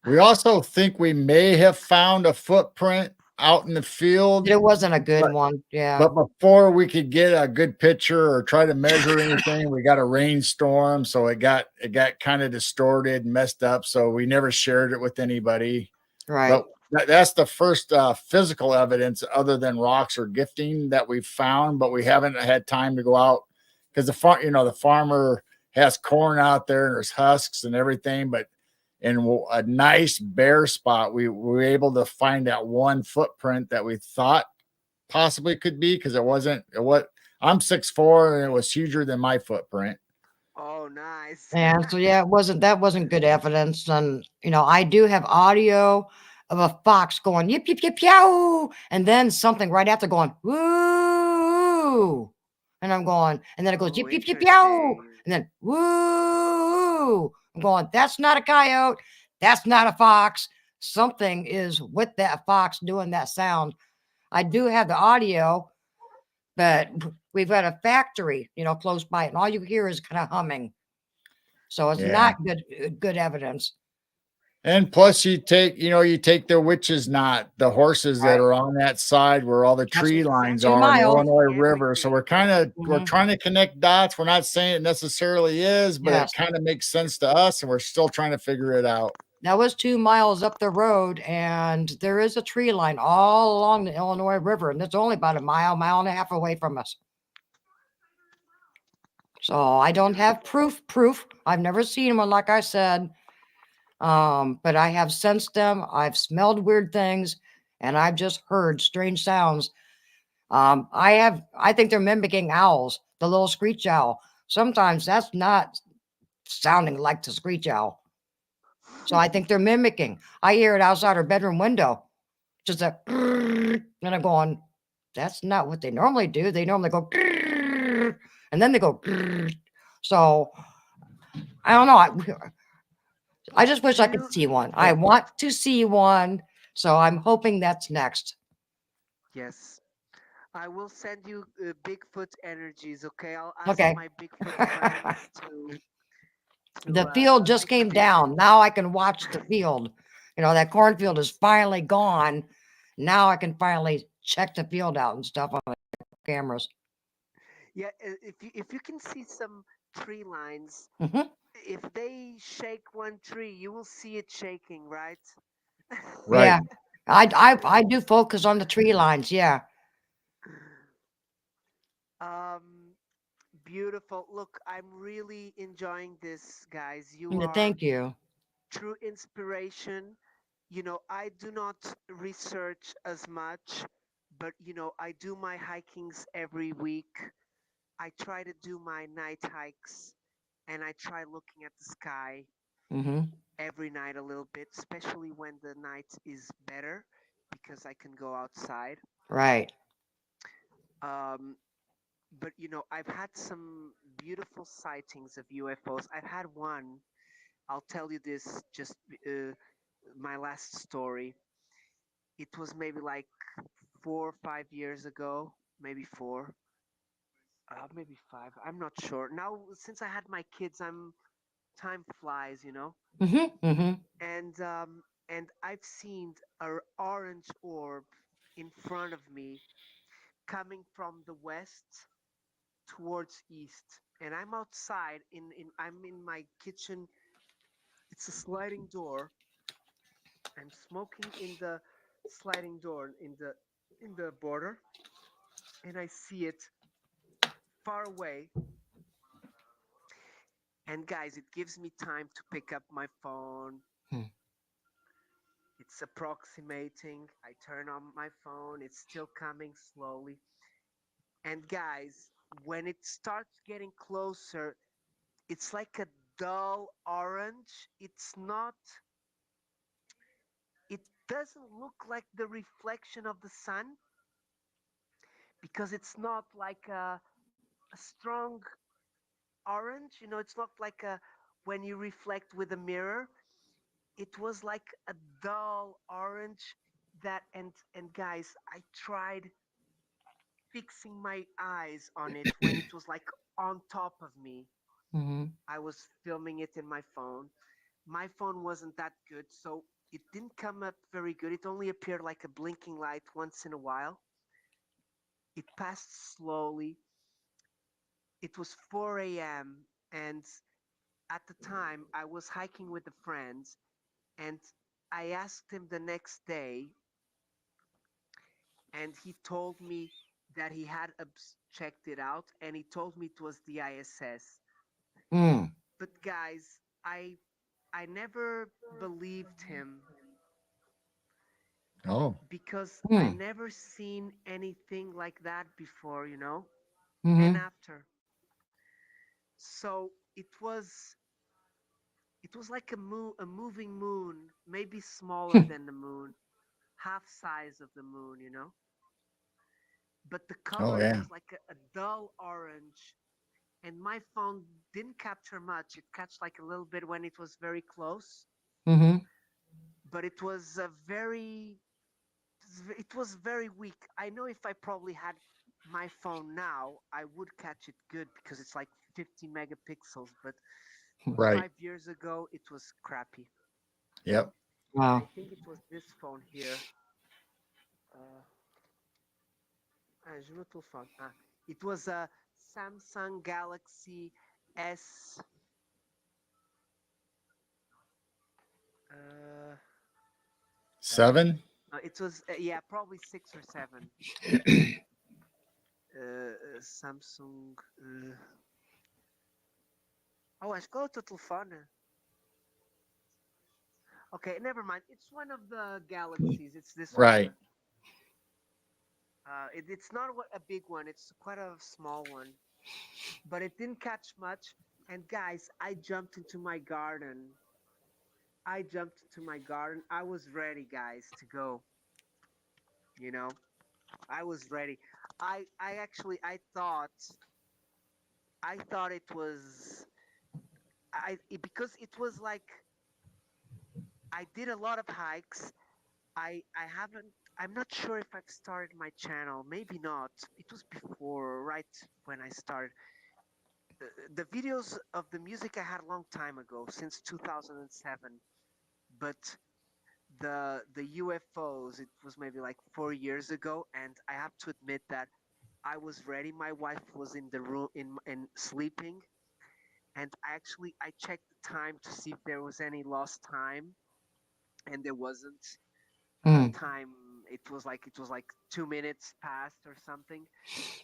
We also think we may have found a footprint out in the field, It wasn't a good but one. Yeah. but before we could get a good picture or try to measure anything, we got a rainstorm, so it got kind of distorted, messed up. So we never shared it with anybody. Right. But that's the first physical evidence, other than rocks or gifting, that we've found. But we haven't had time to go out because the farmer has corn out there and there's husks and everything. But in a nice bare spot, we were able to find that one footprint that we thought possibly could be, because it wasn't. It was I'm 6'4" and it was huger than my footprint. Oh, nice. And so yeah, that wasn't good evidence. And I do have audio of a fox going yip yip yip yow, and then something right after going woo, and I'm going, and then it goes Oh, yip yip yip yow, interesting. and then woo. I'm going, that's not a coyote, that's not a fox. Something is with that fox doing that sound. I do have the audio, but we've got a factory, close by, and all you hear is kind of humming. So it's Yeah. not good evidence. And plus, you take the witch's knot, the horses that Right. are on that side where all the That's tree lines Exactly. 2 are in the It's miles. Illinois checking River. So we're everything. kind of we're Mhm. trying to connect dots. We're not saying it necessarily is, but it Yes. kind of makes sense to us, and we're still trying to figure it out. That was 2 miles up the road, and there is a tree line all along the Illinois River, and it's only about a mile, mile and a half away from us. So I don't have Beautiful. proof. I've never seen one, like I said. But I have sensed them. I've smelled weird things, and I've just heard strange sounds. I think they're mimicking owls, the little screech owl. Sometimes that's not sounding like the screech owl. So I think they're mimicking. I hear it outside our bedroom window, just a, and I'm going, that's not what they normally do. They normally go, and then they go. So I don't know. I just wish I could You, see one. I Well, want to see one. So I'm hoping that's next. yes. I will send you Bigfoot energies, okay? I'll ask Okay. my Bigfoot friends to The field just make a came video. down. Now I can watch the field. That cornfield is finally gone. Now I can finally check the field out and stuff on the cameras. Yeah, if you can see some tree lines, Hmm. if they shake one tree, you will see it shaking, right? right. Yeah, I do focus on the tree lines. Yeah, um, Beautiful. Look, I'm really enjoying this, guys. You yeah. are Thank you. true inspiration. I do not research as much, but I do my hikings every week. I try to do my night hikes, and I try looking at the sky Hmm. every night a little bit, especially when the night is better because I can go outside. Right. Um, but I've had some beautiful sightings of UFOs. I've had one. I'll tell you this, just my last story. It was maybe like 4 or 5 years ago, maybe four, maybe five. I'm not sure. Now, since I had my kids, time flies. Hmm. Hmm. And I've seen a orange orb in front of me coming from the west towards east, and I'm outside I'm in my kitchen. It's a sliding door. I'm smoking in the sliding door in the border, and I see it far away. And guys, it gives me time to pick up my phone. Hmm. It's approximating. I turn on my phone. It's still coming slowly. And guys, when it starts getting closer, it's like a dull orange. It doesn't look like the reflection of the sun because it's not like a strong orange. It's not like when you reflect with a mirror. It was like a dull orange that and guys, I tried fixing my eyes on it when it was like on top of me. Hmm. I was filming it in my phone. My phone wasn't that good, so it didn't come up very good. It only appeared like a blinking light once in a while. It passed slowly. It was 4 a.m. and at the time I was hiking with a friend, and I asked him the next day, and he told me that he had checked it out, and he told me it was the ISS. Mm. But guys, I never believed him Oh, because I Mm. never seen anything like that before, and Hmm. after. So it was like a moving moon, maybe smaller than the moon, half size of the moon. But the oh color yeah. was like a dull orange, and my phone didn't capture much. It captured like a little bit when it was very close, Hmm. but it was very weak. I know if I probably had my phone now, I would catch it good because it's like 50 megapixels, but Right. 5 years ago it was crappy. Yep. I Wow. think it was this phone here. Uh, ajuda o telefone. It was a Samsung Galaxy S. Uh, Seven. it was yeah, probably 6 or 7. Samsung. Oh, acho que é outro telefone. Okay, never mind. It's one of the galaxies. It's this one. Right. It's not a big one. It's quite a small one, but it didn't catch much. And guys, I jumped into my garden. I jumped into my garden. I was ready, guys, to go. You know, I was ready. I thought it was because it was like I did a lot of hikes. I haven't. I'm not sure if I've started my channel. Maybe not. It was before, right when I started. The videos of the music I had a long time ago, since 2007. But the UFOs, it was maybe like 4 years ago, and I have to admit that I was ready. My wife was in the room in sleeping, and I checked the time to see if there was any lost time, and there wasn't. Mm. Time it was like 2 minutes past or something.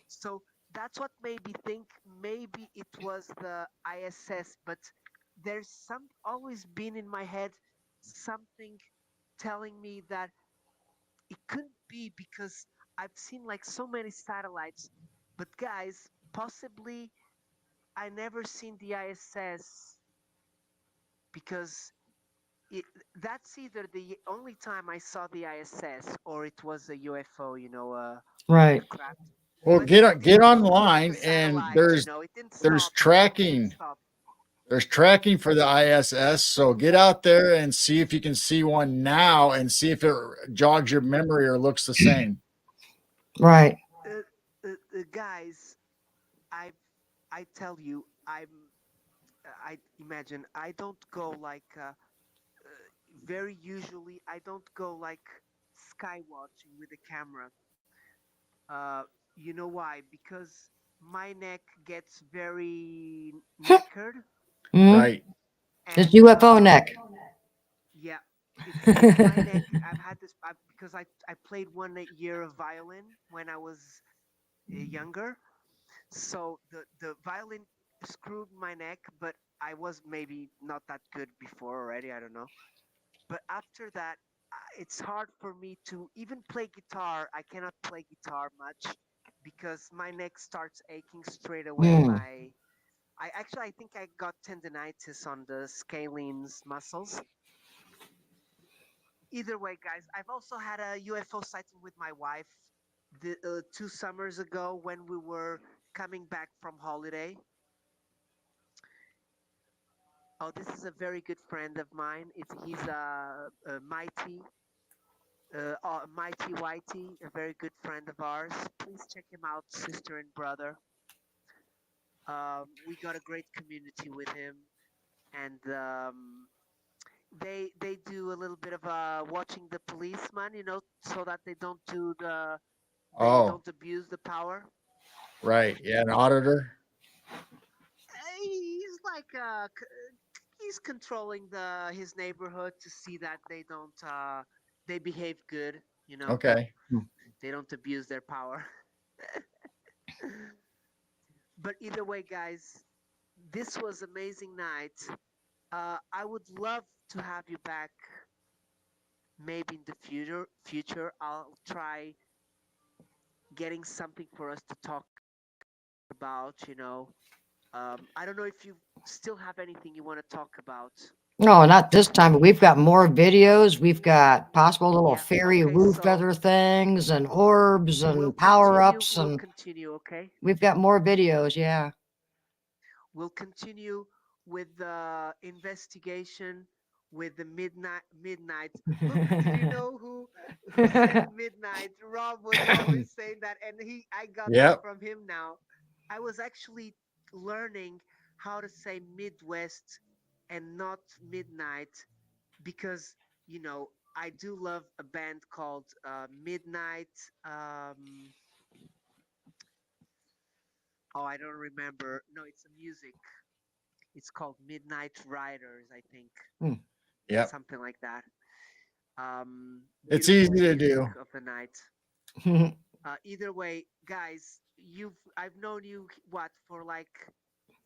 So that's what made me think maybe it was the ISS, but there's some always been in my head something telling me that it couldn't be because I've seen like so many satellites. But guys, possibly I never seen the ISS because it, that's either the only time I saw the ISS or it was a UFO, Right. a craft. Well, But it get didn't stop the online, and satellites, it didn't there's stop. It didn't tracking. stop. There's tracking for the ISS. So get out there and see if you can see one now, and see if it jogs your memory or looks the same. Right. Guys, I I tell you, I imagine I don't go like very usually I don't go like sky watching with a camera. Uh, you know why? Because my neck gets very knackered, Hmm. Right. It's and UFO neck. yeah, it's my neck. I've had this because I played 1 year of violin when I was younger. So the violin screwed my neck, but I was maybe not that good before already. I don't know. But after that, it's hard for me to even play guitar. I cannot play guitar much because my neck starts aching straight away. Mm. I think I got tendonitis on the scalenes muscles. Either way, guys, I've also had a UFO sighting with my wife 2 summers ago when we were coming back from holiday. Oh, this is a very good friend of mine. He's a Mighty Whitey, a very good friend of ours. Please check him out, sister and brother. We got a great community with him, and they do a little bit of watching the policeman, so that they Oh, don't abuse the power. right. Yeah, an auditor. He's like he's controlling the his neighborhood to see that they behave good, Okay. they don't abuse their power. But either way, guys, this was amazing night. I would love to have you back maybe in the future. I'll try getting something for us to talk about. I don't know if you still have anything you want to talk about. No, not this time, but we've got more videos. We've got possible little Yeah. fairy Okay. roof So feather things and orbs we'll and power continue. ups, We'll and continue. Okay. we've got more videos. Yeah. We'll continue with the investigation with the midnight. Look, do you know who said midnight? Rob was always saying that, and I got that Yep. from him now. I was actually learning how to say Midwest and not midnight because I do love a band called Midnight. Oh, I don't remember. No, it's a music. It's called Midnight Riders, I think, Hmm. Yep. something like that. It's Beautiful easy to music do. of the night. Either way, guys, I've known you what for like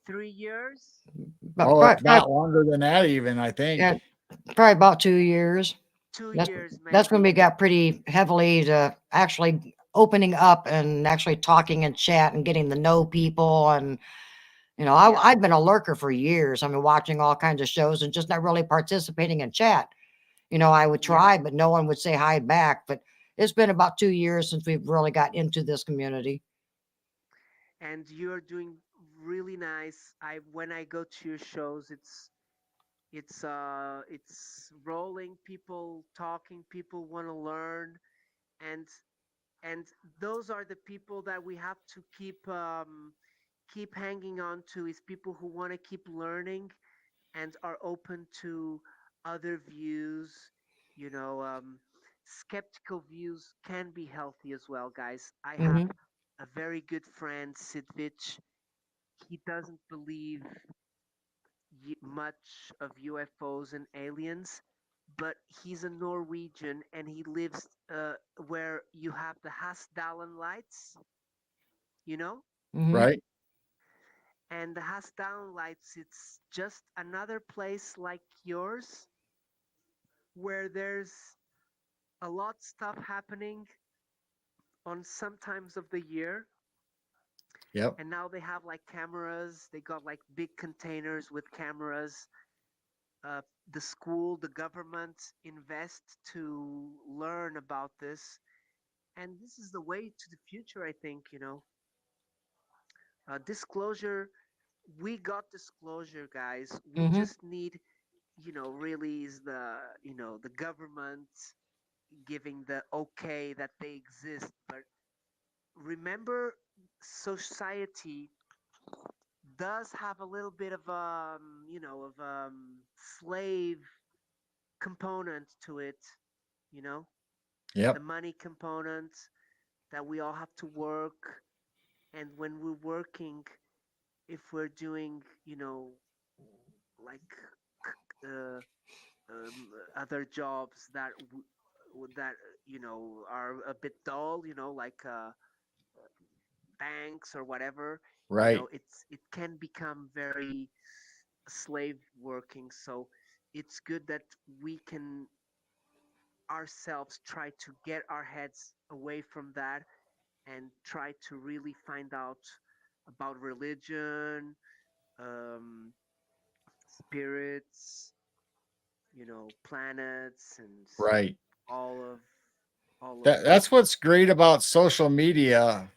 3 years, But Oh, probably, about longer than that, even, I think. yeah, probably about 2 years. two That's years that's when maybe. we got pretty heavily to actually opening up and actually talking and chat and getting to know people. And Yeah, I'd been a lurker for years. I mean, watching all kinds of shows and just not really participating in chat. I would yeah. try, but no one would say hi back. But it's been about 2 years since we've really got into this community. And you're doing really nice. I When I go to your shows, it's rolling. People talking. People want to learn, and and those are the people that we have to keep hanging on to. Is people who want to keep learning and are open to other views. You know, skeptical views can be healthy as well, guys. I have Hmm. a very good friend, Sidvich. He doesn't believe much of UFOs and aliens, but he's a Norwegian and he lives where you have the Hasdalen lights, you know? Hmm. Right. And the Hasdalen lights, it's just another place like yours where there's a lot stuff happening on some times of the year. Yep. And now they have like cameras, they got like big containers with cameras. uh, the school, the government invest to learn about this. And this is the way to the future, I think, disclosure. We got disclosure, guys. We Hmm. just need, really is the government giving the okay that they exist. But remember, society does have a little bit of slave component to it, you know, the Yep. money component that we all have to work. And when we're working, if we're doing, like uh, other jobs that that are a bit dull, like banks or whatever. Right. It can become very slave working. So it's good that we can ourselves try to get our heads away from that and try to really find out about religion, um, spirits, planets, and Right. all of all of That's what's great about social media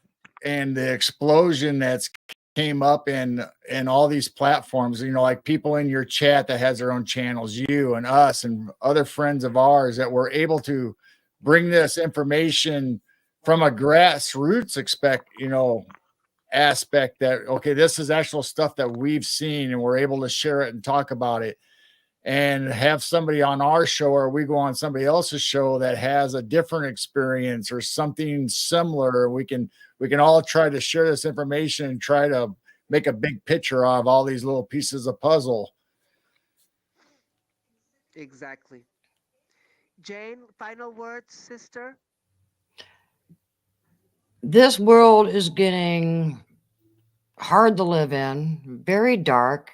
and the explosion that's came up in all these platforms. Like people in your chat that has their own channels, you and us and other friends of ours that were able to bring this information from a grassroots aspect, that okay, this is actual stuff that we've seen and we're able to share it and talk about it, and have somebody on our show or we go on somebody else's show that has a different experience or something similar. We can all try to share this information and try to make a big picture of all these little pieces of puzzle. exactly. Jane, final words, sister. This world is getting hard to live in, very dark.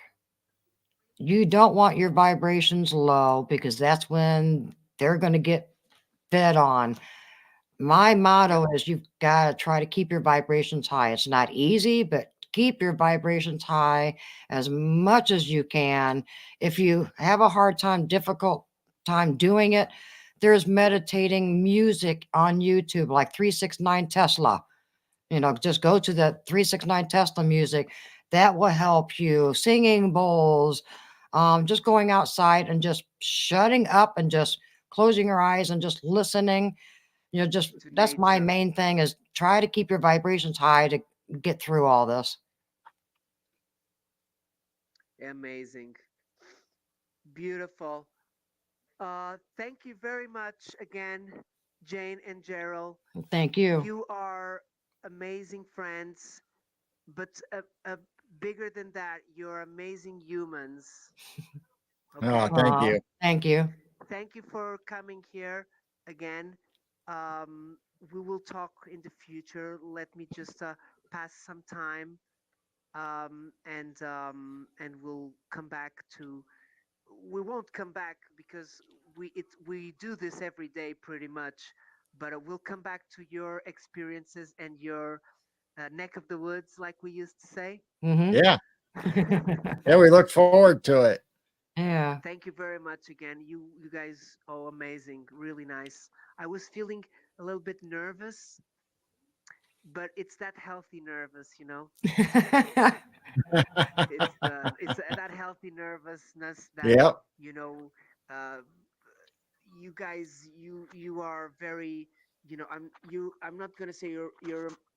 You don't want your vibrations low because that's when they're going to get fed on. My Yep. motto is you've got to try to keep your vibrations high. It's not easy, but keep your vibrations high as much as you can. If you have a hard time, difficult time doing it, there's meditating music on YouTube, like 369 Tesla. Just go to the 369 Tesla music. That will help you. Singing bowls, just going outside and just shutting up and just closing your eyes and just listening. Just To that's my nature. main thing is try to keep your vibrations high to get through all this. Amazing. Beautiful. Thank you very much again, Jane and Gerald. Thank you. You are amazing friends, but bigger than that, you're amazing humans. Oh, Okay? thank you. Thank you. Thank you for coming here again. Um, we will talk in the future. Let me just pass some time, and we'll come back to. We won't come back because we do this every day pretty much, but we'll come back to your experiences and your neck of the woods, like we used to say. Mm-hmm. Yeah. Yeah, we look forward to it. Yeah. Thank you very much again. You guys, oh, amazing, really nice. I was feeling a little bit nervous, but it's that healthy nervous. It's that healthy nervousness that Yep. you know. Uh, you guys, you are very. I'm not gonna say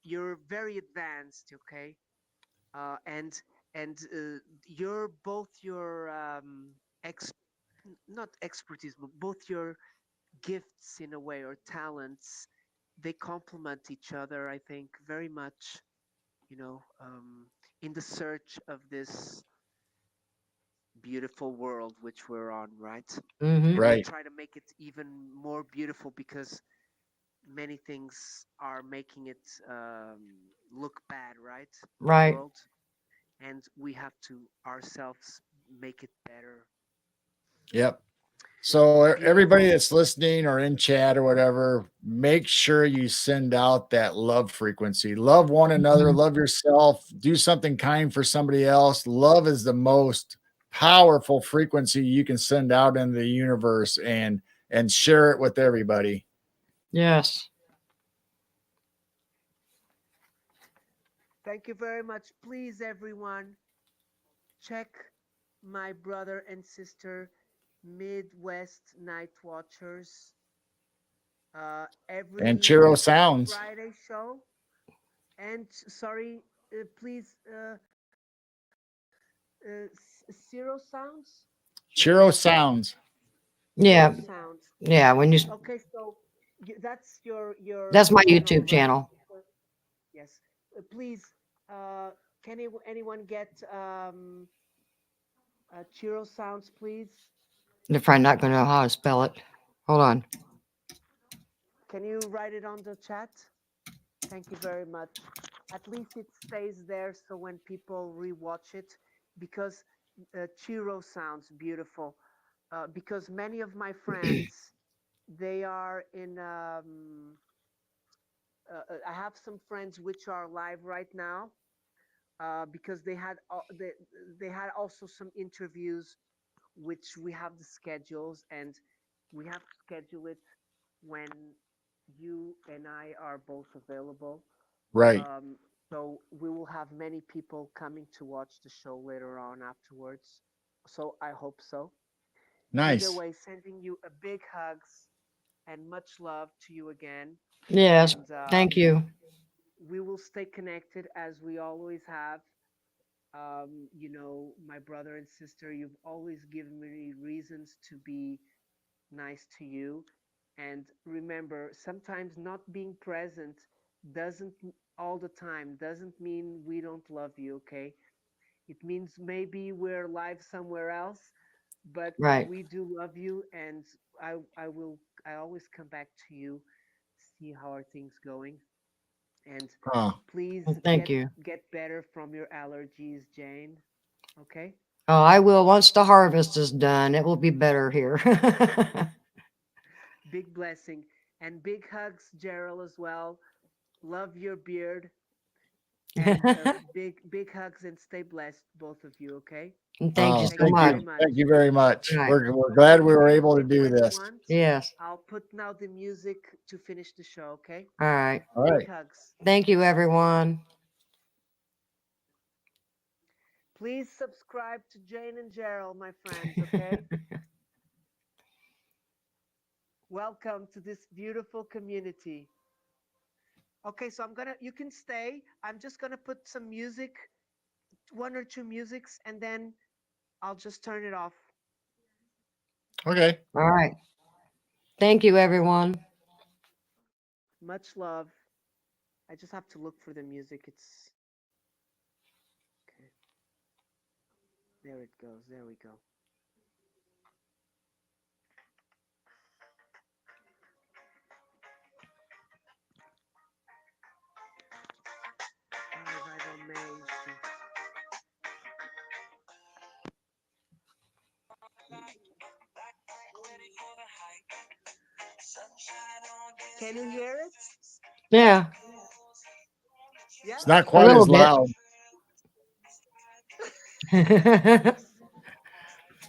you're very advanced, okay? And you're both your ex not expertise, but both your gifts in a way, or talents, they complement each other, I think, very much, in the search of this beautiful world which we're on, right? Mm-hmm. And we'll Right. try to make it even more beautiful because many things are making it look bad, right? The Right. world. And we have to ourselves make it better. Yep. So everybody Beautiful. that's listening or in chat or whatever, make sure you send out that love frequency. Love one another, Mhm. love yourself, do something kind for somebody else. Love is the most powerful frequency you can send out into the universe, and share it with everybody. Yes. Thank you very much. Please, everyone, check my brother and sister Midwest Nightwatchers And every Chiro Sounds. Friday show. And sorry, please, Zero Sounds? Chiro Sounds. Zero Yeah. Sounds. Yeah. Okay, so that's your That's my channel, YouTube right? channel. Yes. Please, uh, can anyone get Chiro Sounds, please? They're probably not going to know how to spell it. Hold on. Can you write it on the chat? Thank you very much. At least it stays there so when people rewatch it, because Chiro sounds beautiful. Because many of my friends, they are in. I have some friends which are live right now, because they had also some interviews which we have the schedules, and we have to schedule it when you and I are both available. Right. Um, so we will have many people coming to watch the show later on afterwards. So I hope so. Either Nice. way, sending you a big hugs and much love to you again. Yes. And Thank you. we will stay connected as we always have. You know, my brother and sister, you've always given me reasons to be nice to you. And remember, sometimes not being present doesn't all the time doesn't mean we don't love you, okay? It means maybe we're live somewhere else, but Right. we do love you, and I will I always come back to you, see how are things going. And Oh, please Thank you. get better from your allergies, Jane. Okay? Oh, I will once the harvest is done. It will be better here. Big blessing. And big hugs, Gerald, as well. Love your beard. And big hugs, and stay blessed, both of you, okay? And thank you oh, Thank so you thank much. very you. much. Thank you very much. Right. We're Call glad me we were back able to do when you this. want. Yes. I'll put now the music to finish the show, okay? All right. All Big right. hugs. Thank you, everyone. Please subscribe to Jane and Gerald, my friends, okay? Welcome to this beautiful community. Okay, so you can stay. I'm just gonna put some music, one or two musics, and then I'll just turn it off. Okay. All right. Thank you, everyone. Much love. I just have to look for the music. It's okay. There it goes. There we go. Ai, vai dar mente. Can you hear it? Yeah, Yeah. It's not a quite little as bit. loud.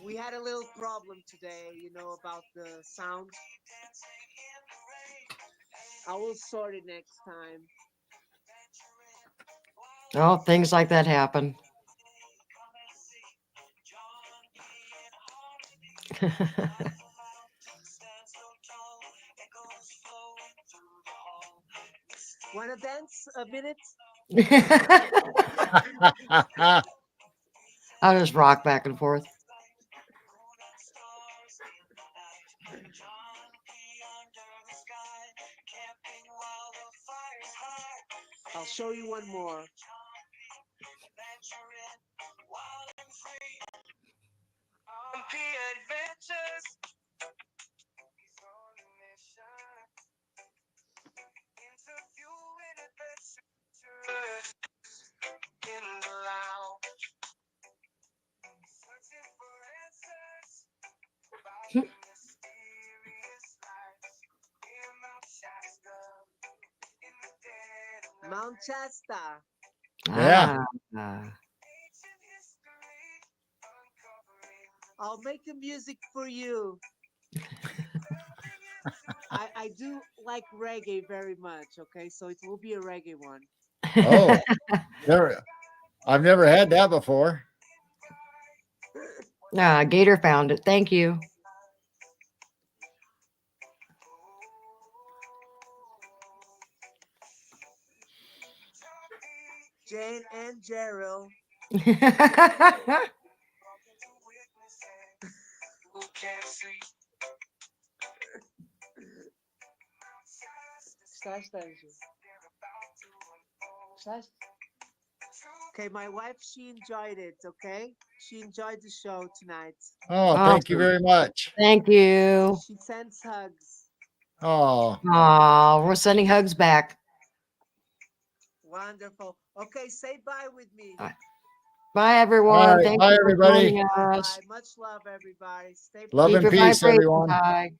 We had a little problem today, about the sound. I will sort it next time. Oh, things like that happen. Wanna dance a minute? I'll just rock back and forth. I'll show you one more. Mount Shasta. Yeah. Ah, I'll make the music for you. I do like reggae very much, okay? So it will be a reggae one. Oh, never. I've never had that before. Gator found it. Thank you. Jane and Gerald. Slash dungeon. Slash. Okay, my wife, she enjoyed it, okay? She enjoyed the show tonight. Oh, thank you Awesome. very much. Thank you. She sends hugs. Oh, Oh, we're sending hugs back. Wonderful. Okay, say bye with me. Bye. Bye, all everyone. right. Thank Bye, you for everybody. joining Bye us. bye. Much love, everybody. Stay Love Keep and your positive. peace, vibration everyone. high.